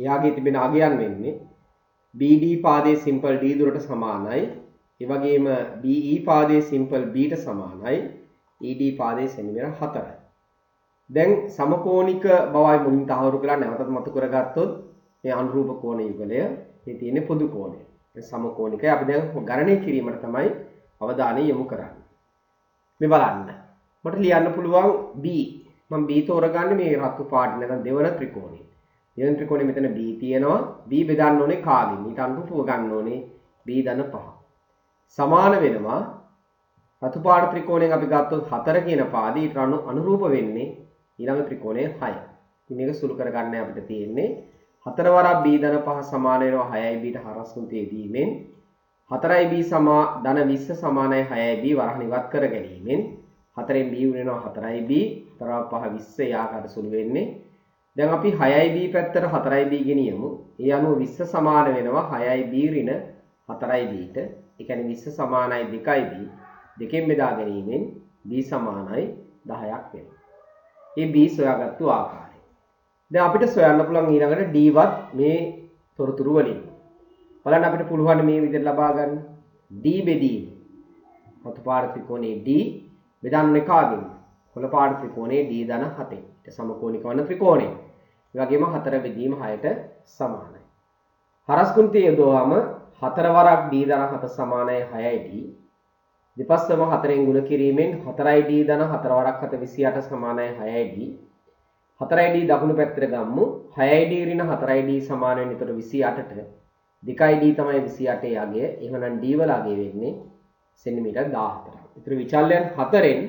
එයාගේ තිබෙන අගයන් වෙන්නේ BD පාදයේ සිම්පල් D දුරට සමානයි. ඒ වගේම BE පාදයේ සිම්පල් B ට සමානයි. ED පාදයේ සෙන්ටිමීටර් 4යි. දැන් සමකෝණික බවයි මුලින් තහවුරු කරලා නැවතත් මතු කරගත්තොත් මේ අනුරූප කෝණ යුගලය මේ තියෙන පොදු කෝණය. මේ සමකෝණිකයි අපි දැන් ගණනය කිරීමට තමයි අවධානය යොමු කරන්නේ. මේ බලන්න. මට ලියන්න පුළුවන් B. මම B තෝරගන්නේ මේ රතු පාට නැත්නම් දෙවන ත්‍රිකෝණය. දෙවන ත්‍රිකෝණය මෙතන B තියෙනවා. B බෙදන්න ඕනේ කාගෙන්? ඊට අනුරූපව ගන්න ඕනේ B ධන 5. සමාන වෙනවා රතු පාට ත්‍රිකෝණයෙන් අපි ගත්තොත් 4 කියන පාදේ ඊට අනුරූප වෙන්නේ ඊළඟ ත්‍රිකෝණය 6. ඉතින් මේක සුළු කරගන්න අපිට තියෙන්නේ 4 වරක් B ධන 5 සමාන වෙනවා 6යි B ට හරස්කුන්තේ දීමෙන් 4යි B ධන 20 සමානයි 6යි B වරහන් ඉවත් කර ගැනීමෙන් 4න් B වෙනවා 4යි B 4 5 20 යාකට සුළු වෙන්නේ. දැන් අපි 6යි B පැත්තට 4යි B ගෙනියමු. ඒ අනුව 20 සමාන වෙනවා 6යි B ඍණ 4යි B ට. ඒ කියන්නේ 20 සමානයි 2යි B. දෙකෙන් බෙදා ගැනීමෙන් B සමානයි 10ක් වෙනවා. මේ B සොයාගත්තු ආකාරය. දැන් අපිට සොයන්න පුළුවන් ඊළඟට D වත් මේ තොරතුරු වලින්. බලන්න අපිට පුළුවන් මේ විදිහට ලබා ගන්න. D බෙදීම. රතු පාට ත්‍රිකෝණයේ D බෙදන්නේ කාගෙන්ද? කොළ පාට ත්‍රිකෝණයේ D ධන 7. ඒ සමකෝණික වන ත්‍රිකෝණය. ඒ වගේම 4 බෙදීම 6ට සමානයි. හරස්කුන්තිය යොදවම 4 වරක් D ධන 7 සමානයි 6යි D. දෙපස්සම 4න් ගුණ කිරීමෙන් 4යි D ධන 4 වරක් 7 28 සමානයි 6යි D. 4යි D දකුණු පැත්තට ගම්මු. 6යි D ඍණ 4යි D සමාන වෙන එතකොට 28ට 2යි D තමයි 28 අගය. එහෙනම් D වල අගය වෙන්නේ සෙන්ටිමීටර් 14ක්. ඒතර විචල්යන් 4න්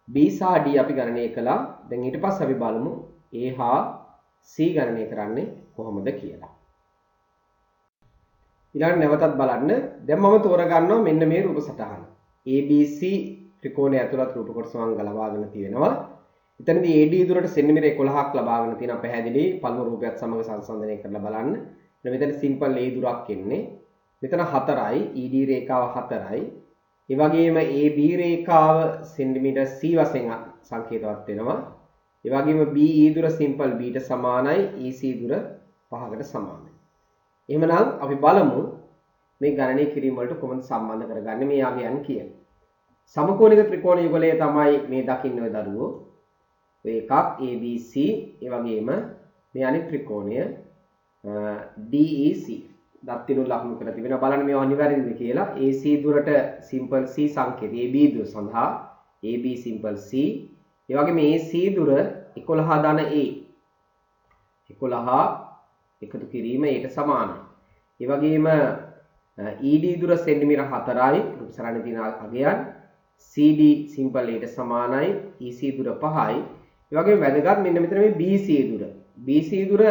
B සහ D අපි ගණනය කළා. දැන් ඊට පස්සේ අපි බලමු A හා C ගණනය කරන්නේ කොහොමද කියලා. ඊළඟ නැවතත් බලන්න. දැන් මම තෝරගන්නවා මෙන්න මේ රූප සටහන. ABC ත්‍රිකෝණය ඇතුළත් රූප කොටස මම ගලවාගෙන තියෙනවා. එතනදී AD දුරට සෙන්ටිමීටර් 11ක් ලබාගෙන තියෙනවා පැහැදිලි. පළමු රූපයත් සමග සංසන්දනය කරලා බලන්න. මෙතන සිම්පල් A දුරක් එන්නේ. මෙතන 4යි. ED රේඛාව 4යි. ඒ වගේම AB රේඛාව සෙන්ටිමීටර් C වශයෙන් සංකේතවත් වෙනවා. ඒ වගේම BE දුර සිම්පල් B ට සමානයි. EC දුර 5කට සමානයි. එහෙමනම් අපි බලමු මේ ගණනය කිරීම වලට කොහොමද සම්බන්ධ කරගන්නේ මේ යගයන් කියන. සමකෝණික ත්‍රිකෝණ යුගලය තමයි මේ දකින්න ඔය දරුවෝ. ඔය එකක් ABC ඒ වගේම මේ අනිත් ත්‍රිකෝණය DEC. දත්තිනු ලකුණු කරලා තිබෙනවා. බලන්න මේවා අනිවාර්යෙන්ද කියලා. AC දුරට සිම්පල් C සංකේතය AB දුර සඳහා AB සිම්පල් C. ඒ වගේම AC දුර 11 ධන A. 11 එකතු කිරීම ඊට සමානයි. ඒ වගේම ED දුර සෙන්ටිමීටර් 4යි රූපසරණේ තියෙන අගයන්. CD සිම්පල් ඊට සමානයි. EC දුර 5යි. ඒ වගේම වැදගත් මෙන්න මෙතන මේ BC දුර. BC දුර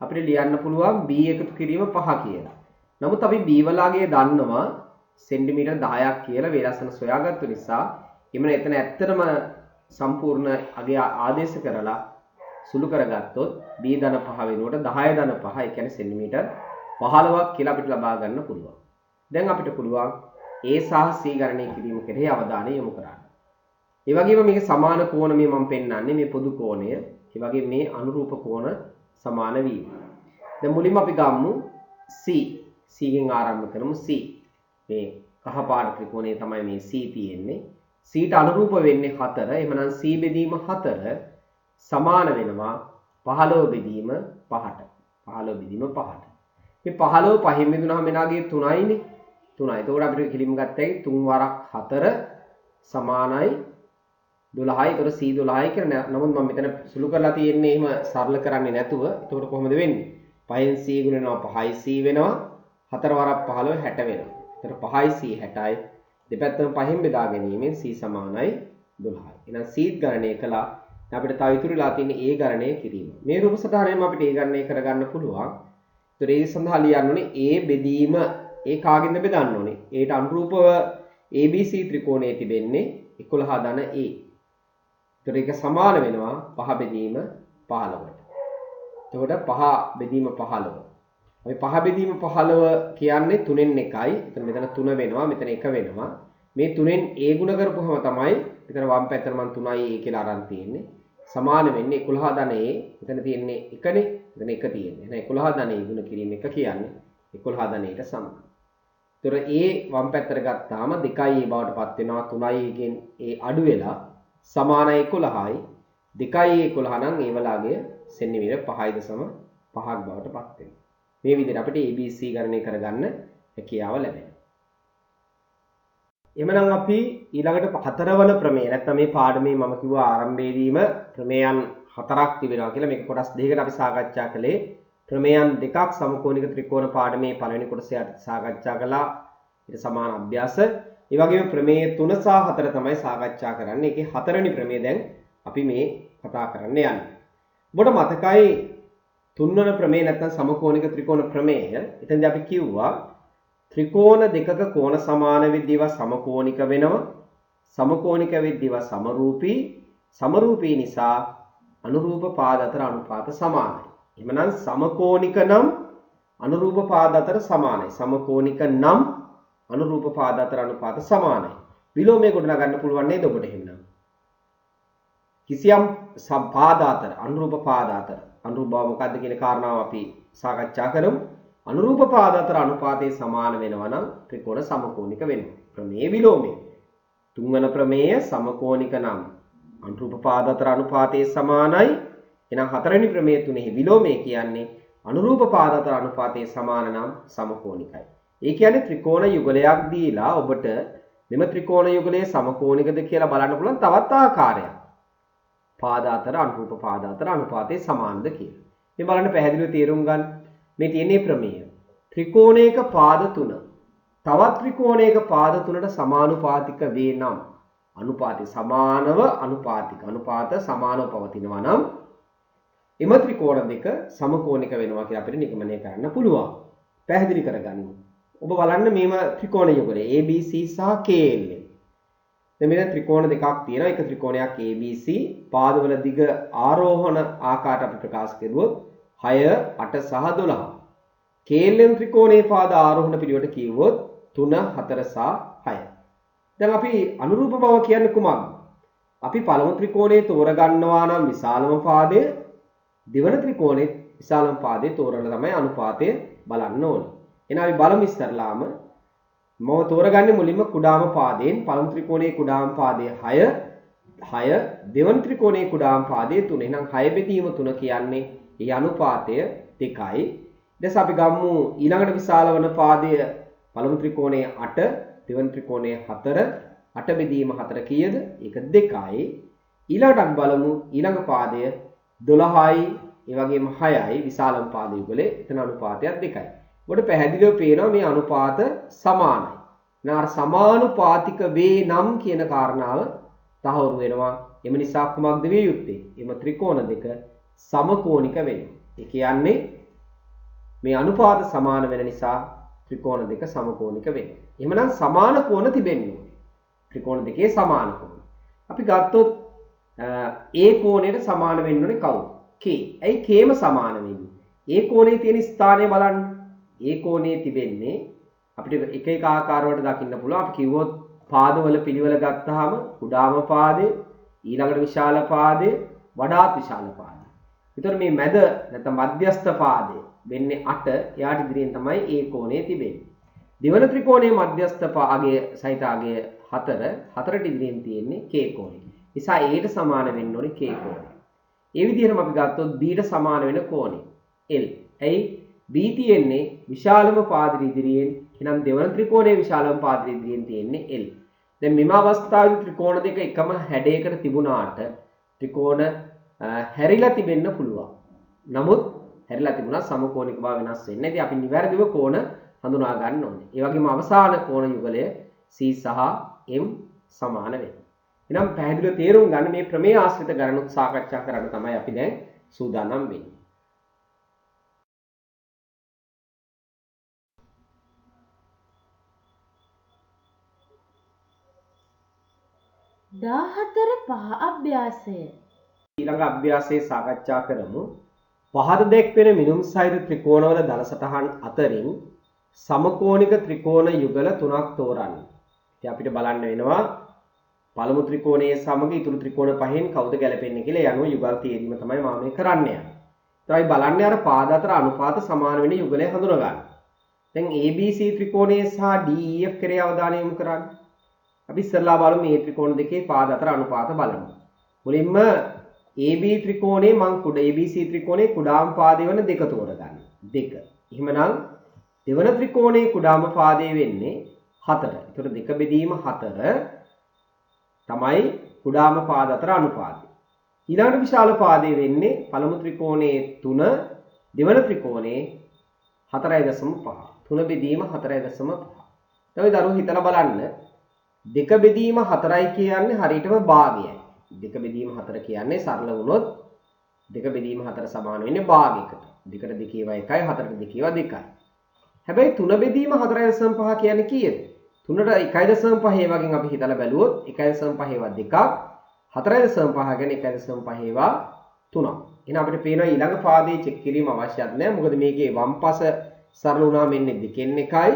අපිට ලියන්න පුළුවන් B එකතු කිරීම 5 කියලා. නමුත් අපි B වලගේ දන්නවා සෙන්ටිමීටර් 10ක් කියලා වේලස්සන සොයාගත්තු නිසා එමන එතන ඇත්තටම සම්පූර්ණ අගය ආදේශ කරලා සුළු කරගත්තොත් B ධන 5 වෙනුවට 10 ධන 5 ඒ කියන්නේ සෙන්ටිමීටර් 15ක් කියලා අපිට ලබා ගන්න පුළුවන්. දැන් අපිට පුළුවන් A සහ C ගණනය කිරීම කෙරෙහි අවධානය යොමු කරන්න. ඒ වගේම මේක සමාන කෝණ මේ මම පෙන්නන්නේ මේ පොදු කෝණය. ඒ වගේම මේ අනුරූප කෝණ සමාන වීම. දැන් මුලින්ම අපි ගමු C. C ගෙන් ආරම්භ කරමු C. මේ කහ පාට ත්‍රිකෝණය තමයි මේ C තියෙන්නේ. cට අනුරූප වෙන්නේ 4. එහෙනම් c බෙදීම 4 සමාන වෙනවා 15 බෙදීම 5ට. 15 බෙදීම 5ට. මේ 15 පහෙන් බෙදුනහම එනාගේ 3යිනේ. 3යි. එතකොට අපිට කිලිම ගත්තයි 3 වරක් 4 සමානයි 12යි. ඒතර c 12යි කියලා. නමුත් මම මෙතන සුළු කරලා තියෙන්නේ එහෙම සරල කරන්නේ නැතුව. එතකොට කොහොමද වෙන්නේ? 5න් c ගුණනවා 5යි c වෙනවා. 4 වරක් 15 60 වෙනවා. එතකොට 5යි c 60යි. දෙපැත්තම 5න් බෙදා ගැනීමෙන් c සමානයි 12යි. එහෙනම් c ගණනය කළා. අපිට තව ඉතුරුලා තියෙන්නේ a ගණනය කිරීම. මේ රූප සටහනෙන් අපිට a ගණනය කරගන්න පුළුවන්. ඒතර ඒ සඳහා ලියන්න ඕනේ a බෙදීම ඒ කාගෙන්ද බෙදන්න ඕනේ? ඒට අනුරූපව ABC ත්‍රිකෝණයේ තිබෙන්නේ 11 ධන a. ඒතර ඒක සමාන වෙනවා 5 බෙදීම 15ට. එතකොට 5 බෙදීම 15. අපි 5 බෙදීම 15 කියන්නේ 3න් 1යි. එතන මෙතන 3 වෙනවා, මෙතන 1 වෙනවා. මේ 3න් a ගුණ කරපුවම තමයි මෙතන වම් පැත්තට මම 3යි a කියලා අරන් තියෙන්නේ. සමාන වෙන්නේ 11 ධන a. මෙතන තියෙන්නේ 1නේ. මෙතන 1 තියෙන්නේ. එහෙනම් 11 ධන a ගුණ කිරීම 1 කියන්නේ 11 ධන aට සමානයි. ඒතර a වම් පැත්තට ගත්තාම 2යි a බවට පත් වෙනවා. 3යි එකෙන් a අඩු වෙලා සමානයි 11යි. 2යි 11 නම් ඒ වලාගේ සෙන්ටිමීටර් 5.5ක් බවට පත් වෙනවා. මේ විදිහට අපිට ABC ගණනය කරගන්න හැකියාව ලැබෙනවා. එhmenan අපි ඊළඟට හතරවන ප්‍රමේය නැත්නම් මේ පාඩමේ මම කිව්වා ආරම්භයේදීම ප්‍රමේයන් හතරක් තිබෙනවා කියලා. මේක කොටස් දෙකකට අපි සාකච්ඡා කළේ. ප්‍රමේයන් දෙකක් සමකෝණික ත්‍රිකෝණ පාඩමේ පළවෙනි කොටසේ සාකච්ඡා කළා. ඊට සමාන අභ්‍යාස. ඒ වගේම ප්‍රමේය 3 සහ 4 තමයි සාකච්ඡා කරන්නේ. ඒකේ හතරවෙනි ප්‍රමේය දැන් අපි මේ කතා කරන්න යන්නේ. ඔබට මතකයි තුන්වන ප්‍රමේය නැත්නම් සමකෝණික ත්‍රිකෝණ ප්‍රමේය. එතෙන්දී අපි කිව්වා ත්‍රිකෝණ දෙකක කෝණ සමාන වෙද්දී සමකෝණික වෙනවා. සමකෝණික වෙද්දී සමරූපී. සමරූපී නිසා අනුරූප පාද අතර අනුපාත සමානයි. එහෙමනම් සමකෝණික නම් අනුරූප පාද අතර සමානයි. සමකෝණික නම් අනුරූප පාද අතර අනුපාත සමානයි. විලෝමයේ ගොඩනගන්න පුළුවන් නේද ඔබට එහෙනම්? කිසියම් පාද අතර අනුරූප පාද අතර අනුරූප බව මොකක්ද කියන කාරණාව අපි සාකච්ඡා කරමු. අනුරූප පාද අතර අනුපාතයේ සමාන වෙනවා නම් ත්‍රිකෝණ සමකෝණික වෙනවා. ප්‍රමේය විලෝමය. තුන්වන ප්‍රමේය සමකෝණික නම් අනුරූප පාද අතර අනුපාතයේ සමානයි. එහෙනම් හතරවෙනි ප්‍රමේය තුනේහි විලෝමය කියන්නේ අනුරූප පාද අතර අනුපාතයේ සමාන නම් සමකෝණිකයි. ඒ කියන්නේ ත්‍රිකෝණ යුගලයක් දීලා ඔබට මෙම ත්‍රිකෝණ යුගලයේ සමකෝණිකද කියලා බලන්න පුළුවන් තවත් ආකාරයක්. පාද අතර අනුරූප පාද අතර අනුපාතයේ සමානද කියලා. මේ බලන්න පැහැදිලිව තේරුම් ගන්න. මේ තියෙන්නේ ප්‍රමේය. ත්‍රිකෝණයක පාද 3 තවත් ත්‍රිකෝණයක පාද 3ට සමානුපාතික වේ නම් අනුපාතය සමානව අනුපාත සමානව පවතිනවා නම් එම ත්‍රිකෝණ දෙක සමකෝණික වෙනවා කියලා අපිට නිගමනය කරන්න පුළුවන්. පැහැදිලි කරගනිමු. ඔබ බලන්න මේම ත්‍රිකෝණ යුගලය ABC සහ KL. දැන් මෙතන ත්‍රිකෝණ දෙකක් තියෙනවා. එක ත්‍රිකෝණයක් ABC පාදවල දිග ආරෝහණ ආකාරයට අපි ප්‍රකාශ කරුවොත් 6 8 සහ 12. KLM ත්‍රිකෝණයේ පාද ආරෝහණ පිළිවෙලට කිව්වොත් 3 4 සහ 6. දැන් අපි අනුරූප බව කියන්නේ කුමක්ද? අපි පළමු ත්‍රිකෝණයේ තෝරගන්නවා නම් විශාලම පාදය, දෙවන ත්‍රිකෝණයේ විශාලම පාදයේ තෝරලා තමයි අනුපාතය බලන්න ඕනේ. එහෙනම් අපි බලමු ඉස්සරලාම මම තෝරගන්නේ මුලින්ම කුඩාම පාදයෙන්. පළමු ත්‍රිකෝණයේ කුඩාම පාදය 6 දෙවන ත්‍රිකෝණයේ කුඩාම පාදය 3. එහෙනම් 6 බෙදීම 3 කියන්නේ ඒ අනුපාතය 2යි. ඊට අපි ගමු ඊළඟට විශාල වන පාදය පළමු ත්‍රිකෝණයේ 8 දෙවන ත්‍රිකෝණයේ 4 8 බෙදීම 4 කීයද? ඒක 2යි. ඊළඟට අපි බලමු ඊළඟ පාදය 12යි ඒ වගේම 6යි විශාලම පාද යුගලේ එතන අනුපාතයක් 2යි. ඔබට පැහැදිලිව පේනවා මේ අනුපාත සමානයි. නාර සමානුපාතික වේ නම් කියන කාරණාව තහවුරු වෙනවා. එම නිසා කුමක්ද විය යුත්තේ? එම ත්‍රිකෝණ දෙක සමකෝණික වෙනවා. ඒ කියන්නේ මේ අනුපාත සමාන වෙන නිසා ත්‍රිකෝණ දෙක සමකෝණික වෙනවා. එහෙමනම් සමාන කෝණ තිබෙන්නේ. ත්‍රිකෝණ දෙකේ සමාන කෝණ. අපි ගත්තොත් A කෝණයට සමාන වෙන්න ඕනේ කවුද? K. ඇයි Kම සමාන වෙන්නේ? A කෝණයේ තියෙන ස්ථානය බලන්න. A කෝණයේ තිබෙන්නේ අපිට එක එක ආකාරවලට දකින්න පුළුවන්. අපි කිව්වොත් පාදවල පිළිවෙල ගත්තාම කුඩාම පාදේ, ඊළඟට විශාල පාදේ, වඩාත් විශාල පාදේ. ඒතර මේ මැද නැත්නම් මධ්‍යස්ථ පාදේ වෙන්නේ 8. එයාට ඉදිරියෙන් තමයි A කෝණය තිබෙන්නේ. දෙවන ත්‍රිකෝණයේ මධ්‍යස්ථ පාදයේ සහිත අගය 4 4ට ඉදිරියෙන් තියෙන්නේ k කෝණය. නිසා a ට සමාන වෙන්න ඕනේ k කෝණය. ඒ විදිහටම අපි ගත්තොත් b ට සමාන වෙන කෝණය l. ඇයි b තියෙන්නේ විශාලම පාදයට ඉදිරියෙන්. එහෙනම් දෙවන ත්‍රිකෝණයේ විශාලම පාදයට ඉදිරියෙන් තියෙන්නේ l. දැන් මෙම අවස්ථාවේ ත්‍රිකෝණ දෙක එකම හැඩයකට තිබුණාට ත්‍රිකෝණ හැරිලා තිබෙන්න පුළුවන්. නමුත් හැරිලා තිබුණා සමකෝණික බව වෙනස් වෙන්නේ නැහැ. ඉතින් අපි නිවැරදිව කෝණ හඳුනා ගන්න ඕනේ. ඒ වගේම අවසාන කෝණ යුගලය c සහ m සමාන වෙනවා. එහෙනම් පැහැදිලිව තේරුම් ගන්න මේ ප්‍රමේය ආශ්‍රිත ගණනුත් සාකච්ඡා කරන්න තමයි අපි දැන් සූදානම් වෙන්නේ. දාහතර පහ අභ්‍යාසය. ඊළඟ අභ්‍යාසයේ සාකච්ඡා කරමු. පහත දැක්වෙන මිනුම් සහිත ත්‍රිකෝණවල දල සටහන් අතරින් සමකෝණික ත්‍රිකෝණ යුගල 3ක් තෝරන්න. ඉතින් අපිට බලන්න වෙනවා පළමු ත්‍රිකෝණයේ සමග ඉතුරු ත්‍රිකෝණ පහෙන් කවුද ගැලපෙන්නේ කියලා යනුව යුගල් තියදීම තමයි මම මේ කරන්නේ. ඊටයි බලන්නේ අර පාද අතර අනුපාත සමාන වෙන යුගලය හඳුනා ගන්න. දැන් ABC ත්‍රිකෝණයේ සහ DEF කෙරේ අවධානය යොමු කරන්න. අපි ඉස්සෙල්ලා බලමු මේ ත්‍රිකෝණ දෙකේ පාද අතර අනුපාත බලමු. මුලින්ම AB ත්‍රිකෝණයේ ABC ත්‍රිකෝණයේ කුඩාම පාදය වෙන 2 තෝරගන්න. 2. එහෙමනම් දෙවන ත්‍රිකෝණයේ කුඩාම පාදය වෙන්නේ 4. ඒතර 2 බෙදීම 4 තමයි කුඩාම පාද අතර අනුපාතය. ඊළඟට විශාල පාදය වෙන්නේ පළමු ත්‍රිකෝණයේ 3, දෙවන ත්‍රිකෝණයේ 4.5. 3 බෙදීම 4.5. දැන් දරුවෝ හිතලා බලන්න 2 බෙදීම 4යි කියන්නේ හරියටම භාගයයි. 2 බෙදීම 4 කියන්නේ සරල වුණොත් 2 බෙදීම 4 සමාන වෙන්නේ භාගයකට. 2ට 2 ඒවා 1යි 4ට 2 ඒවා 2යි. හැබැයි 3 බෙදීම 4.5 කියන්නේ කීයද? 3ට 1.5 වගේ අපි හිතලා බැලුවොත් 1.5 ඒවා 2ක් 4.5 කියන්නේ 1.5 ඒවා 3ක්. එහෙනම් අපිට පේනවා ඊළඟ පාදයේ චෙක් කිරීම අවශ්‍යත් නැහැ. මොකද මේකේ වම් පස සරල වුණාම එන්නේ 2න් 1යි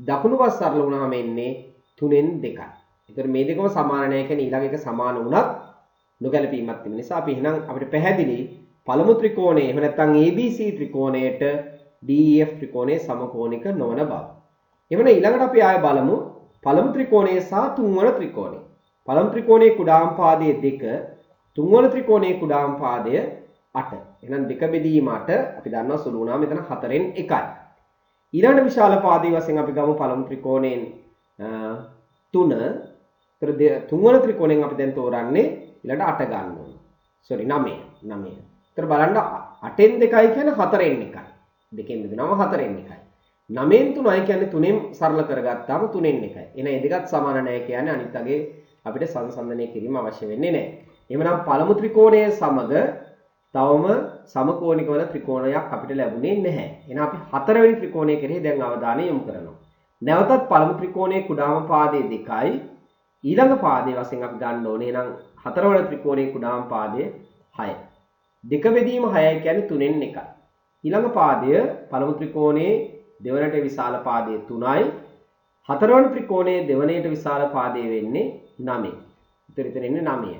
දකුණු පස සරල වුණාම එන්නේ 3න් 2යි. ඒතර මේ දෙකම සමාන නැහැ කියන්නේ ඊළඟ එක සමාන වුණත් නොගැලපීමක් තිබෙන නිසා අපි එහෙනම් අපිට පැහැදිලි පළමු ත්‍රිකෝණය එහෙම නැත්නම් ABC ත්‍රිකෝණයට DEF ත්‍රිකෝණයේ සමකෝණික නොවන බව. එවන ඊළඟට අපි ආයෙ බලමු පළමු ත්‍රිකෝණය සහ තුන්වන ත්‍රිකෝණය. පළමු ත්‍රිකෝණයේ කුඩාම පාදය 2, තුන්වන ත්‍රිකෝණයේ කුඩාම පාදය 8. එහෙනම් 2 බෙදීම 8 අපි දන්නවා සුළු වුණා මෙතන 4න් 1යි. ඊළඟ විශාල පාදයේ වශයෙන් අපි ගමු පළමු ත්‍රිකෝණයෙන් 3. ඒතර තුන්වන ත්‍රිකෝණයෙන් අපි දැන් තෝරන්නේ ඊළඟට 8 ගන්න ඕනේ. sorry 9. 9. ඒතර බලන්න 8න් 2යි කියන්නේ 4න් 1යි. දෙකෙන් බෙදනම 4න් 1යි. 9න් 3යි කියන්නේ 3න් සරල කරගත්තාම 3න් 1යි. එහෙනම් මේ දෙකත් සමාන නැහැ කියන්නේ අනිත් අගේ අපිට සංසන්දනය කිරීම අවශ්‍ය වෙන්නේ නැහැ. එහෙමනම් පළමු ත්‍රිකෝණය සමග තවම සමකෝණික වල ත්‍රිකෝණයක් අපිට ලැබුණේ නැහැ. එහෙනම් අපි හතරවෙනි ත්‍රිකෝණය කෙරෙහි දැන් අවධානය යොමු කරනවා. නැවතත් පළමු ත්‍රිකෝණයේ කුඩාම පාදය 2යි. ඊළඟ පාදයේ වශයෙන් අපි ගන්න ඕනේ එහෙනම් හතරවන ත්‍රිකෝණයේ කුඩාම පාදය 6. 2 බෙදීම 6යි කියන්නේ 3න් 1යි. ඊළඟ පාදය පළමු ත්‍රිකෝණයේ දෙවනට විශාල පාදය 3යි. හතරවන ත්‍රිකෝණයේ දෙවනට විශාල පාදය වෙන්නේ 9. ඉතින් ඉන්නේ 9යි.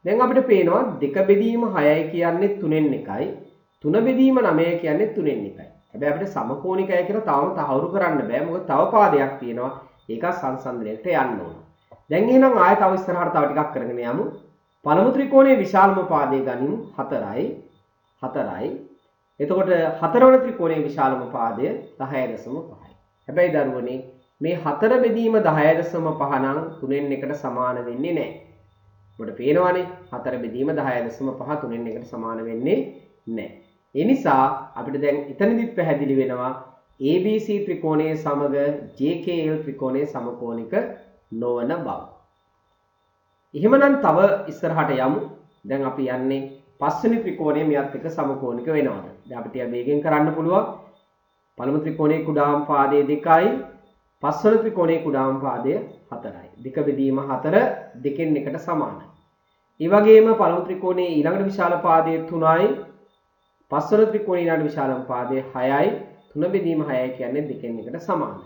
දැන් අපිට පේනවා 2 බෙදීම 6යි කියන්නේ 3න් 1යි. 3 බෙදීම 9යි කියන්නේ 3න් 1යි. හැබැයි අපිට සමකෝණිකයි කියලා තාම තහවුරු කරන්න බෑ. මොකද තව පාදයක් තියෙනවා. ඒක සංසන්දනයට යන්න ඕන. දැන් එහෙනම් ආයෙ තව ඉස්සරහට තව ටිකක් කරගෙන යමු. පළමු ත්‍රිකෝණයේ විශාලම පාදය ගනිමු 4යි. 4යි. එතකොට හතරවන ත්‍රිකෝණයේ විශාලම පාදය 10.5යි. හැබැයි දරුවනේ මේ 4 බෙදීම 10.5 නම් 3න් 1ට සමාන වෙන්නේ නැහැ. ඔබට පේනවනේ 4 බෙදීම 10.5 3න් 1ට සමාන වෙන්නේ නැහැ. ඒ නිසා අපිට දැන් එතනදිත් පැහැදිලි වෙනවා ABC ත්‍රිකෝණයේ සමග JKL ත්‍රිකෝණයේ සමකෝණික නොවන බව. එහෙමනම් තව ඉස්සරහට යමු. දැන් අපි යන්නේ පස්වෙනි ත්‍රිකෝණය මෙයත් එක්ක සමකෝණික වෙනවද? දැන් අපිට වේගෙන් කරන්න පුළුවන්. පළමු ත්‍රිකෝණයේ කුඩාම පාදය 2යි. පස්වන ත්‍රිකෝණයේ කුඩාම පාදය 4යි. 2 බෙදීම 4 2න් 1ට සමානයි. ඒ වගේම පළමු ත්‍රිකෝණයේ ඊළඟට විශාල පාදය 3යි. පස්වන ත්‍රිකෝණයේ ඊළඟට විශාලම පාදය 6යි. 3 බෙදීම 6යි කියන්නේ 2න් 1ට සමානයි.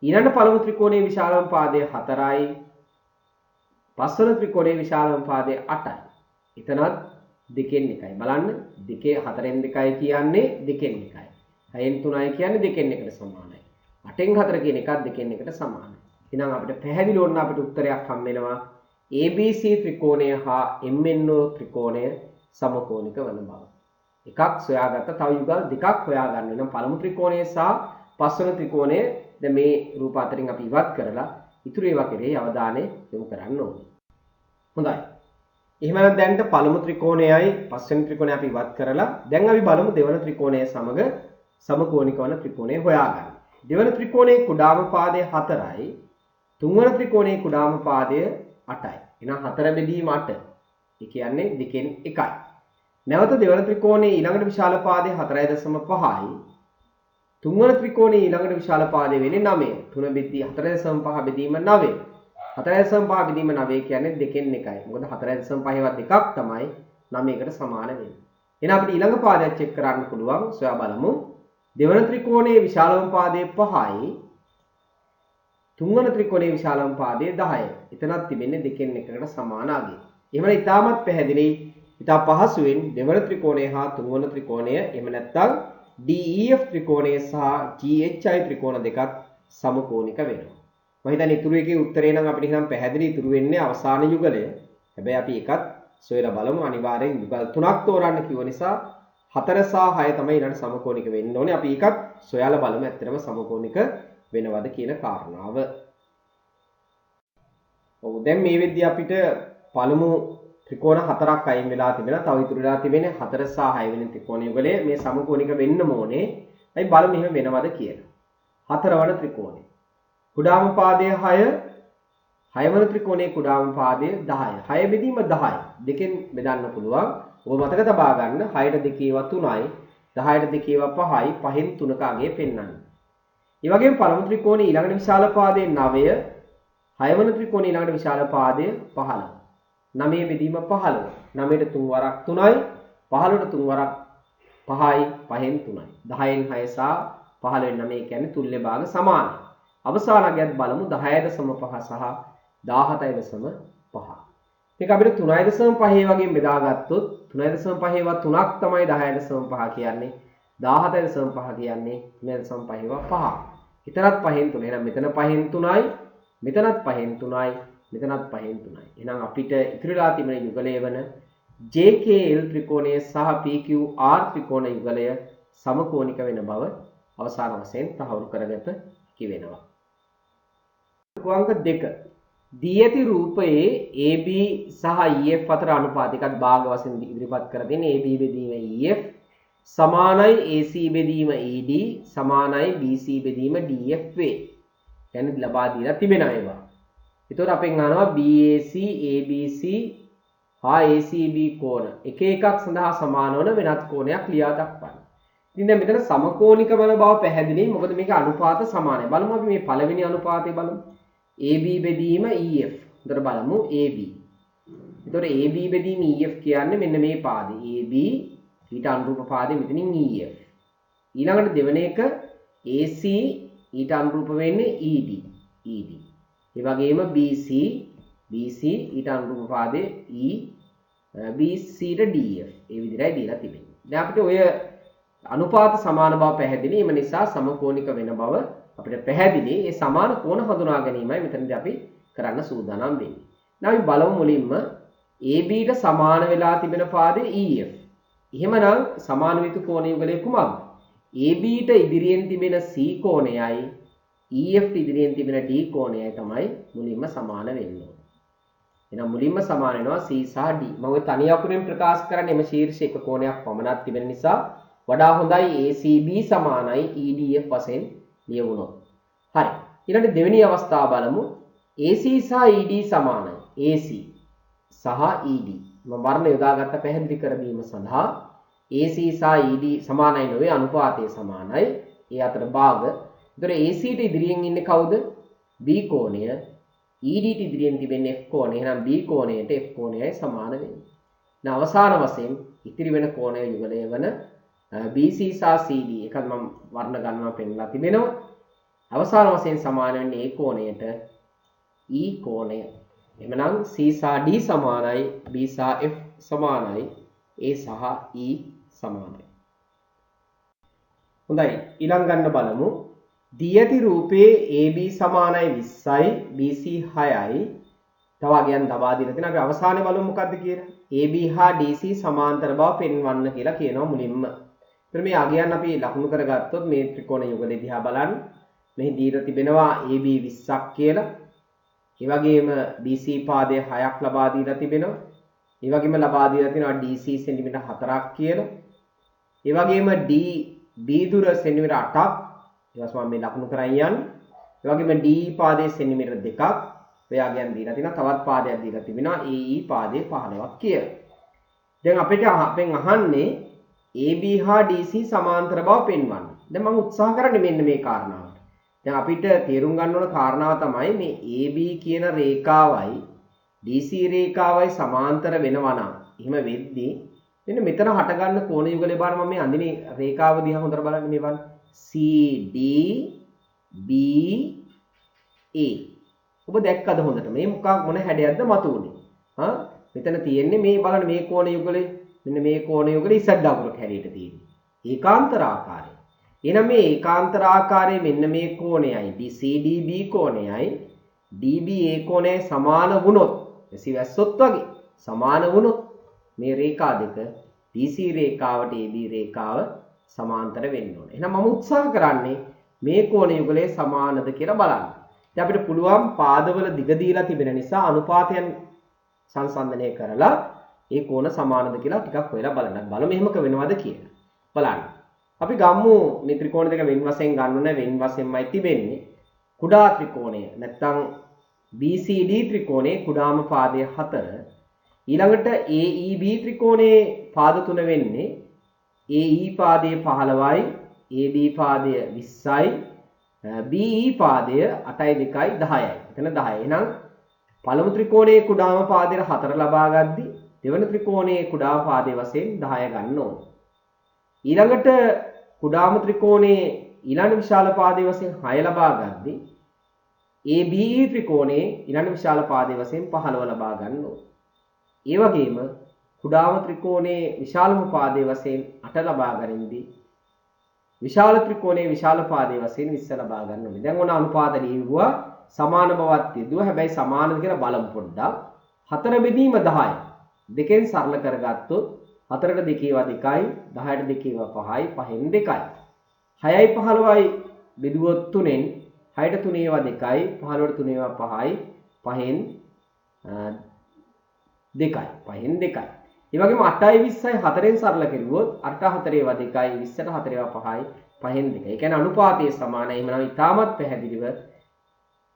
ඊළඟ පළමු ත්‍රිකෝණයේ විශාලම පාදය 4යි. පස්වන ත්‍රිකෝණයේ විශාලම පාදය 8යි. එතනත් 2න් 1යි. බලන්න 2 4න් 2යි කියන්නේ 2න් 1යි. 6න් 3යි කියන්නේ 2න් 1ට සමානයි. 8න් 4 කියන එකත් 2න් 1ට සමානයි. එහෙනම් අපිට පැහැදිලි ඕන අපිට උත්තරයක් හම් වෙනවා ABC ත්‍රිකෝණය හා MNO ත්‍රිකෝණය සමකෝණික වන බව. එකක් සොයාගත්ත තව යුගල් දෙකක් හොයාගන්න වෙනවා. පළමු ත්‍රිකෝණය සහ පස්වන ත්‍රිකෝණය දැන් මේ රූප අතරින් අපි ඉවත් කරලා ඉතුරු ඒවා කෙරෙහි අවධානය යොමු කරන්න ඕනේ. හොඳයි. එහෙනම් දැන් පළමු ත්‍රිකෝණයයි පස්වෙනි ත්‍රිකෝණය අපි ඉවත් කරලා දැන් අපි බලමු දෙවන ත්‍රිකෝණය සමග සමකෝණික වන ත්‍රිකෝණය හොයාගන්න. දෙවන ත්‍රිකෝණයේ කුඩාම පාදය 4යි. තුන්වන ත්‍රිකෝණයේ කුඩාම පාදය 8යි. එහෙනම් 4 බෙදීම 8. ඒ කියන්නේ දෙකෙන් 1යි. නැවත දෙවන ත්‍රිකෝණයේ ඊළඟට විශාල පාදය 4.5යි. තුන්වන ත්‍රිකෝණයේ ඊළඟට විශාල පාදය වෙන්නේ 9. 3 බෙදී 4.5 බෙදීම 9. 4.5 බෙදීම 9 කියන්නේ දෙකෙන් 1යි. මොකද 4.5 වත් එකක් තමයි 9කට සමාන වෙන්නේ. එහෙනම් අපිට ඊළඟ පාදයක් චෙක් කරන්න පුළුවන්. සොයා බලමු. දෙවන ත්‍රිකෝණයේ විශාලම පාදය 5යි. තුන්වන ත්‍රිකෝණයේ විශාලම පාදය 10යි. එතනක් තිබෙන්නේ දෙකෙන් එකකට සමාන අගය. එහෙනම් ඉතාමත් පැහැදිලි. ඉතා පහසුවෙන් දෙවන ත්‍රිකෝණය හා තුන්වන ත්‍රිකෝණය එහෙම නැත්නම් DEF ත්‍රිකෝණය සහ GHI ත්‍රිකෝණ දෙකත් සමකෝණික වෙනවා. මම හිතන්නේ ඉතුරු එකේ උත්තරේ නම් අපිට එහෙනම් පැහැදිලි ඉතුරු වෙන්නේ අවසාන යුගලය. හැබැයි අපි එකත් සොයලා බලමු. අනිවාර්යෙන් යුගල් 3ක් තෝරන්න කිව්ව නිසා 4 සහ 6 තමයි ඊළඟ සමකෝණික වෙන්න ඕනේ. අපි එකත් සොයලා බලමු ඇත්තටම සමකෝණික වෙනවද කියන කාරණාව. ඔව් දැන් මේ වෙද්දී අපිට පළමු ත්‍රිකෝණ 4ක් අයින් වෙලා තිබෙනවා. තව ඉතුරු වෙලා තිබෙන්නේ 4 සහ 6 වෙනි ත්‍රිකෝණ යුගලය. මේ සමකෝණික වෙන්න ඕනේ. අපි බලමු එහෙම වෙනවද කියලා. හතරවන ත්‍රිකෝණය. කුඩාම පාදය 6. හයවන ත්‍රිකෝණයේ කුඩාම පාදය 10යි. 6 බෙදීම 10යි. දෙකෙන් බෙදන්න පුළුවන්. ඔබ මතක තබා ගන්න 6ට දෙකේවා 3යි. 10ට දෙකේවා 5යි. 5න් 3ක අගය පෙන්වන්න. ඒ වගේම පළමු ත්‍රිකෝණයේ ඊළඟට විශාල පාදය 9. හයවන ත්‍රිකෝණයේ ඊළඟට විශාල පාදය 15. 9 බෙදීම 15. 9ට 3 වරක් 3යි. 15ට 3 වරක් 5යි. 5න් 3යි. 10න් 6 සහ 15න් 9 කියන්නේ තුල්‍ය භාග සමානයි. අවසාන අගයත් බලමු 10.5 සහ 17.5. මේක අපිට 3.5 වගේ බෙදාගත්තොත් 3.5 වත් 3ක් තමයි 10.5 කියන්නේ. 17.5 කියන්නේ 3.5 5. එතනත් 5න් 3. එහෙනම් මෙතන 5න් 3යි. මෙතනත් 5න් 3යි. මෙතනත් 5න් 3යි. එහෙනම් අපිට ඉතිරිලා තිබෙන යුගලය වන JKL ත්‍රිකෝණය සහ PQR ත්‍රිකෝණ යුගලය සමකෝණික වෙන බව අවසාන වශයෙන් තහවුරු කරගත හැකි වෙනවා. අංක 2 දී ඇති රූපයේ AB සහ EF අතර අනුපාතයකට භාග වශයෙන් ඉදිරිපත් කර දෙන්නේ AB බෙදීම EF සමානයි AC බෙදීම ED සමානයි BC බෙදීම DF වේ. කියන්නේ ලබා දීලා තිබෙනවා ඒවා. ඒතකොට අපෙන් අහනවා BAC ABC හා ACB කෝණ එක එකක් සඳහා සමාන වන වෙනත් කෝණයක් ලියා දක්වන්න. ඉතින් දැන් මෙතන සමකෝණික වන බව පැහැදිලියි. මොකද මේක අනුපාත සමානයි. බලමු අපි මේ පළවෙනි අනුපාතය බලමු. AB බෙදීම EF. උතර බලමු AB. එතකොට AB බෙදීම EF කියන්නේ මෙන්න මේ පාදේ. AB ඊට අනුරූප පාදේ මෙතනින් EF. ඊළඟට දෙවෙනි එක AC ඊට අනුරූප වෙන්නේ ED. ED. ඒ වගේම BC ඊට අනුරූප පාදේ E BC ට DF. ඒ විදිහටයි දීලා තිබෙන්නේ. දැන් අපිට ඔය අනුපාත සමාන බව පැහැදිලි. එම නිසා සමකෝණික වෙන බව අපිට පැහැදිලි. ඒ සමාන කෝණ හඳුනා ගැනීමයි මෙතනදී අපි කරන්න සූදානම් වෙන්නේ. දැන් අපි බලමු මුලින්ම AB ට සමාන වෙලා තිබෙන පාදේ EF. එහෙමනම් සමාන විතු කෝණ යුගලය කුමක්ද? AB ට ඉදිරියෙන් තිබෙන C කෝණයයි EF ට ඉදිරියෙන් තිබෙන D කෝණයයි තමයි මුලින්ම සමාන වෙන්නේ. එහෙනම් මුලින්ම සමාන වෙනවා C සහ D. මම ඔය තනි අකුරෙන් ප්‍රකාශ කරන්නේ එම ශීර්ෂ එක කෝණයක් පමණක් තිබෙන නිසා වඩා හොඳයි ACB සමානයි EDF වශයෙන් ලියවුණොත්. හරි. ඊළඟ දෙවෙනි අවස්ථාව බලමු. AC සහ ED සමානයි. AC සහ ED. මම වර්ණ යොදාගත්ත පැහැදිලි කර දීම සඳහා AC සහ ED සමානයි නොවේ අනුපාතය සමානයි. ඒ අතර භාග. ඒතර AC ට ඉදිරියෙන් ඉන්නේ කවුද? B කෝණය. ED ට ඉදිරියෙන් තිබෙන්නේ F කෝණය. එහෙනම් B කෝණයට F කෝණයයි සමාන වෙන්නේ. දැන් අවසාන වශයෙන් ඉතිරි වෙන කෝණය යුගලය වන BC සහ CD එකත් මම වර්ණ ගන්නවා පෙන්නලා තිබෙනවා. අවසාන වශයෙන් සමාන වෙන්නේ A කෝණයට E කෝණය. එhmenan C සහ D සමානයි, B සහ F සමානයි, A සහ E සමානයි. හොඳයි ඊළඟ ගන්න බලමු. දී ඇති රූපේ AB සමානයි 20යි BC 6යි. තව අගයන් දබා දීලා තියෙනවා. අපි අවසානයේ බලමු මොකද්ද කියලා. AB හා DC සමාන්තර බව පෙන්වන්න කියලා කියනවා මුලින්ම. එතන මේ අගයන් අපි ලකුණු කරගත්තොත් මේ ත්‍රිකෝණ යුගලෙ දිහා බලන්න. මෙහි දීලා තිබෙනවා AB 20ක් කියලා. ඒ වගේම BC පාදය 6ක් ලබා දීලා තිබෙනවා. ඒ වගේම ලබා දීලා තියෙනවා DC සෙන්ටිමීටර් 4ක් කියලා. ඒ වගේම DB දුර සෙන්ටිමීටර් 8ක්. ඊට පස්සේ මම මේ ලකුණු කරන් යන්නේ. ඒ වගේම DE පාදයේ සෙන්ටිමීටර් 2ක්. ඔයාගෙන් දීලා තිනවා තවත් පාදයක් දීලා තිබෙනවා AE පාදයේ 15ක් කියලා. දැන් අපිට අපෙන් අහන්නේ AB හා DC සමාන්තර බව පෙන්වන්න. දැන් මම උත්සාහ කරන්නේ මෙන්න මේ කාරණාවට. දැන් අපිට තේරුම් ගන්න ඕන කාරණාව තමයි මේ AB කියන රේඛාවයි DC රේඛාවයි සමාන්තර වෙනවා නම් එහෙම වෙද්දී මෙන්න මෙතන හට ගන්න කෝණ යුගලේ බලන්න මම මේ අඳිනේ රේඛාව දිහා හොඳට බලන්න මේ බලන්න CD BA ඔබ දැක්කද හොඳට මේ මොන හැඩයක්ද මතුවුනේ හා මෙතන තියෙන්නේ මේ බලන්න මේ කෝණ යුගලේ මෙන්න මේ කෝණ යුගලේ ඉස්සක් දකුණට හැඩයට තියෙන්නේ ඒකාන්තර ආකාරය එහෙනම් මේ ඒකාන්තර ආකාරයේ මෙන්න මේ කෝණයයි CDB කෝණයයි DBA කෝණයයි සමාන වුණොත් එසි වැස්සොත් වගේ සමාන වුණොත් මේ රේඛා දෙක DC රේඛාවට AB රේඛාව සමාන්තර වෙන්න ඕනේ. එහෙනම් මම උත්සාහ කරන්නේ මේ කෝණ යුගලේ සමානද කියලා බලන්න. දැන් අපිට පුළුවන් පාදවල දිග දීලා තිබෙන නිසා අනුපාතයන් සංසන්දනය කරලා ඒ කෝණ සමානද කියලා ටිකක් හොයලා බලන්න. බලමු එහෙමක වෙනවද කියලා. බලන්න. අපි ගමු මේ ත්‍රිකෝණ දෙක වෙන වශයෙන් ගන්න ඕනේ වෙන වශයෙන්මයි තිබෙන්නේ. කුඩා ත්‍රිකෝණය නැත්නම් BCD ත්‍රිකෝණයේ කුඩාම පාදය 4 ඊළඟට AEB ත්‍රිකෝණයේ පාද 3 වෙන්නේ AE පාදයේ 15යි AB පාදය 20යි BE පාදය 8යි 2යි 10යි. එතන 10. එහෙනම් පළමු ත්‍රිකෝණයේ කුඩාම පාදයට 4 ලබා ගද්දී දෙවන ත්‍රිකෝණයේ කුඩාම පාදයේ වශයෙන් 10 ගන්න ඕනේ. ඊළඟට කුඩාම ත්‍රිකෝණයේ ඊළඟ විශාල පාදයේ වශයෙන් 6 ලබා ගද්දී ABE ත්‍රිකෝණයේ ඊළඟ විශාල පාදයේ වශයෙන් 15 ලබා ගන්න ඕනේ. ඒ වගේම කුඩාම ත්‍රිකෝණයේ විශාලම පාදයේ වශයෙන් 8 ලබා ගනින්දී විශාල ත්‍රිකෝණයේ විශාල පාදයේ වශයෙන් 20 ලබා ගන්න ඕනේ. දැන් ඔන්න අනුපාත ලියුවා සමාන බවක් තියදුවා. හැබැයි සමානද කියලා බලමු පොඩ්ඩක්. 4 බෙදීම 10. දෙකෙන් සරල කරගත්තොත් 4ට 2 ඒවා 2යි 10ට 2 ඒවා 5යි 5න් 2යි. 6යි 15යි බෙදුවොත් 3ෙන් 6ට 3 ඒවා 2යි 15ට 3 ඒවා 5යි 5න් 2යි 5න් 2යි. ඒ වගේම 8යි 20යි 4ෙන් සරල කෙරුවොත් 8ට 4 ඒවා 2යි 20ට 4 ඒවා 5යි 5න් 2යි. ඒ කියන්නේ අනුපාතයේ සමානයි. එහෙමනම් ඉතාමත් පැහැදිලිව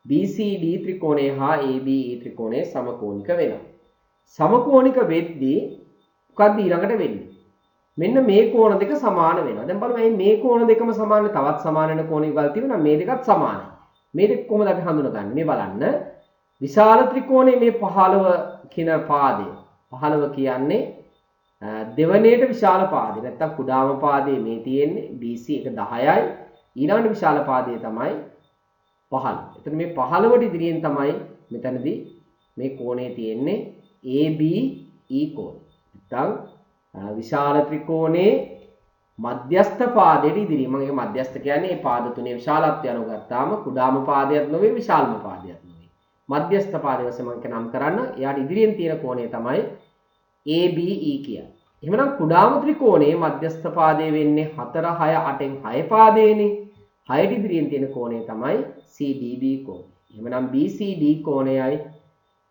BCD ත්‍රිකෝණය හා ABE ත්‍රිකෝණය සමකෝණික වෙනවා. සමකෝණික වෙද්දී මොකක්ද ඊළඟට වෙන්නේ? මෙන්න මේ කෝණ දෙක සමාන වෙනවා. දැන් බලමු මේ කෝණ දෙකම සමාන තවත් සමාන වෙන කෝණ යුගල් තියෙනවා. මේ දෙකත් සමානයි. මේ දෙක කොහොමද අපි හඳුනගන්නේ? මේ බලන්න. විශාල ත්‍රිකෝණයේ මේ 15 කියන පාදය 15 කියන්නේ දෙවනේට විශාල පාදය. නැත්තම් කුඩාම පාදයේ මේ තියෙන්නේ BC එක 10යි. ඊළඟට විශාල පාදය තමයි 15. එතන මේ 15ට ඉදිරියෙන් තමයි මෙතනදී මේ කෝණේ තියෙන්නේ ABE කෝණය. නැත්තම් විශාල ත්‍රිකෝණයේ මධ්‍යස්ථ පාදයට ඉදිරියෙන් මම ඒක මධ්‍යස්ථ කියන්නේ මේ පාද තුනේ විශාලත්වය අනුගත්තාම කුඩාම පාදයක් නෙවෙයි විශාලම පාදයක් නෙවෙයි. මධ්‍යස්ථ පාදය වශයෙන් මම නම් කරන්න එයාට ඉදිරියෙන් තියෙන කෝණය තමයි ABE කියන්නේ. එහෙනම් කුඩාම ත්‍රිකෝණයේ මධ්‍යස්ථ පාදයේ වෙන්නේ 4 6 8න් 6 පාදයේනේ. 6ට ඉදිරියෙන් තියෙන කෝණය තමයි CDB කෝණය. එහෙනම් BCD කෝණයයි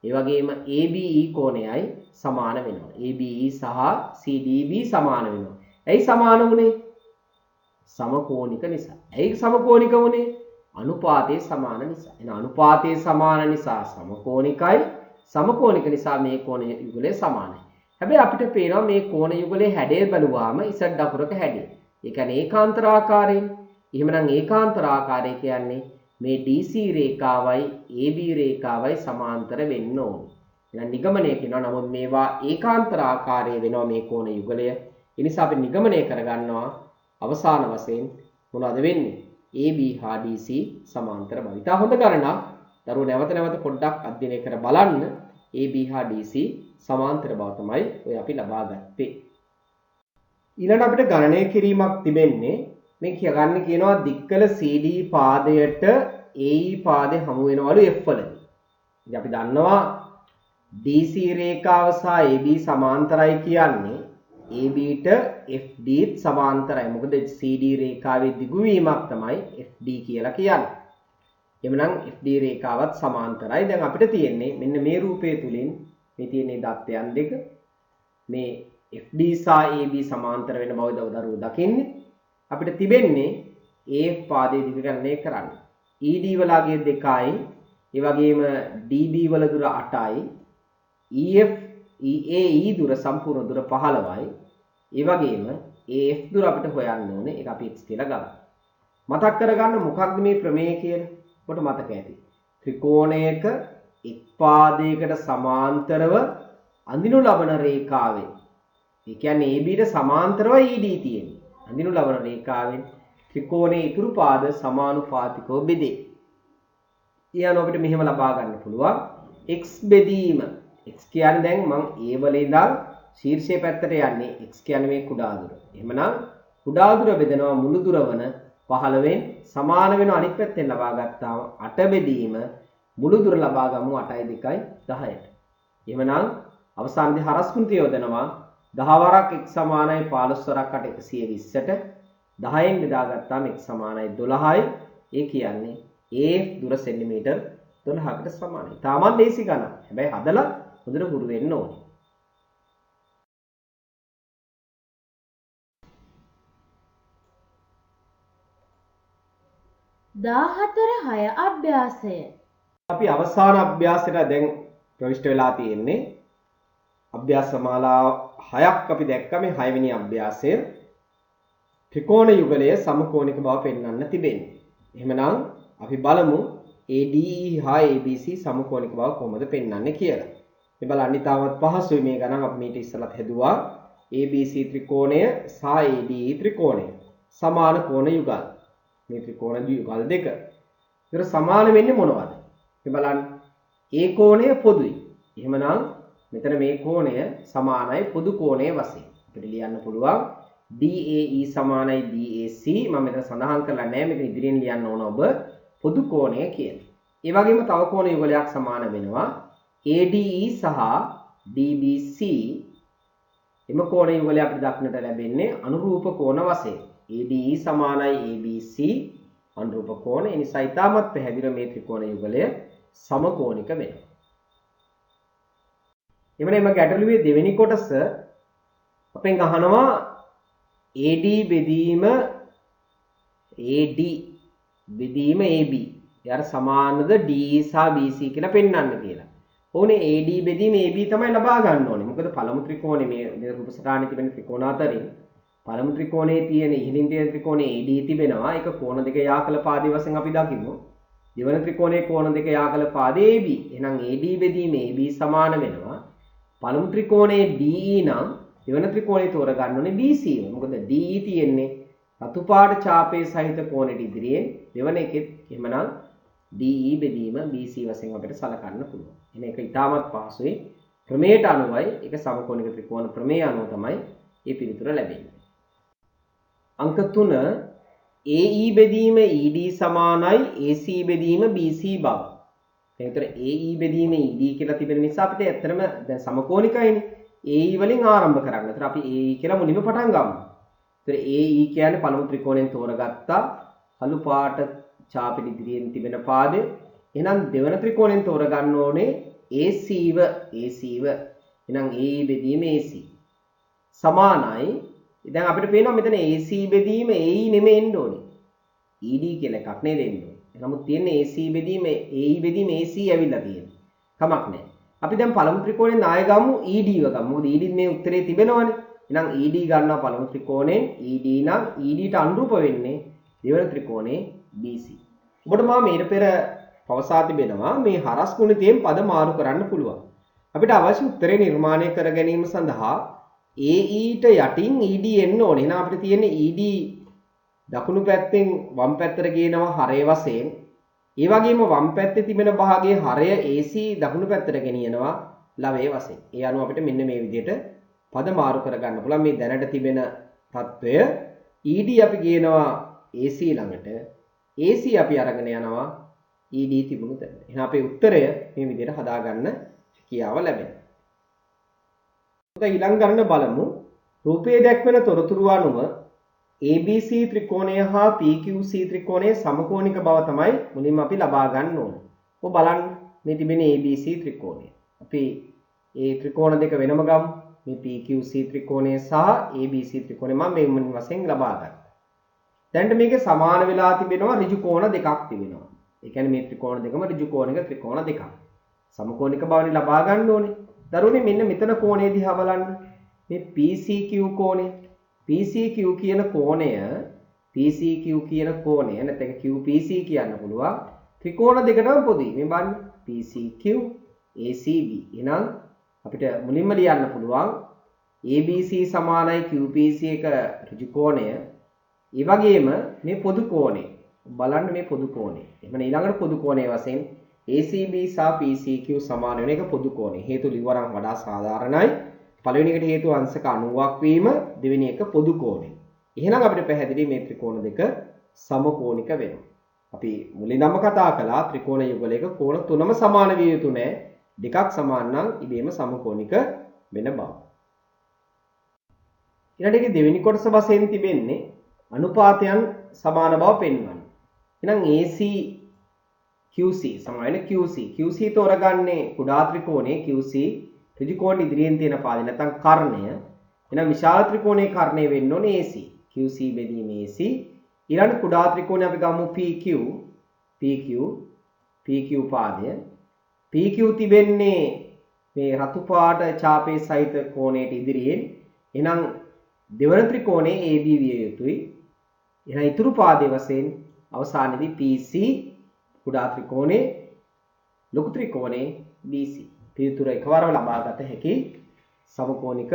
ඒ වගේම ABE කෝණයයි සමාන වෙනවා. ABE සහ CDB සමාන වෙනවා. ඇයි සමාන වුනේ? සමකෝණික නිසා. ඇයි සමකෝණික වුනේ? අනුපාතයේ සමාන නිසා. එහෙනම් අනුපාතයේ සමාන නිසා සමකෝණිකයි. සමකෝණික නිසා මේ කෝණ යුගලය සමානයි. හැබැයි අපිට පේනවා මේ කෝණ යුගලේ හැඩය බලුවාම ඉසක් දකුරක හැඩය. ඒ කියන්නේ ඒකාන්තර ආකාරයෙන්. එහෙමනම් ඒකාන්තර ආකාරය කියන්නේ මේ DC රේඛාවයි AB රේඛාවයි සමාන්තර වෙන්න ඕනේ. එහෙනම් නිගමනය කියනවා. නමුත් මේවා ඒකාන්තර ආකාරයේ වෙනවා මේ කෝණ යුගලය. ඒ නිසා අපි නිගමනය කරගන්නවා අවසාන වශයෙන් මොනවද වෙන්නේ? AB හා DC සමාන්තර බව. ඉතා හොඳ ගණනක්. දරුවෝ නැවත නැවත පොඩ්ඩක් අධ්‍යයනය කර බලන්න. AB හා DC සමාන්තර බව තමයි ඔය අපි ලබා ගත්තේ. ඊළඟ අපිට ගණනය කිරීමක් තිබෙන්නේ මේ කියගන්න කියනවා දික්කල CD පාදයට AE පාදේ හමු වෙනවලු F වලදී. ඉතින් අපි දන්නවා DC රේඛාව සහ AB සමාන්තරයි කියන්නේ ABට FDත් සමාන්තරයි. මොකද CD රේඛාවේ දිගු වීමක් තමයි FD කියලා කියන්නේ. එhmenan FD රේඛාවත් සමාන්තරයි. දැන් අපිට තියෙන්නේ මෙන්න මේ රූපය තුලින් මේ තියෙන දත්තයන් දෙක මේ FD සහ AB සමාන්තර වෙන බව දරුවෝ දකින්නේ. අපිට තිබෙන්නේ AF පාදයේ දිග ගණනය කරන්න. ED වලගේ 2යි, ඒ වගේම DB වල දුර 8යි, EF EAE දුර සම්පූර්ණ දුර 15යි. ඒ වගේම AF දුර අපිට හොයන්න ඕනේ. ඒක අපි x කියලා ගමු. මතක් කරගන්න මොකක්ද මේ ප්‍රමේය කියලා? ඔබට මතක ඇති. ත්‍රිකෝණයක එක් පාදයකට සමාන්තරව අඳිනු ලබන රේඛාවෙන්, ඒ කියන්නේ ABට සමාන්තරව ED තියෙන්නේ. අඳිනු ලබන රේඛාවෙන් ත්‍රිකෝණයේ ඉතුරු පාද සමානුපාතිකව බෙදේ. ඊයන අපිට මෙහෙම ලබා ගන්න පුළුවන් x බෙදීම. x කියන්නේ දැන් මම A වල ඉඳන් ශීර්ෂයේ පැත්තට යන්නේ. x කියන්නේ මේ කුඩා දුර. එහෙමනම් කුඩා දුර බෙදනවා මුළු දුර වන 15න් සමාන වෙන අනිත් පැත්තෙන් ලබා ගත්තාම 8 බෙදීම මුළු දුර ලබා ගමු 8යි 2යි 10ට. එහෙමනම් අවසානයේදී හරස් කුණිත යොදනවා 10 වරක් x සමානයි 15 වරක් 8 120ට 10න් බෙදාගත්තාම x සමානයි 12යි. ඒ කියන්නේ AF දුර සෙන්ටිමීටර් 12කට සමානයි. තාමත් ලේසි ගණන්. හැබැයි හදලා හොඳට හුරු වෙන්න ඕනේ. දාහතර 6 අභ්‍යාසය. අපි අවසාන අභ්‍යාසයට දැන් ප්‍රවිෂ්ඨ වෙලා තියෙන්නේ. අභ්‍යාස මාලා 6ක් අපි දැක්කා. මේ 6 වෙනි අභ්‍යාසය ත්‍රිකෝණ යුගලයේ සමකෝණික බව පෙන්වන්න තිබෙන්නේ. එහෙමනම් අපි බලමු ADE හා ABC සමකෝණික බව කොහොමද පෙන්වන්නේ කියලා. මේ බලන්න ඉතාමත් පහසුයි. මේ ගණන් අපි මීට ඉස්සෙල්ලත් හැදුවා. ABC ත්‍රිකෝණය සහ ADE ත්‍රිකෝණය සමාන කෝණ යුගල්. මේ ත්‍රිකෝණ යුගල් දෙක. ඒතර සමාන වෙන්නේ මොනවද? මේ බලන්න. A කෝණය පොදුයි. එහෙමනම් මෙතන මේ කෝණය සමානයි පොදු කෝණයේ වශයෙන්. අපිට ලියන්න පුළුවන් DAE සමානයි DAC. මම මෙතන සඳහන් කරලා නැහැ. මේක ඉදිරියෙන් ලියන්න ඕන ඔබ පොදු කෝණය කියලා. ඒ වගේම තව කෝණ යුගලයක් සමාන වෙනවා ADE සහ DBC. එම කෝණ යුගලය අපිට දක්නට ලැබෙන්නේ අනුරූප කෝණ වශයෙන්. ADE සමානයි ABC අනුරූප කෝණ. ඒ නිසා ඊටමත් පැහැදිලිව මේ ත්‍රිකෝණ යුගලය සමකෝණික වෙනවා. එමනේ මම ගැටලුවේ දෙවෙනි කොටස අපෙන් අහනවා AD බෙදීම AB යාර සමානද DE සහ BC කියලා පෙන්වන්න කියලා. ඕනේ AD බෙදීම AB තමයි ලබා ගන්න ඕනේ. මොකද පළමු ත්‍රිකෝණේ මේ රූප සටහනේ තිබෙන ත්‍රිකෝණ අතරින් පළමු ත්‍රිකෝණයේ තියෙන ඉහළින් තියෙන ත්‍රිකෝණයේ AD තිබෙනවා. ඒක කෝණ දෙක යාකල පාදයේ වශයෙන් අපි දකිමු. දෙවන ත්‍රිකෝණයේ කෝණ දෙක යාකල පාදයේ AB. එහෙනම් AD බෙදීම AB සමාන වෙනවා. පළමු ත්‍රිකෝණයේ DE නම් දෙවන ත්‍රිකෝණය තෝරගන්න ඕනේ BC. මොකද DE තියෙන්නේ රතු පාට ඡාපයේ සහිත කෝණෙට ඉදිරියෙන් දෙවන එකෙත් එහෙමනම් DE බෙදීම BC වශයෙන් අපිට සලකන්න පුළුවන්. එහෙනම් ඒක ඉතාමත් පහසුයි. ප්‍රමේයට අනුවයි ඒක සමකෝණික ත්‍රිකෝණ ප්‍රමේය අනුව තමයි මේ පිළිතුර ලැබෙන්නේ. අංක 3 AE බෙදීම ED සමානයි AC බෙදීම BC බව. එතකොට AE බෙදීම ED කියලා තිබෙන නිසා අපිට ඇත්තටම දැන් සමකෝණිකයිනේ. AE වලින් ආරම්භ කරන්න. ඒතර අපි AE කියලා මුලින්ම පටන් ගමු. ඒතර AE කියන්නේ පළමු ත්‍රිකෝණයෙන් තෝරගත්තා කළු පාට ඡාපෙ ඉදිරියෙන් තිබෙන පාදේ. එහෙනම් දෙවන ත්‍රිකෝණයෙන් තෝරගන්න ඕනේ AC ව. එහෙනම් AE බෙදීම AC සමානයි. දැන් අපිට පේනවා මෙතන AC බෙදීම AE නෙමෙයි එන්න ඕනේ. ED කියලා එකක් නේද එන්න ඕනේ. නමුත් තියෙන්නේ AC බෙදීම AE බෙදීම AC ඇවිල්ලා තියෙනවා. කමක් නැහැ. අපි දැන් පළමු ත්‍රිකෝණයෙන් ආයෙ ගමු ED ව ගමු. මොකද ED මේ උත්තරේ තිබෙනවනේ. එහෙනම් ED ගන්නවා පළමු ත්‍රිකෝණයෙන්. ED නම් ED ට අනුරූප වෙන්නේ දෙවන ත්‍රිකෝණයේ BC. ඔබට මම ඊට පෙර පවසා තිබෙනවා මේ හරස් ගුණිතයෙන් පද මාරු කරන්න පුළුවන්. අපිට අවශ්‍ය උත්තරේ නිර්මාණය කර ගැනීම සඳහා AE ට යටින් ED එන්න ඕනේ. එහෙනම් අපිට තියෙන්නේ ED දකුණු පැත්තෙන් වම් පැත්තට ගේනවා හරය වශයෙන්. ඒ වගේම වම් පැත්තේ තිබෙන භාගයේ හරය AC දකුණු පැත්තට ගෙනියනවා ලවයේ වශයෙන්. ඒ අනුව අපිට මෙන්න මේ විදිහට පද මාරු කර ගන්න පුළුවන්. මේ දැනට තිබෙන తত্ত্বය ED අපි ගේනවා AC ළඟට AC අපි අරගෙන යනවා ED තිබුණු තැන. එහෙනම් අපේ උත්තරය මේ විදිහට හදාගන්න හැකියාව ලැබෙනවා. හොඳයි ඊළඟ ගණන බලමු. රූපයේ දැක්වෙන තොරතුරු අනුව ABC ත්‍රිකෝණය හා PQC ත්‍රිකෝණයේ සමකෝණික බව තමයි මුලින්ම අපි ලබා ගන්න ඕනේ. ඔබ බලන්න මේ තිබෙන ABC ත්‍රිකෝණය. අපි ඒ ත්‍රිකෝණ දෙක වෙනම ගමු. මේ PQC ත්‍රිකෝණය සහ ABC ත්‍රිකෝණය මම මේ මුලින් වශයෙන් ලබා ගන්නවා. දැන් මේකේ සමාන වෙලා තිබෙනවා ඍජු කෝණ දෙකක් තිබෙනවා. ඒ කියන්නේ මේ ත්‍රිකෝණ දෙකම ඍජු කෝණික ත්‍රිකෝණ දෙකක්. සමකෝණික බවනේ ලබා ගන්න ඕනේ. දරුවනේ මෙන්න මෙතන කෝණය දිහා බලන්න. මේ PCQ කෝණය. PCQ කියන කෝණය නැත්නම් QPC කියන්න පුළුවන්. ත්‍රිකෝණ දෙකටම පොදුයි. මේ බලන්න PCQ ACB. එහෙනම් අපිට මුලින්ම ලියන්න පුළුවන් ABC සමානයි QPC එක ඍජු කෝණය. ඒ වගේම මේ පොදු කෝණය. බලන්න මේ පොදු කෝණය. එහෙනම් ඊළඟට පොදු කෝණය වශයෙන් ACB සහ PCQ සමාන වෙන එක පොදු කෝණය. හේතු ලිවරන් වඩා සාධාරණයි. පළවෙනි එකට හේතුව අංශක 90ක් වීම, දෙවෙනි එක පොදු කෝණය. එහෙනම් අපිට පැහැදිලි මේ ත්‍රිකෝණ දෙක සමකෝණික වෙනවා. අපි මුලින්ම කතා කළා ත්‍රිකෝණ යුගලයක කෝණ තුනම සමාන විය යුතු නැහැ. දෙකක් සමාන නම් ඉබේම සමකෝණික වෙන බව. ඊළඟට දෙවෙනි කොටස වශයෙන් තිබෙන්නේ අනුපාතයන් සමාන බව පෙන්වන්න. එහෙනම් AC QC සමාන QC. QC තෝරගන්නේ කුඩා ත්‍රිකෝණයේ QC ඍජු කෝණ ඉදිරියෙන් තියෙන පාදේ නැත්නම් කර්ණය. එහෙනම් විශාල ත්‍රිකෝණයේ කර්ණය වෙන්න ඕනේ AC. QC බෙදීම AC. ඊළඟ කුඩා ත්‍රිකෝණය අපි ගමු PQ පාදය. PQ තිබෙන්නේ මේ රතු පාට ඡාපයේ සහිත කෝණයට ඉදිරියෙන්. එහෙනම් දෙවන ත්‍රිකෝණයේ AB විය යුතුයි. එහෙනම් ඊතුරු පාදයේ වශයෙන් අවසානයේදී PC කුඩා ත්‍රිකෝණේ ලොකු ත්‍රිකෝණේ BC. පිළිතුර එකවරම ලබා ගත හැකි සමකෝණික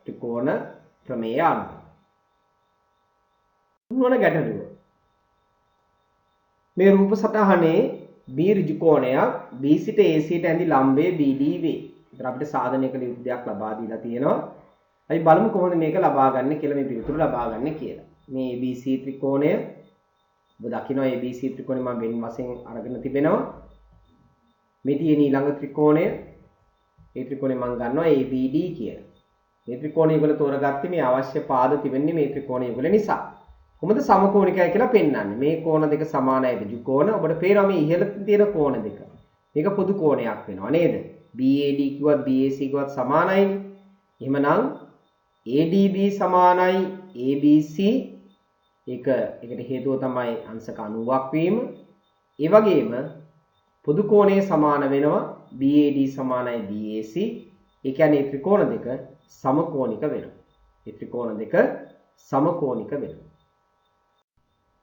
ත්‍රිකෝණ ක්‍රමයේ අනුව. තුන්වන ගැටලුව. මේ රූප සටහනේ B ඍජු කෝණයක් BCට ACට ඇඳි ලම්බය BD වේ. ඒතර අපිට සාධනය කළ යුතු දෙයක් ලබා දීලා තියෙනවා. අපි බලමු කොහොමද මේක ලබා ගන්න කියලා මේ පිළිතුර ලබා ගන්න කියලා. මේ ABC ත්‍රිකෝණය ඔබ දකිනවා ABC ත්‍රිකෝණය මම වෙන වශයෙන් අරගෙන තිබෙනවා. මේ තියෙන ඊළඟ ත්‍රිකෝණය මේ ත්‍රිකෝණය මම ගන්නවා ABD කියලා. මේ ත්‍රිකෝණය වල තෝරගත්තේ මේ අවශ්‍ය පාද තිබෙන්නේ මේ ත්‍රිකෝණය වල නිසා. කොහොමද සමකෝණිකයි කියලා පෙන්වන්නේ. මේ කෝණ දෙක සමානයි ඍජු කෝණ. ඔබට පේනවා මේ ඉහළ තියෙන කෝණ දෙක. මේක පොදු කෝණයක් වෙනවා නේද? BAD කිව්වත් BAC කිව්වත් සමානයිනේ. එහෙමනම් ADB සමානයි ABC. ඒකට හේතුව තමයි අංශක 90ක් වීම. ඒ වගේම පොදු කෝණයේ සමාන වෙනවා BAD සමානයි BAC. ඒ කියන්නේ ත්‍රිකෝණ දෙක සමකෝණික වෙනවා. මේ ත්‍රිකෝණ දෙක සමකෝණික වෙනවා.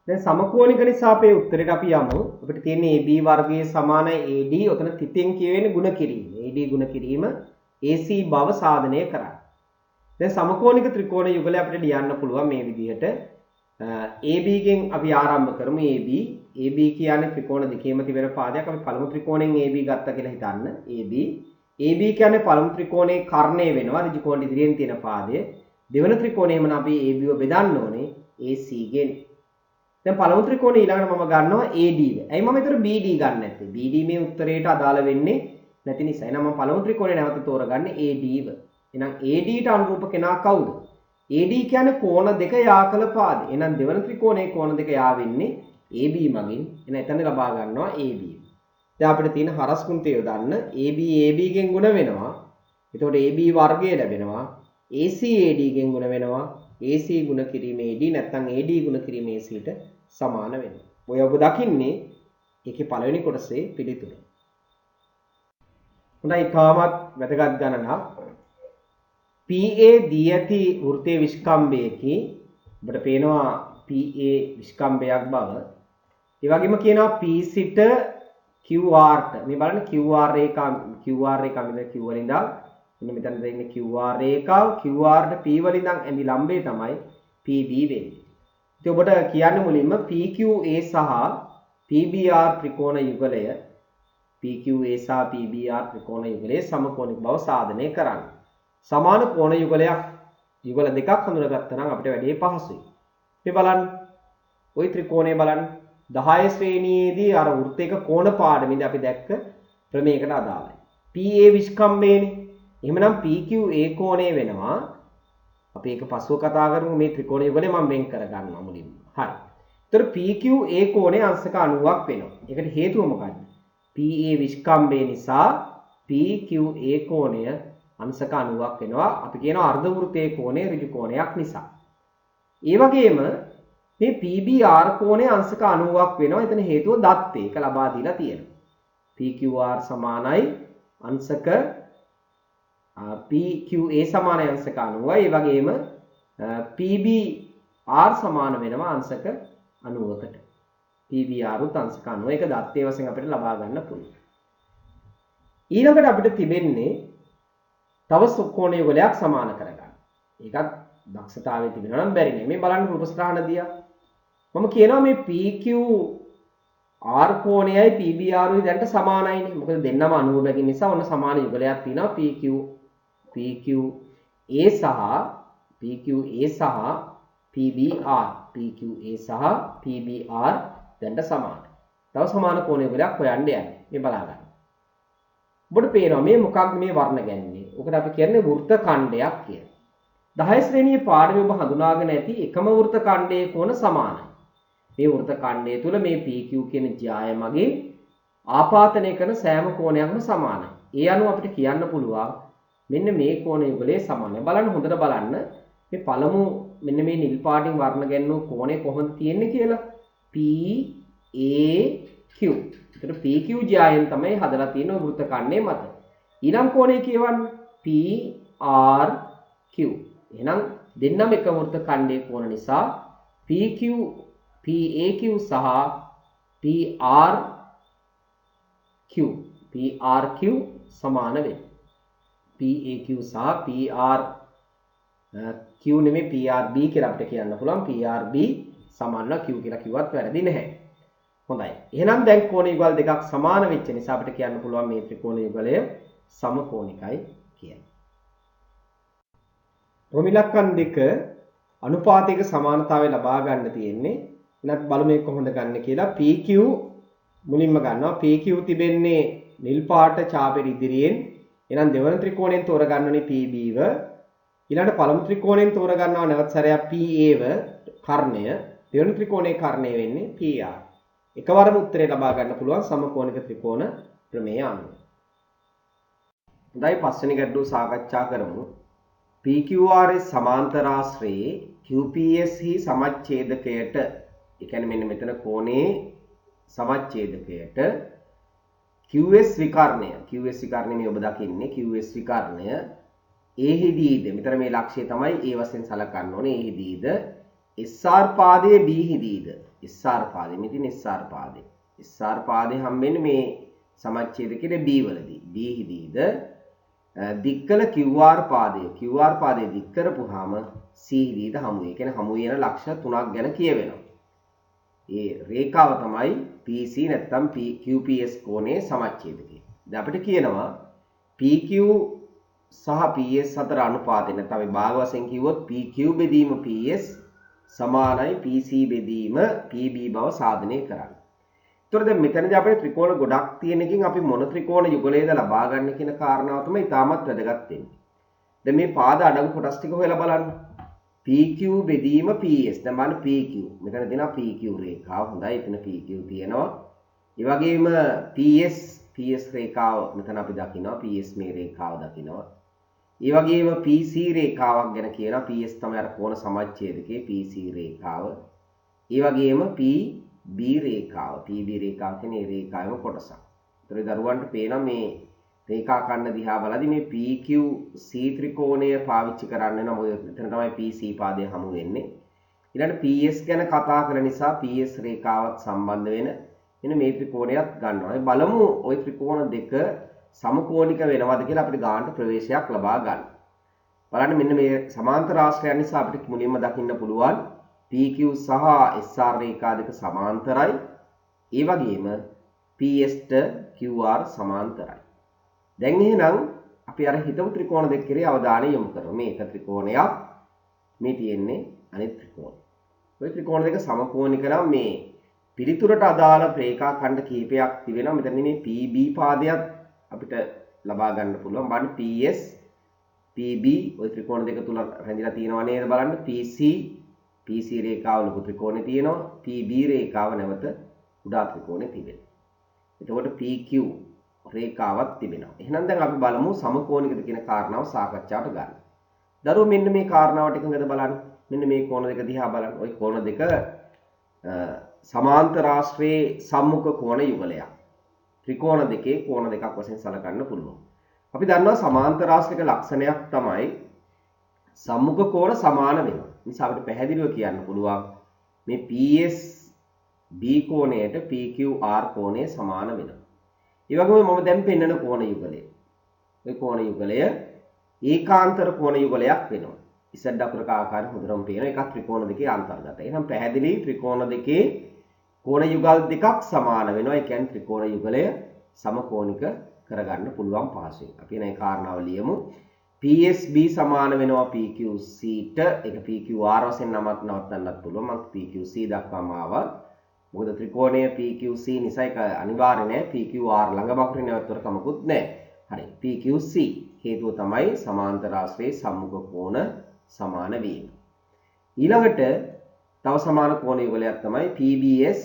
දැන් සමකෝණික නිසා අපේ උත්තරේට අපි යමු. අපිට තියෙන්නේ AB වර්ගයේ සමානයි AD. ඔතන තිතෙන් කියවෙන්නේ ಗುಣ කිරීම. AD ಗುಣ කිරීම AC බව සාධනය කරා. දැන් සමකෝණික ත්‍රිකෝණ යුගලය අපිට ලියන්න පුළුවන් මේ විදිහට. AB ගෙන් අපි ආරම්භ කරමු AB. AB කියන්නේ ත්‍රිකෝණ දෙකේම තිබෙන පාදයක්. අපි පළමු ත්‍රිකෝණයෙන් AB ගත්තා කියලා හිතන්න. AB. AB කියන්නේ පළමු ත්‍රිකෝණයේ කර්ණය වෙනවා. ඍජු කෝණ ඉදිරියෙන් තියෙන පාදය. දෙවන ත්‍රිකෝණයෙම අපි AB ව බෙදන්න ඕනේ AC ගෙන්. දැන් පළමු ත්‍රිකෝණය ඊළඟට මම ගන්නවා AD. ඇයි මම ඒතර BD ගන්න නැත්තේ? BD මේ උත්තරේට අදාළ වෙන්නේ නැති නිසා. එහෙනම් මම පළමු ත්‍රිකෝණය නැවත තෝරගන්නේ AD ව. එහෙනම් AD ට අනුරූප කෙනා කවුද? AD කියන්නේ කෝණ දෙක යා කළ පාදය. එහෙනම් දෙවන ත්‍රිකෝණයේ කෝණ දෙක යා වෙන්නේ AB මගින්. එහෙනම් එතන ලබා ගන්නවා AB. දැන් අපිට තියෙන හරස් කුණ්ඨය යොදන්න AB AB ගෙන් ගුණ වෙනවා. එතකොට AB වර්ගය ලැබෙනවා. AC AD ගෙන් ගුණ වෙනවා. AC ගුණ කිරීම AD නැත්නම් AD ගුණ කිරීම AC ට සමාන වෙනවා. ඔය ඔබ දකින්නේ ඒකේ පළවෙනි කොටසේ පිළිතුර. හොඳයි තාමත් වැදගත් ගණනක්. PA දී ඇති වෘත්තයේ විස්කම්භයකි. ඔබට පේනවා PA විස්කම්භයක් බව. ඒ වගේම කියනවා PC ට QR ට. මේ බලන්න QR රේඛාව මෙන්න Q වලින් ඉඳන් මෙන්න මෙතන දෙන්නේ QR රේඛාව QR ට P වලින් ඉඳන් ඇඳි ලම්බේ තමයි PB වෙන්නේ. ඉතින් ඔබට කියන්න මුලින්ම PQA සහ PBR ත්‍රිකෝණ යුගලය PQA සහ PBR ත්‍රිකෝණ යුගලයේ සමකෝණික බව සාධනය කරන්න. සමාන කෝණ යුගල දෙකක් හඳුනාගත්තා නම් අපිට වැඩි පහසුයි. මේ බලන්න ওই ත්‍රිකෝණය බලන්න 10 ශ්‍රේණියේදී අර වෘත්තයක කෝණ පාඩමේදී අපි දැක්ක ප්‍රමේයකට අදාළයි. PA විස්කම්භයනේ. එහෙමනම් PQA කෝණය වෙනවා. අපි ඒක පසුව කතා කරමු මේ ත්‍රිකෝණ යුගලේ මම වෙන් කර ගන්නවා මුලින්ම. හරි. ඒතර PQA කෝණය අංශක 90ක් වෙනවා. ඒකට හේතුව මොකක්ද? PA විස්කම්භය නිසා PQA කෝණය අංශක 90ක් වෙනවා. අපි කියනවා අර්ධ වෘත්තයේ කෝණය ඍජු කෝණයක් නිසා. ඒ වගේම මේ PBR කෝණය අංශක 90ක් වෙනවා. එතන හේතුව දත්තේ. ඒක ලබා දීලා තියෙනවා. PQR සමානයි අංශක PQA සමානයි අංශක 90යි. ඒ වගේම PBR සමාන වෙනවා අංශක 90කට. PBR උත් අංශක 90. ඒක දත්තේ වශයෙන් අපිට ලබා ගන්න පුළුවන්. ඊළඟට අපිට තිබෙන්නේ තව කෝණ යුගලයක් සමාන කරගන්න. ඒකත් දක්ෂතාවයේ තිබෙනවා නම් බැරි නෙමෙයි. මේ බලන්න රූප ස්ථාන දිහා. මම කියනවා මේ PQR කෝණයයි PBR උයි දැන්ට සමානයිනේ. මොකද දෙන්නම 90 බැගින් නිසා ඔන්න සමාන යුගලයක් තියෙනවා PQA සහ PBR. PQA සහ PBR දැන්ට සමානයි. තව සමාන කෝණ යුගලයක් හොයන්න යන්නේ. මේ බලා ගන්න. ඔබට පේනවා මේ මොකක්ද මේ වර්ණ ගැන්නේ. ඔකට අපි කියන්නේ වෘත්ත ඛණ්ඩයක් කියලා. 10 ශ්‍රේණියේ පාඩමේ ඔබ හඳුනාගෙන ඇති එකම වෘත්ත ඛණ්ඩයේ කෝණ සමානයි. මේ වෘත්ත ඛණ්ඩය තුල මේ PQ කියන ජ්‍යාය මගින් ආපාතනය කරන සෑම කෝණයක්ම සමානයි. ඒ අනුව අපිට කියන්න පුළුවන් මෙන්න මේ කෝණ යුගලයේ සමානයි. බලන්න හොඳට බලන්න මේ පළමු මෙන්න මේ නිල් පාටින් වර්ණ ගැන්වූ කෝණය කොහොමද තියෙන්නේ කියලා. PAQ. ඒතර PQ ජ්‍යායෙන් තමයි හදලා තියෙන වෘත්ත ඛණ්ඩය මත. ඊළඟ කෝණය කියවන්න PRQ. එහෙනම් දෙන්නම එක වෘත්ත ඛණ්ඩයේ කෝණ නිසා PAQ සහ PRQ සමාන වෙනවා. PAQ සහ PRQ නෙමෙයි PRB කියලා අපිට කියන්න පුළුවන්. PRB සමානව Q කියලා කිව්වත් වැරදි නැහැ. හොඳයි. එහෙනම් දැන් කෝණ යුගල් දෙකක් සමාන වෙච්ච නිසා අපිට කියන්න පුළුවන් මේ ත්‍රිකෝණ යුගලය සමකෝණිකයි කියලා. ප්‍රමිලක්කන් දෙක අනුපාතයක සමානතාවය ලබා ගන්න තියෙන්නේ. එනත් බලමු මේක කොහොමද ගන්න කියලා. PQ මුලින්ම ගන්නවා. PQ තිබෙන්නේ නිල් පාට ඡාපෙට ඉදිරියෙන්. එහෙනම් දෙවන ත්‍රිකෝණයෙන් තෝරගන්නනේ PBව. ඊළඟට පළමු ත්‍රිකෝණයෙන් තෝරගන්නවා නැවත සැරයක් PAව කර්ණය. දෙවන ත්‍රිකෝණයේ කර්ණය වෙන්නේ PR. එකවරම උත්තරේ ලබා ගන්න පුළුවන් සමකෝණික ත්‍රිකෝණ ප්‍රමේය අනුව. හොඳයි පස්වෙනි ගැටලුව සාකච්ඡා කරමු. PQR සමාන්තරාශ්‍රයේ QPS හි සමච්ඡේදකයට, ඒ කියන්නේ මෙන්න මෙතන කෝණේ සමච්ඡේදකයට QS විකර්ණය මේ ඔබ දකින්නේ QS විකර්ණය A හිදීද, මෙතන මේ ලක්ෂ්‍යය තමයි A වශයෙන් සලකන්න ඕනේ. A හිදීද SR පාදයේ B හිදීද, SR පාදයේ මෙතින් SR පාදයේ හම්බෙන්නේ මේ සමච්ඡේදකයේ B වලදී. B හිදීද දික්කල QR පාදයේ දික් කරපුවාම C හිදීද හමු වෙයි. ඒ කියන්නේ හමු වෙන ලක්ෂ්‍ය තුනක් ගැන කියවෙනවා. ඒ රේඛාව තමයි PC නැත්නම් QPS කෝණයේ සමච්ඡේදකය. දැන් අපිට කියනවා PQ සහ PS අතර අනුපාතය නැත්නම් අපි භාග වශයෙන් කිව්වොත් PQ බෙදීම PS සමානයි PC බෙදීම PB බව සාධනය කරන්න. ඒතර දැන් මෙතනදී අපේ ත්‍රිකෝණ ගොඩක් තියෙන එකකින් අපි මොන ත්‍රිකෝණ යුගලයේද ලබා ගන්න කියන කාරණාව තමයි ඉතාමත් වැදගත් වෙන්නේ. දැන් මේ පාද අඩංගු කොටස් ටික හොයලා බලන්න. PQ බෙදීම PS. දැන් බලන්න PQ. මෙතන තියෙනවා PQ රේඛාව. හොඳයි. එතන PQ තියෙනවා. ඒ වගේම PS රේඛාව මෙතන අපි දකිනවා. PS මේ රේඛාව දකිනවා. ඒ වගේම PC රේඛාවක් ගැන කියනවා. PS තමයි අර කෝණ සමච්ඡේදකයේ PC රේඛාව. ඒ වගේම PB රේඛාව. PB රේඛාව කියන්නේ ඒ රේඛාවේම කොටසක්. ඒතර දරුවන්ට පේනවා මේ රේඛා ඛණ්ඩ දිහා බලද්දී මේ PQC ත්‍රිකෝණය පාවිච්චි කරන්න නම් ඔය එතන තමයි PC පාදය හමු වෙන්නේ. ඊළඟට PS ගැන කතා කරන නිසා PS රේඛාවත් සම්බන්ධ වෙන එන මේ ත්‍රිකෝණයත් ගන්නවා. අපි බලමු ওই ත්‍රිකෝණ දෙක සමකෝණික වෙනවද කියලා අපිට ගානට ප්‍රවේශයක් ලබා ගන්න. බලන්න මෙන්න මේ සමාන්තර ආශ්‍රයයන් නිසා අපිට මුලින්ම දකින්න පුළුවන් PQ සහ SR රේඛා දෙක සමාන්තරයි. ඒ වගේම PS ට QR සමාන්තරයි. දැන් එහෙනම් අපි අර හිතමු ත්‍රිකෝණ දෙක කෙරේ අවධානය යොමු කරමු. මේ එක ත්‍රිකෝණයක්, මේ තියෙන්නේ අනිත් ත්‍රිකෝණය. ඔය ත්‍රිකෝණ දෙක සමකෝණික නම් මේ පිළිතුරට අදාළ රේඛා ඛණ්ඩ කිහිපයක් තිබෙනවා. මෙතන මේ PB පාදයක් අපිට ලබා ගන්න පුළුවන්. බලන්න PS PB ඔය ත්‍රිකෝණ දෙක තුල රැඳිලා තියෙනවා නේද බලන්න. PC රේඛාව ලොකු ත්‍රිකෝණේ තියෙනවා. PB රේඛාව නැවත කුඩා ත්‍රිකෝණේ තිබෙනවා. එතකොට PQ රේඛාවක් තිබෙනවා. එහෙනම් දැන් අපි බලමු සමකෝණිකද කියන කාරණාව සාකච්ඡාවට ගන්න. දරුවෝ මෙන්න මේ කාරණාවට එකඟද බලන්න. මෙන්න මේ කෝණ දෙක දිහා බලන්න. ওই කෝණ දෙක සමාන්තරාශ්‍රයේ සම්මුඛ කෝණ යුගලයක්. ත්‍රිකෝණ දෙකේ කෝණ දෙකක් වශයෙන් සලකන්න පුළුවන්. අපි දන්නවා සමාන්තරාශ්‍රික ලක්ෂණයක් තමයි සම්මුඛ කෝණ සමාන වෙනවා. නිසා අපිට පැහැදිලිව කියන්න පුළුවන් මේ PS B කෝණයට PQR කෝණය සමාන වෙනවා. ඒ වගේම මම දැන් පෙන්නන කෝණ යුගලය. ওই කෝණ යුගලය ඒකාන්තර කෝණ යුගලයක් වෙනවා. ඉස්සෙල්ලා අකුරක ආකාරයෙන් හොඳටම පේන එකක් ත්‍රිකෝණ දෙකේ අන්තර්ගතයි. එහෙනම් පැහැදිලි ත්‍රිකෝණ දෙකේ කෝණ යුගල් දෙකක් සමාන වෙනවා. ඒ කියන්නේ ත්‍රිකෝණ යුගලය සමකෝණික කරගන්න පුළුවන් පහසුවෙන්. අපි මේ කාරණාව ලියමු. PSB සමාන වෙනවා PQCට. ඒක PQR වශයෙන් නමක් නවත්තන්නත් පුළුවන්. මම PQC දක්වාම ආවා. මොකද ත්‍රිකෝණය PQC නිසා ඒක අනිවාර්ය නෑ. PQR ළඟ බකුරේ නැවතුර කමකුත් නෑ. හරි. PQC හේතුව තමයි සමාන්තරාශ්‍රයේ සම්මුඛ කෝණ සමාන වීම. ඊළඟට තව සමාන කෝණ යුගලයක් තමයි PBS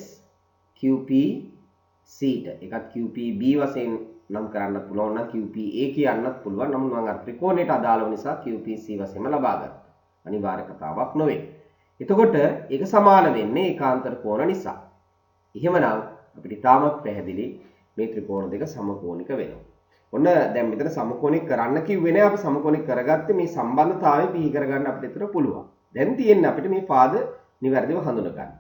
QPCට. ඒකත් QPB වශයෙන් නම් කරන්නත් පුළුවන් නම් QPA කියන්නත් පුළුවන්. නමුත් මම අර ත්‍රිකෝණයට අදාළව නිසා QPC වශයෙන්ම ලබා ගත්තා. අනිවාර්ය කතාවක් නොවේ. එතකොට ඒක සමාන වෙන්නේ ඒකාන්තර කෝණ නිසා. එහෙමනම් අපිට තාමත් පැහැදිලි මේ ත්‍රිකෝණ දෙක සමකෝණික වෙනවා. ඔන්න දැන් මෙතන සමකෝණික කරන්න කිව්වේ නෑ. අපි සමකෝණික කරගත්තේ මේ සම්බන්ධතාවය පිහි කරගන්න අපිට ඒතර පුළුවන්. දැන් තියෙන්නේ අපිට මේ පාද නිවැරදිව හඳුන ගන්න.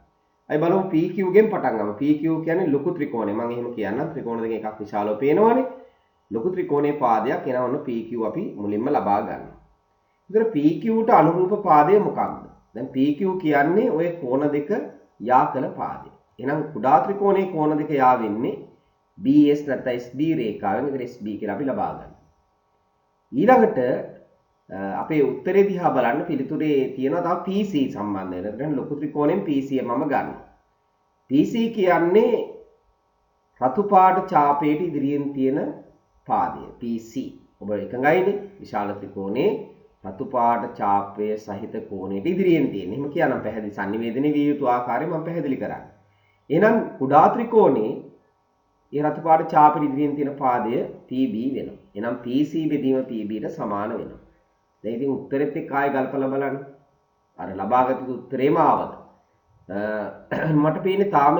අපි බලමු PQ ගෙන් පටන් ගමු. PQ කියන්නේ ලොකු ත්‍රිකෝණය. මම එහෙම කියන්නම්. ත්‍රිකෝණ දෙකෙන් එකක් විශාලව පේනවනේ. ලොකු ත්‍රිකෝණයේ පාදයක් එනවා. ඔන්න PQ අපි මුලින්ම ලබා ගන්නවා. ඒතර PQට අනුරූප පාදය මොකක්ද? දැන් PQ කියන්නේ ওই කෝණ දෙක යා කළ පාදය. එහෙනම් කුඩා ත්‍රිකෝණයේ කෝණ දෙක යා වෙන්නේ BS නැත්නම් SB රේඛාවෙන්. ඒතර SB කියලා අපි ලබා ගන්නවා. ඊළඟට අපේ උත්තරේ දිහා බලන්න පිළිතුරේ තියෙනවා තව PC සම්බන්ධ වෙන. දැන් ලොකු ත්‍රිකෝණයෙන් PC මම ගන්නවා. PC කියන්නේ රතු පාට ඡාපයට ඉදිරියෙන් තියෙන පාදය. PC. ඔබ එකඟයිනේ? විශාල ත්‍රිකෝණයේ රතු පාට ඡාපය සහිත කෝණයට ඉදිරියෙන් තියෙන. එහෙම කියනම් පැහැදිලි sannivedanaye විය යුතු ආකාරය මම පැහැදිලි කරන්නේ. එහෙනම් කුඩා ත්‍රිකෝණයේ ඒ රතු පාට ඡාපෙට ඉදිරියෙන් තියෙන පාදය PB වෙනවා. එහෙනම් PC බෙදීම PBට සමාන වෙනවා. දැන් ඉතින් උත්තරෙත් එක්ක ආයෙ ගල්පලා බලන්න. අර ලබාගත් උත්තරේම ආවද? මට පේන්නේ තාම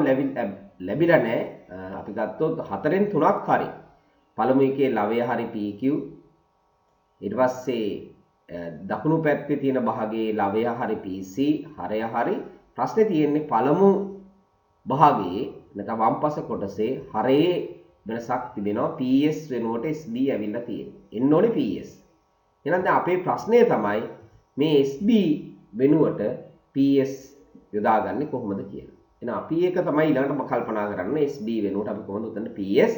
ලැබිලා නැහැ. අපි ගත්තොත් 4න් 3ක් හරි. පළමු එකේ ලවය හරි PQ. ඊට පස්සේ දකුණු පැත්තේ තියෙන භාගයේ ලවය හරි PC, හරය හරි. ප්‍රශ්නේ තියෙන්නේ පළමු භාගයේ නැත්නම් වම්පස කොටසේ හරයේ වෙනසක් තිබෙනවා. PS වෙනුවට SB ඇවිල්ලා තියෙනවා. එන්න ඕනේ PS. එහෙනම් දැන් අපේ ප්‍රශ්නය තමයි මේ SB වෙනුවට PS යොදාගන්නේ කොහොමද කියලා. එහෙනම් අපි ඒක තමයි ඊළඟට කල්පනා කරන්න. SB වෙනුවට අපි කොහොමද උතන PS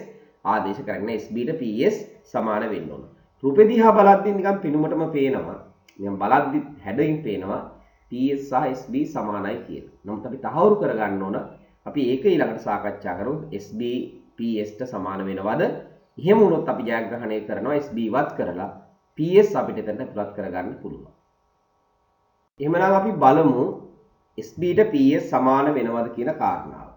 ආදේශ කරන්නේ? SB ට PS සමාන වෙන්න ඕන. රූපෙ දිහා බලද්දී නිකන් පිනුමටම පේනවා. නිකන් බලද්දි හැඩින් පේනවා PS සහ SB සමානයි කියලා. නමුත් අපි තහවුරු කරගන්න ඕන. අපි ඒක ඊළඟට සාකච්ඡා කරමු. SB PS ට සමාන වෙනවද? එහෙම වුණොත් අපි ජයග්‍රහණය කරනවා. SB වත් කරලා PS අපිට එතනට පුරත් කරගන්න පුළුවන්. එහෙමනම් අපි බලමු SB ට PS සමාන වෙනවද කියන කාරණාව.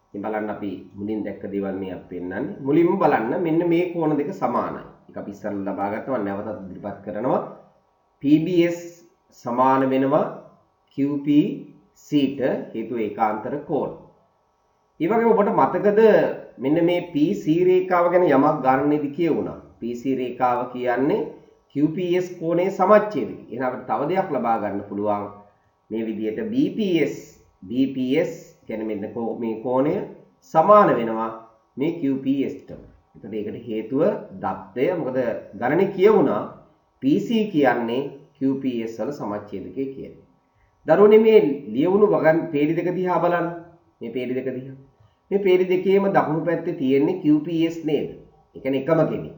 ඉතින් බලන්න අපි මුලින් දැක්ක දේවල් මේ අපි පෙන්නන්නේ. මුලින්ම බලන්න මෙන්න මේ කෝණ දෙක සමානයි. ඒක අපි ඉස්සරලා ලබා ගත්තා. මම නැවතත් ඉදිරිපත් කරනවා. PBS සමාන වෙනවා QPC ට. හේතුව ඒකාන්තර කෝණ. ඒ වගේම ඔබට මතකද මෙන්න මේ PC රේඛාව ගැන යමක් ගන්නේදී කියුණා. PC රේඛාව කියන්නේ QPS කෝණයේ සමච්ඡේදය. එහෙනම් අපිට තව දෙයක් ලබා ගන්න පුළුවන්. මේ විදිහට BPS කියන්නේ මෙන්න මේ කෝණය සමාන වෙනවා මේ QPS ට. එතකොට ඒකට හේතුව දත්තය. මොකද ගණනේ කියවුණා PC කියන්නේ QPS වල සමච්ඡේදකය කියලා. දරුවනේ මේ ලියවුණු වගන් පේලි දෙක දිහා බලන්න. මේ පේලි දෙක දිහා. මේ පේලි දෙකේම දකුණු පැත්තේ තියෙන්නේ QPS නේද? ඒ කියන්නේ එකම කෙනෙක්.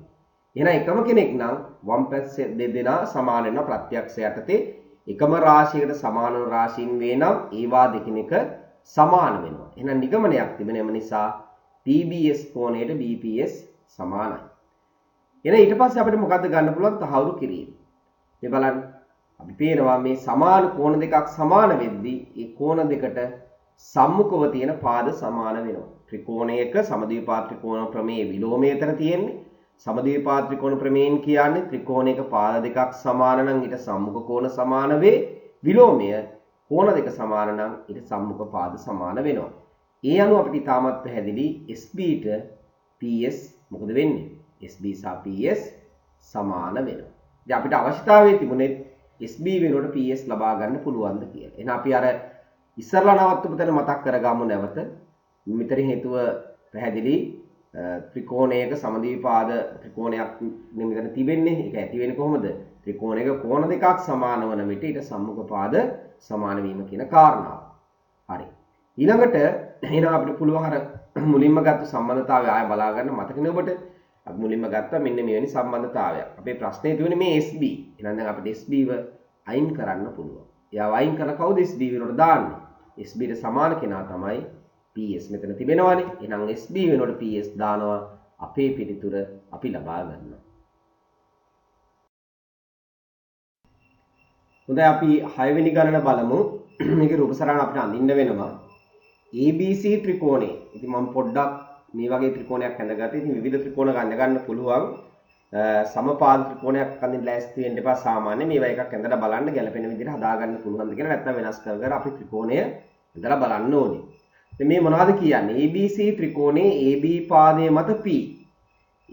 එහෙනම් එකම කෙනෙක් නම් වම් පැත්තේ දෙදෙනා සමාන වෙනවා ප්‍රත්‍යක්ෂ යටතේ. එකම රාශියකට සමාන රාශීන් වේ නම් ඒවා දෙකිනෙක සමාන වෙනවා. එහෙනම් නිගමනයක් තිබෙනම නිසා PBS කෝණයට BPS සමානයි. එහෙනම් ඊට පස්සේ අපිට මොකද්ද ගන්න පුළුවන් තහවුරු කිරීම. මේ බලන්න. අපි පේනවා මේ සමාන කෝණ දෙකක් සමාන වෙද්දී ඒ කෝණ දෙකට සම්මුඛව තියෙන පාද සමාන වෙනවා. ත්‍රිකෝණයක සමද්විපාත ත්‍රිකෝණ ප්‍රමේය විලෝමය එතන තියෙන්නේ. සමද්විපාත ත්‍රිකෝණ ප්‍රමේයන් කියන්නේ ත්‍රිකෝණයක පාද දෙකක් සමාන නම් ඊට සම්මුඛ කෝණ සමාන වේ. විලෝමය කෝණ දෙක සමාන නම් ඊට සම්මුඛ පාද සමාන වෙනවා. ඒ අනුව අපිට ඉතාමත් පැහැදිලි SB ට PS මොකද වෙන්නේ? SB සහ PS සමාන වෙනවා. දැන් අපිට අවශ්‍යතාවය තිබුණේ SB වෙනුවට PS ලබා ගන්න පුළුවන්ද කියලා. එහෙනම් අපි අර ඉස්සරලා නවත්තපු තැන මතක් කරගමු නැවත. මෙතන හේතුව පැහැදිලි ත්‍රිකෝණයක සමද්විපාද ත්‍රිකෝණයක් මෙතන තිබෙන්නේ. ඒක ඇති වෙන්නේ කොහොමද? ත්‍රිකෝණයක කෝණ දෙකක් සමාන වන විට ඊට සම්මුඛ පාද සමාන වීම කියන කාරණාව. හරි. ඊළඟට එහෙනම් අපිට පුළුවන් අර මුලින්ම ගත්ත සම්බන්ධතාවය ආය බලා ගන්න මතකනේ ඔබට. අපි මුලින්ම ගත්තා මෙන්න මෙවැනි සම්බන්ධතාවයක්. අපේ ප්‍රශ්නේ තියෙන්නේ මේ SB. එහෙනම් දැන් අපිට SB ව අයින් කරන්න පුළුවන්. එයාව අයින් කරලා කවුද SB වෙනකොට දාන්නේ? SB ට සමාන කෙනා තමයි PS මෙතන තිබෙනවානේ. එහෙනම් SB වෙනකොට PS දානවා. අපේ පිළිතුර අපි ලබා ගන්නවා. හොඳයි අපි 6 වෙනි ගණන බලමු. මේකේ රූප සටහන අපිට අඳින්න වෙනවා. ABC ත්‍රිකෝණය. ඉතින් මම පොඩ්ඩක් මේ වගේ ත්‍රිකෝණයක් ඇඳගත්තා. ඉතින් විවිධ ත්‍රිකෝණ ගන්න පුළුවන්. සමපාද ත්‍රිකෝණයක් අඳින්න ලෑස්ති වෙන්න එපා. සාමාන්‍ය මේවා එකක් ඇඳලා බලන්න ගැළපෙන විදිහට හදාගන්න පුළුවන්ද කියලා නැත්නම් වෙනස් කර කර අපි ත්‍රිකෝණය ඇඳලා බලන්න ඕනේ. ඉතින් මේ මොනවද කියන්නේ? ABC ත්‍රිකෝණයේ AB පාදයේ මත P.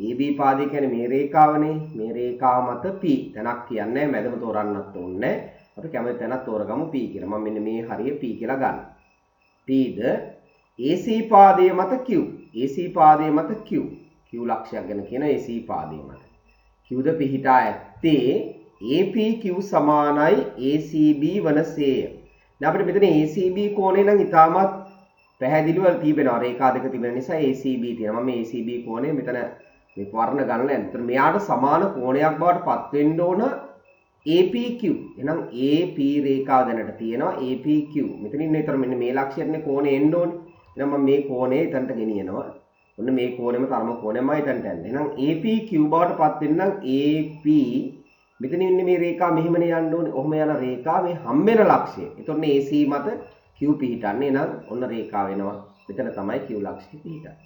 AB පාදය කියන්නේ මේ රේඛාවනේ. මේ රේඛාව මත P. තැනක් කියන්නේ මැදම තෝරන්නත් ඕනේ. අපි කැමති තැනක් තෝරගමු P කියලා. මම මෙන්න මේ හරිය P කියලා ගන්න. P ද AC පාදයේ මත Q. AC පාදයේ මත Q. Q ලක්ෂයක් ගැන කියන AC පාදයේ මත. Q ද පිහිටා ඇත්තේ APQ සමානයි ACB වනසේය. දැන් අපිට මෙතන ACB කෝණය නම් ඉතාමත් පැහැදිලිව තිබෙනවා. රේඛා දෙක තිබෙන නිසා ACB තියෙනවා. මම මේ ACB කෝණය මෙතන මේ වර්ණ ගණන ඇත්තට මෙයාට සමාන කෝණයක් බවට පත් වෙන්න ඕන APQ. එහෙනම් AP රේඛාව දැනට තියෙනවා APQ. මෙතනින් නේතර මෙන්න මේ ලක්ෂයනේ කෝණය එන්න ඕනේ. එහෙනම් මම මේ කෝණය එතනට ගෙනියනවා. ඔන්න මේ කෝණයම තරම කෝණයමයි එතනට යන්නේ. එහෙනම් APQ බවට පත් වෙන්න නම් AP මෙතන ඉන්නේ මේ රේඛාව මෙහෙමනේ යන්න ඕනේ. ඔහොම යන රේඛාව මේ හම්බෙන ලක්ෂය. එතකොට මේ AC මත Q පිහිටන්නේ. එහෙනම් ඔන්න රේඛාව වෙනවා. මෙතන තමයි Q ලක්ෂය පිහිටන්නේ.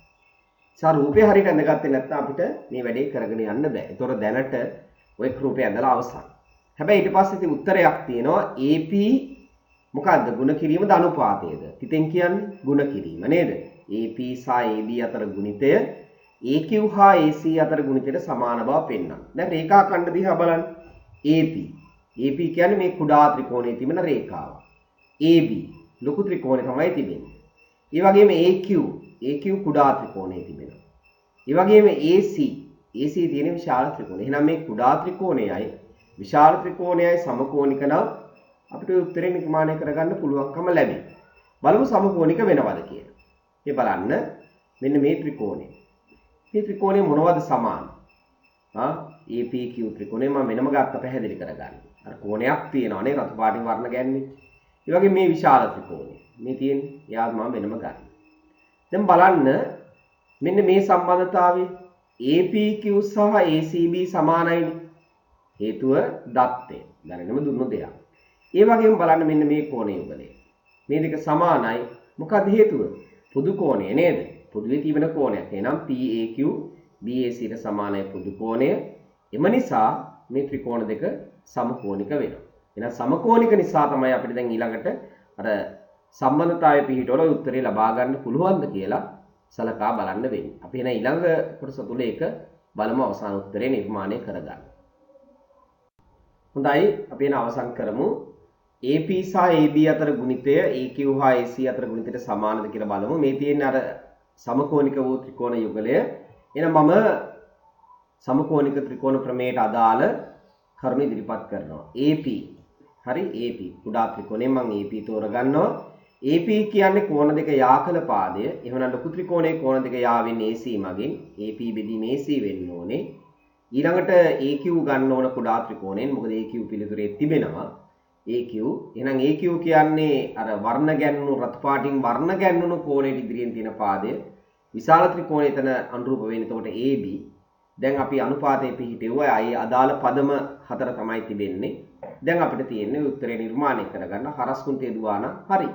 සා රූපේ හරියට ඇඳගත්තේ නැත්නම් අපිට මේ වැඩේ කරගෙන යන්න බෑ. ඒතකොට දැනට ඔය රූපේ ඇඳලා අවසන්. හැබැයි ඊට පස්සේ ඉතින් උත්තරයක් තියෙනවා AP මොකද්ද? ගුණ කිරීමද අනුපාතයද? පිටෙන් කියන්නේ ගුණ කිරීම නේද? AP සහ AB අතර ගුණිතය AQ හා AC අතර ගුණිතයට සමාන බව පෙන්වනවා. දැන් රේඛා ඛණ්ඩ දිහා බලන්න. AP කියන්නේ මේ කුඩා ත්‍රිකෝණයේ තිබෙන රේඛාව. AB ලොකු ත්‍රිකෝණය තමයි තිබෙන්නේ. ඒ වගේම AQ කුඩා ත්‍රිකෝණයේ තිබෙනවා. ඒ වගේම AC තියෙන විශාල ත්‍රිකෝණය. එහෙනම් මේ කුඩා ත්‍රිකෝණයයි විශාල ත්‍රිකෝණයයි සමකෝණික නම් අපිට උත්තරේ නිර්මාණය කරගන්න පුළුවන්කම ලැබේ. බලමු සමකෝණික වෙනවද කියලා. මේ බලන්න මෙන්න මේ ත්‍රිකෝණය. මේ ත්‍රිකෝණය මොනවද සමාන? APQ ත්‍රිකෝණය මම වෙනම ගත්ත පැහැදිලි කරගන්න. අර කෝණයක් තියෙනවානේ රතු පාටින් වර්ණ ගැන්නේ. ඒ වගේ මේ විශාල ත්‍රිකෝණය. මේ තියෙන්නේ එයාත් මම වෙනම ගන්න. දැන් බලන්න මෙන්න මේ සම්බන්ධතාවය APQ සහ ACB සමානයිනේ. හේතුව දත්තය. දැනගෙනම දුන්නු දෙයක්. ඒ වගේම බලන්න මෙන්න මේ කෝණය යුගලය. මේ දෙක සමානයි. මොකද හේතුව? පොදු කෝණය නේද? පොදුවේ තියෙන කෝණයක්. එහෙනම් PAQ BAC ට සමානයි පොදු කෝණය. එම නිසා මේ ත්‍රිකෝණ දෙක සමකෝණික වෙනවා. එහෙනම් සමකෝණික නිසා තමයි අපිට දැන් ඊළඟට අර සම්බන්ධතාවය පිළිහිටවල උත්තරේ ලබා ගන්න පුළුවන්ද කියලා සලකා බලන්න වෙන්නේ. අපි එහෙනම් ඊළඟ කොටස තුල ඒක බලමු අවසාන උත්තරේ නිර්මාණය කරගන්න. හොඳයි අපි එන අවසන් කරමු. AP සහ AB අතර ගුණිතය AQ හා AC අතර ගුණිතයට සමානද කියලා බලමු. මේ තියෙන්නේ අර සමකෝණික වූ ත්‍රිකෝණ යුගලය. එහෙනම් මම සමකෝණික ත්‍රිකෝණ ප්‍රමේයට අදාළ කරුණු ඉදිරිපත් කරනවා. AP හරි AP කුඩා ත්‍රිකෝණයෙන් මම AP තෝරගන්නවා. AP කියන්නේ කෝණ දෙක යා කළ පාදය. එහෙනම් ලොකු ත්‍රිකෝණයේ කෝණ දෙක යා වෙන්නේ AC මගින්. AP බෙදීම AC වෙන්න ඕනේ. ඊළඟට AQ ගන්න ඕන කුඩා ත්‍රිකෝණයෙන්. මොකද AQ පිළිතුරේ තිබෙනවා. AQ. එහෙනම් AQ කියන්නේ අර වර්ණ ගැන්වුණු රතු පාටින් වර්ණ ගැන්වුණු කෝණයට ඉදිරියෙන් තියෙන පාදය. විශාල ත්‍රිකෝණය එතන අනුරූප වෙන්නේ. එතකොට AB. දැන් අපි අනුපාතය පිහිටෙව්වා. අය අදාළ පදම හතර තමයි තිබෙන්නේ. දැන් අපිට තියෙන්නේ උත්තරේ නිර්මාණය කරගන්න හරස් කුන්තිය දුවා නම් හරි.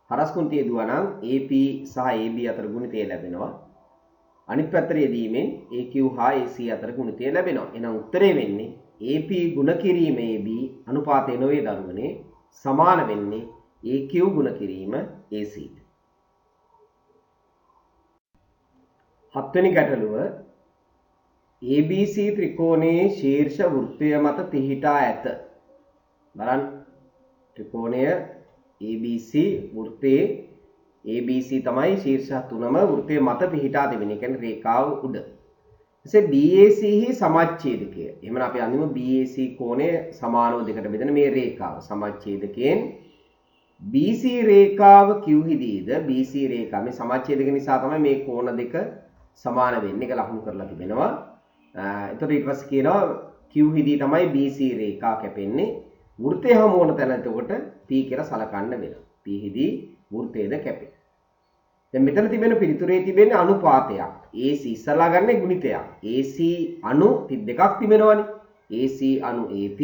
හරස් කුන්තිය දුවා නම් AP සහ AB අතර ගුණිතය ලැබෙනවා. අනිත් පැත්තට යෙදීමෙන් AQ හා AC අතර ගුණිතය ලැබෙනවා. එහෙනම් උත්තරේ වෙන්නේ AP ගුණ කිරීම AB අනුපාතය නොවේ දරුවනේ සමාන වෙන්නේ AQ ගුණ කිරීම AC. හත්වෙනි ගැටලුව ABC ත්‍රිකෝණයේ ශීර්ෂ වෘත්තය මත පිහිටා ඇත. බලන්න ත්‍රිකෝණය ABC වෘත්තයේ ABC තමයි ශීර්ෂ තුනම වෘත්තය මත පිහිටා තිබෙන්නේ. කියන්නේ රේඛාව උඩ. එසේ BAC හි සමච්ඡේදකය. එහෙනම් අපි අඳිමු BAC කෝණය සමානව දෙකට බෙදෙන මේ රේඛාව සමච්ඡේදකයෙන් BC රේඛාව Q හිදීද BC රේඛාව මේ සමච්ඡේදක නිසා තමයි මේ කෝණ දෙක සමාන වෙන්නේ. ඒක ලකුණු කරලා තිබෙනවා. එතකොට ඊට පස්සේ කියනවා Q හිදී තමයි BC රේඛාව කැපෙන්නේ. වෘත්තය හමු වන තැන එතකොට P කියලා සලකන්න වෙනවා. P හිදී වෘත්තයද කැපේ. දැන් මෙතන තිබෙන පිළිතුරේ තිබෙන්නේ අනුපාතයක්. AC ඉස්සලා ගන්නේ ගුණිතයක්. AC අණු 32ක් තිබෙනවනේ. AC අණු AP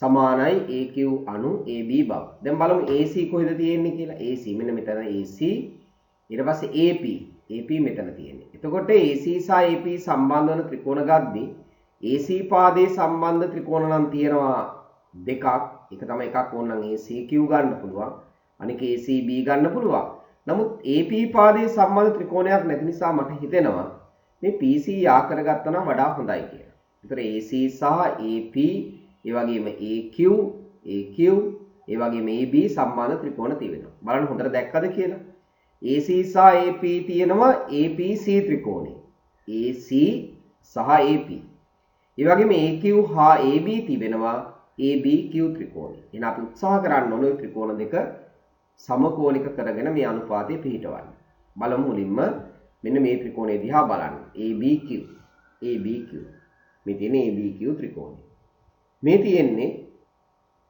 සමානයි AQ අණු AB බව. දැන් බලමු AC කොහෙද තියෙන්නේ කියලා. AC මෙන්න මෙතන AC. ඊට පස්සේ AP. AP මෙතන තියෙන්නේ. එතකොට AC සහ AP සම්බන්ධ වන ත්‍රිකෝණ ගද්දී AC පාදයේ සම්බන්ධ ත්‍රිකෝණ නම් තියෙනවා දෙකක්. එක තමයි එකක් ඕනනම් ACQ ගන්න පුළුවන්. අනික ACB ගන්න පුළුවන්. නමුත් AP පාදයේ සම්බන්ධ ත්‍රිකෝණයක් නැති නිසා මට හිතෙනවා මේ PC යා කරගත්තා නම් වඩා හොඳයි කියලා. ඒතර AC සහ AP ඒ වගේම AQ ඒ වගේම AB සම්බන්ධ ත්‍රිකෝණ තියෙනවා. බලන්න හොඳට දැක්කද කියලා. AC සහ AP තියෙනවා APC ත්‍රිකෝණය. AC සහ AP. ඒ වගේම AQ හා AB තිබෙනවා ABQ ත්‍රිකෝණය. එහෙනම් අපි උත්සාහ කරන්න ඕනේ ත්‍රිකෝණ දෙක සමකෝණික කරගෙන මේ අනුපාතය පිහිටවන්න. බලමු මුලින්ම මෙන්න මේ ත්‍රිකෝණය දිහා බලන්න. ABQ. මේ තියෙන්නේ ABQ ත්‍රිකෝණය. මේ තියෙන්නේ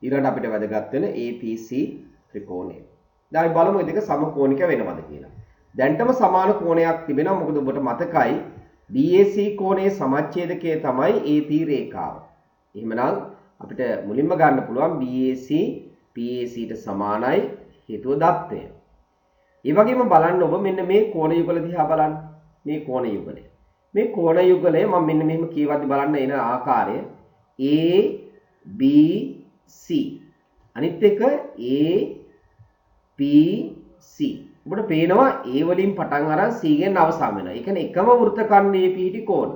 ඊළඟට අපිට වැදගත් වෙන APC ත්‍රිකෝණය. දැන් අපි බලමු මේ දෙක සමකෝණික වෙනවද කියලා. දැන්ටම සමාන කෝණයක් තිබෙනවා. මොකද ඔබට මතකයි BAC කෝණයේ සමච්ඡේදකය තමයි AP රේඛාව. එහෙමනම් අපිට මුලින්ම ගන්න පුළුවන් BAC PACට සමානයි හේතුව දත්තය. ඒ වගේම බලන්න ඔබ මෙන්න මේ කෝණ යුගල දිහා බලන්න. මේ කෝණ යුගලය. මේ කෝණ යුගලය මම මෙන්න මෙහෙම කියවද්දි බලන්න එන ආකාරය ABC. අනිත් එක APC. ඔබට පේනවා A වලින් පටන් අරන් C ගෙන් අවසන් වෙනවා. ඒ කියන්නේ එකම වෘත්ත ඛණ්ඩයේ පිහිටි කෝණ.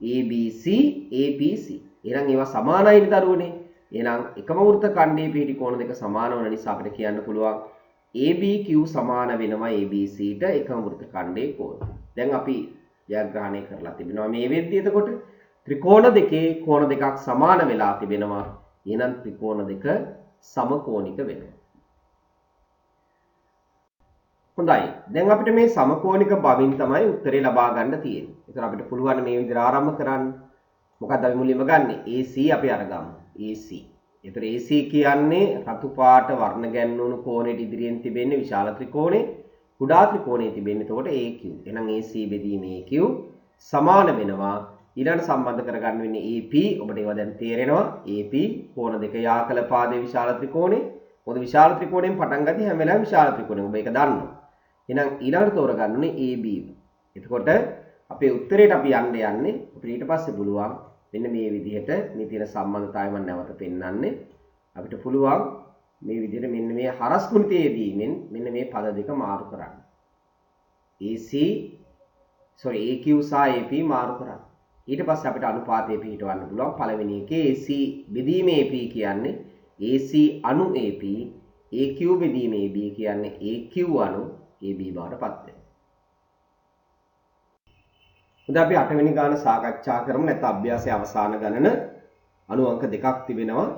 ABC APC. එහෙනම් ඒවා සමානයිනේ දරුවනේ. එහෙනම් එකම වෘත්ත ඛණ්ඩයේ පිහිටි කෝණ දෙක සමාන වන නිසා අපිට කියන්න පුළුවන් ABQ සමාන වෙනවා ABCට එකම වෘත්ත ඛණ්ඩයේ කෝණ. දැන් අපි ජයග්‍රහණය කරලා තිබෙනවා මේ වෙද්දී එතකොට ත්‍රිකෝණ දෙකේ කෝණ දෙකක් සමාන වෙලා තිබෙනවා. එහෙනම් ත්‍රිකෝණ දෙක සමකෝණික වෙනවා. හොඳයි. දැන් අපිට මේ සමකෝණික බවින් තමයි උත්තරේ ලබා ගන්න තියෙන්නේ. ඒතර අපිට පුළුවන් මේ විදිහට ආරම්භ කරන්න. මොකක්ද අපි මුලින්ම ගන්නෙ? AC අපි අරගමු. AC. ඒතර AC කියන්නේ රතු පාට වර්ණ ගැන්වුණු කෝණයට ඉදිරියෙන් තිබෙන්නේ විශාල ත්‍රිකෝණේ. කුඩා ත්‍රිකෝණයේ තිබෙන්නේ එතකොට AQ. එහෙනම් AC බෙදීම AQ සමාන වෙනවා. ඊළඟට සම්බන්ධ කරගන්න වෙන්නේ AP. ඔබට ඒවා දැන් තේරෙනවා. AP කෝණ දෙක යාකල පාදයේ විශාල ත්‍රිකෝණේ. මොකද විශාල ත්‍රිකෝණයෙන් පටන් ගත්තී හැම වෙලාවෙම විශාල ත්‍රිකෝණේ. ඔබ ඒක දන්නවා. එහෙනම් ඊළඟට තෝරගන්න ඕනේ AB. එතකොට අපේ උත්තරේට අපි යන්නේ අපිට ඊට පස්සේ පුළුවන් මෙන්න මේ විදිහට මේ තියෙන සම්බන්ධතාවය මම නැවත පෙන්නන්නේ. අපිට පුළුවන් මේ විදිහට මෙන්න මේ හරස් ගුණිතයේදීමෙන් මෙන්න මේ පද දෙක මාරු කරන්න. AQ සහ AP මාරු කරන්න. ඊට පස්සේ අපිට අනුපාතය පිහිටවන්න පුළුවන්. පළවෙනි එකේ AC බෙදීම AP කියන්නේ AC අණු AP, AQ බෙදීම AB කියන්නේ AQ අණු AB බවට පත් වෙනවා. හොඳ අපි 8 වෙනි ගාන සාකච්ඡා කරමු. නැත්නම් අභ්‍යාසයේ අවසාන ගණන අණු අංක දෙකක් තිබෙනවා.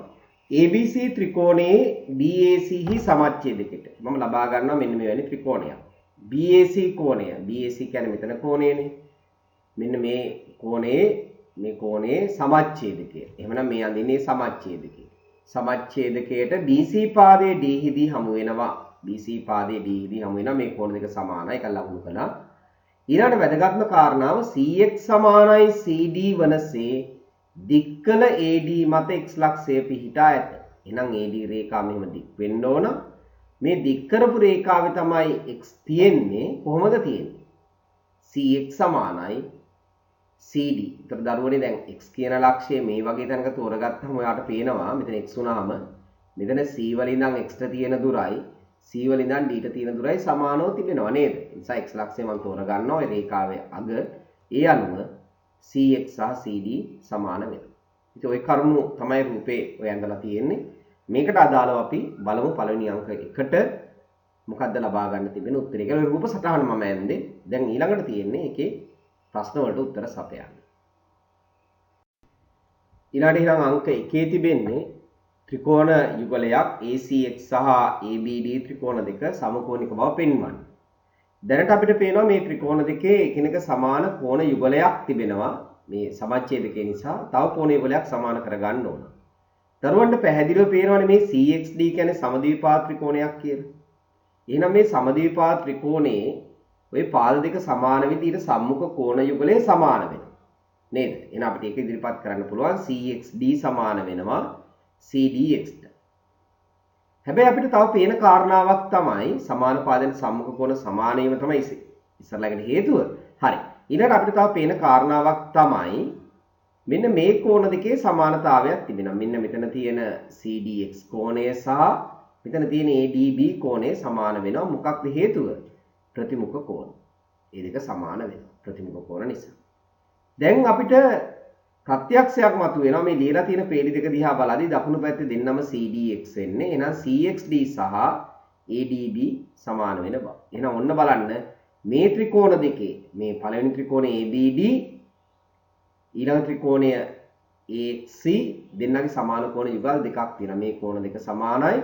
ABC ත්‍රිකෝණයේ BAC හි සමච්ඡේදකයට මම ලබා ගන්නවා මෙන්න මෙවැනි ත්‍රිකෝණයක්. BAC කෝණය. BAC කියන්නේ මෙතන කෝණයනේ. මෙන්න මේ කෝණයේ සමච්ඡේදකය. එහෙමනම් මේ අඳින්නේ සමච්ඡේදකය. සමච්ඡේදකයට BC පාදයේ D හිදී හමු වෙනවා. BC පාදයේ D හිදී හමු වෙනවා. මේ කෝණ දෙක සමානයි. ඒක ලකුණු කළා. ඊළඟට වැදගත්ම කාරණාව CX සමානයි CD වනසේ දික්කල AD මත x ලක්ෂය පිහිටා ඇත. එහෙනම් AD රේඛාව මෙහෙම දික් වෙන්න ඕන. මේ දික් කරපු රේඛාවේ තමයි x තියෙන්නේ. කොහොමද තියෙන්නේ? CX සමානයි CD. ඒතර දරුවනේ දැන් x කියන ලක්ෂය මේ වගේ තැනක තෝරගත්තම ඔයාට පේනවා මෙතන x උනාම මෙතන C වල ඉඳන් x ට තියෙන දුරයි C වල ඉඳන් D ට තියෙන දුරයි සමානව තිබෙනවා නේද? ඒ නිසා x ලක්ෂය මම තෝරගන්නවා ඒ රේඛාවේ අග ඒ අනුව CX සහ CD සමාන වෙනවා. ඉතින් ওই කරුණු තමයි රූපේ ඔය ඇඳලා තියෙන්නේ. මේකට අදාළව අපි බලමු පළවෙනි අංක 1ට මොකද්ද ලබා ගන්න තිබෙන උත්තරය කියලා. ඔය රූප සටහන මම ඇන්දේ. දැන් ඊළඟට තියෙන්නේ ඒකේ ප්‍රශ්න වලට උත්තර සපයන්න. ඊළඟට ඊළඟ අංක 1 තිබෙන්නේ ත්‍රිකෝණ යුගලයක් ACX සහ ABD ත්‍රිකෝණ දෙක සමකෝණික බව පෙන්වන්න. දැනට අපිට පේනවා මේ ත්‍රිකෝණ දෙකේ එකිනෙක සමාන කෝණ යුගලයක් තිබෙනවා. මේ සමච්ඡේදකය නිසා තව කෝණ යුගලයක් සමාන කරගන්න ඕන. දරුවන්ට පැහැදිලිව පේනවනේ මේ CXD කියන්නේ සමද්විපාද ත්‍රිකෝණයක් කියලා. එහෙනම් මේ සමද්විපාද ත්‍රිකෝණයේ ওই පාද දෙක සමාන විදිහට සම්මුඛ කෝණ යුගලය සමාන වෙනවා. නේද? එහෙනම් අපිට ඒක ඉදිරිපත් කරන්න පුළුවන් CXD සමාන වෙනවා CDX ට. හැබැයි අපිට තව පේන කාරණාවක් තමයි සමාන පාදෙන් සම්මුඛ කෝණ සමාන වීම තමයි ඉස්සරලකට හේතුව. හරි. ඊළඟට අපිට තව පේන කාරණාවක් තමයි මෙන්න මේ කෝණ දෙකේ සමානතාවයක් තිබෙනවා. මෙන්න මෙතන තියෙන CDX කෝණය සහ මෙතන තියෙන ADB කෝණය සමාන වෙනවා. මොකක්ද හේතුව? ප්‍රතිමුඛ කෝණ. මේ දෙක සමාන වෙනවා ප්‍රතිමුඛ කෝණ නිසා. දැන් අපිට ප්‍රත්‍යක්ෂයක් මතුවෙනවා මේ ලියලා තියෙන පේලි දෙක දිහා බලද්දී දකුණු පැත්තේ දෙන්නම CDX වෙන්නේ. එහෙනම් CXD සහ ADB සමාන වෙන බව. එහෙනම් ඔන්න බලන්න මේ ත්‍රිකෝණ දෙකේ මේ පළවෙනි ත්‍රිකෝණය ABD ඊළඟ ත්‍රිකෝණය AC දෙන්නගේ සමාන කෝණ යුගල් දෙකක් තියෙනවා. මේ කෝණ දෙක සමානයි.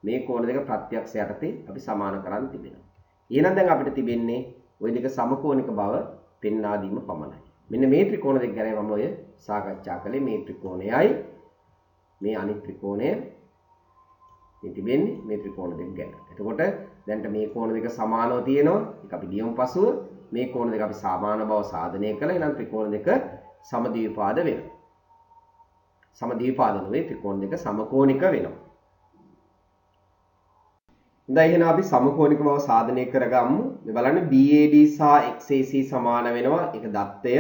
මේ කෝණ දෙක ප්‍රත්‍යක්ෂ යටතේ අපි සමාන කරන් තිබෙනවා. එහෙනම් දැන් අපිට තිබෙන්නේ ওই දෙක සමකෝණික බව පෙන්වා දීම පමණයි. මෙන්න මේ ත්‍රිකෝණ දෙක ගැන මම ඔය සාකච්ඡා කළේ. මේ ත්‍රිකෝණයයි මේ අනිත් ත්‍රිකෝණය මේ තිබෙන්නේ මේ ත්‍රිකෝණ දෙක ගැන. එතකොට දැන්ට මේ කෝණ දෙක සමානව තියෙනවා. ඒක අපි ලියමු පසුව. මේ කෝණ දෙක අපි සමාන බව සාධනය කළා. එහෙනම් ත්‍රිකෝණ දෙක සමද්විපාද වෙනවා. සමද්විපාද නෙවෙයි ත්‍රිකෝණ දෙක සමකෝණික වෙනවා. දැන් එහෙනම් අපි සමකෝණික බව සාධනය කරගමු. මේ බලන්න BAD සහ XAC සමාන වෙනවා. ඒක දත්තය.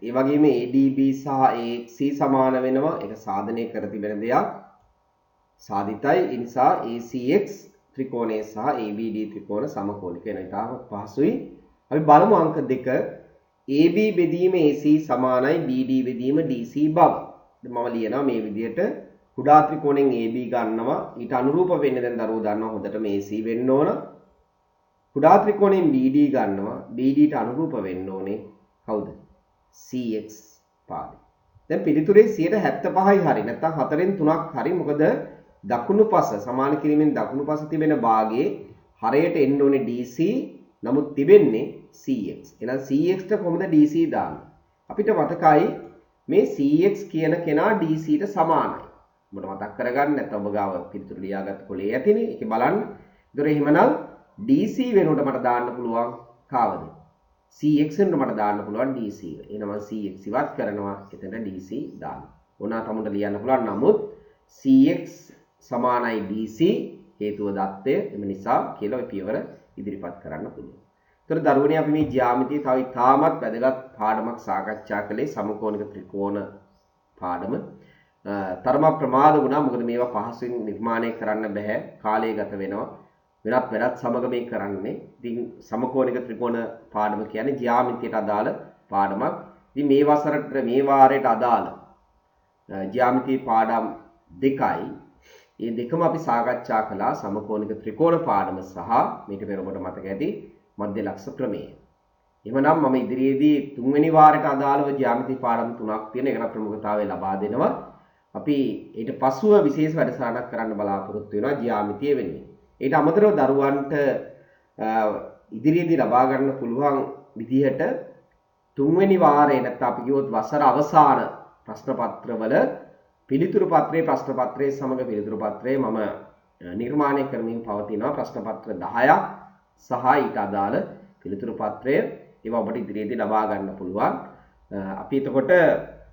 ඒ වගේම ADB සහ AXC සමාන වෙනවා. ඒක සාධනය කර තිබෙන දෙයක්. සාධිතයි. ඒ නිසා ACX ත්‍රිකෝණය සහ ABD ත්‍රිකෝණ සමකෝණික වෙනවා. ඊටම පහසුයි. අපි බලමු අංක 2. AB බෙදීම AC සමානයි BD බෙදීම DC බව. මම ලියනවා මේ විදිහට කුඩා ත්‍රිකෝණයෙන් AB ගන්නවා. ඊට අනුරූප වෙන්නේ දැන් දරුවෝ දන්නවා හොඳටම AC වෙන්න ඕන. කුඩා ත්‍රිකෝණයෙන් BD ගන්නවා. BD ට අනුරූප වෙන්න ඕනේ කවුද? CX පාදය. දැන් පිළිතුරේ 75යි හරි. නැත්නම් 4න් 3ක් හරි. මොකද දකුණු පස සමාන කිරීමෙන් දකුණු පස තිබෙන භාගයේ හරයට එන්න ඕනේ DC. නමුත් තිබෙන්නේ CX. එහෙනම් CX ට කොහොමද DC දාන්නේ? අපිට මතකයි මේ CX කියන කෙනා DC ට සමානයි. ඔබට මතක් කරගන්න නැත්නම් ඔබ ගාව පිළිතුරු ලියාගත්ත කොලේ ඇතිනේ. ඒක බලන්න. ඒතර එහෙමනම් DC වෙනුවට මට දාන්න පුළුවන් කාවද? CX වෙනුවට මට දාන්න පුළුවන් DC. එහෙනම් CX ඉවත් කරනවා. එතන DC දාන්න. ඕනා තමුන්ට ලියන්න පුළුවන්. නමුත් CX සමානයි DC හේතුව දත්තය. එම නිසා කියලා ඔය පියවර ඉදිරිපත් කරන්න පුළුවන්. ඒතර දරුවනේ අපි මේ ජ්‍යාමිතිය තව ඉතාමත් වැදගත් පාඩමක් සාකච්ඡා කළේ සමකෝණික ත්‍රිකෝණ පාඩම. තරම ප්‍රමාද වුණා. මොකද මේවා පහසුවෙන් නිර්මාණය කරන්න බෑ. කාලය ගත වෙනවා. වෙනත් වැඩත් සමග මේ කරන්නේ. ඉතින් සමකෝණික ත්‍රිකෝණ පාඩම කියන්නේ ජ්‍යාමිතියට අදාළ පාඩමක්. ඉතින් මේ වසරට මේ වාරයට අදාළ ජ්‍යාමිති පාඩම් දෙකයි. මේ දෙකම අපි සාකච්ඡා කළා සමකෝණික ත්‍රිකෝණ පාඩම සහ මේක පෙර ඔබට මතක ඇති මධ්‍ය ලක්ෂ ප්‍රමේය. එහෙමනම් මම ඉදිරියේදී තුන්වෙනි වාරයට අදාළව ජ්‍යාමිති පාඩම් තුනක් තියෙන එකට ප්‍රමුඛතාවය ලබා දෙනවා. අපි ඊට පසුව විශේෂ වැඩසටහනක් කරන්න බලාපොරොත්තු වෙනවා ජ්‍යාමිතිය වෙනුවෙන්. ඊට අමතරව දරුවන්ට ඉදිරියේදී ලබා ගන්න පුළුවන් විදිහට තුන්වෙනි වාරයේ නැත්නම් අපි කිව්වොත් වසර අවසාන ප්‍රශ්න පත්‍රවල පිළිතුරු පත්‍රයේ ප්‍රශ්න පත්‍රයේ සමග පිළිතුරු පත්‍රයේ මම නිර්මාණය කරමින් පවතිනවා ප්‍රශ්න පත්‍ර 10ක් සහ ඊට අදාළ පිළිතුරු පත්‍රය ඒවා ඔබට ඉදිරියේදී ලබා ගන්න පුළුවන්. අපි එතකොට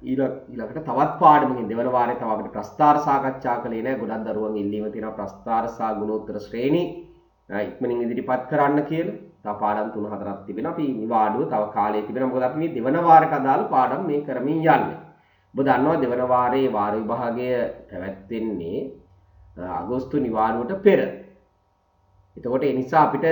ඊළඟට තවත් පාඩමකින් දෙවන වාරයේ තව අපිට ප්‍රස්තාර සාකච්ඡා කළේ නැහැ. ගොඩක් දරුවන් ඉල්ලීම තියෙනවා ප්‍රස්තාර සහ ගුණෝත්තර ශ්‍රේණි ඉක්මනින් ඉදිරිපත් කරන්න කියලා. තව පාඩම් 3-4ක් තිබෙනවා. අපි නිවාඩුව තව කාලය තිබෙනවා. මොකද අපි මේ දෙවන වාරයට අදාළ පාඩම් මේ කරමින් යන්නේ. ඔබ දන්නවා දෙවන වාරයේ වාර විභාගය පැවැත්වෙන්නේ අගෝස්තු නිවාඩුවට පෙර. එතකොට ඒ නිසා අපිට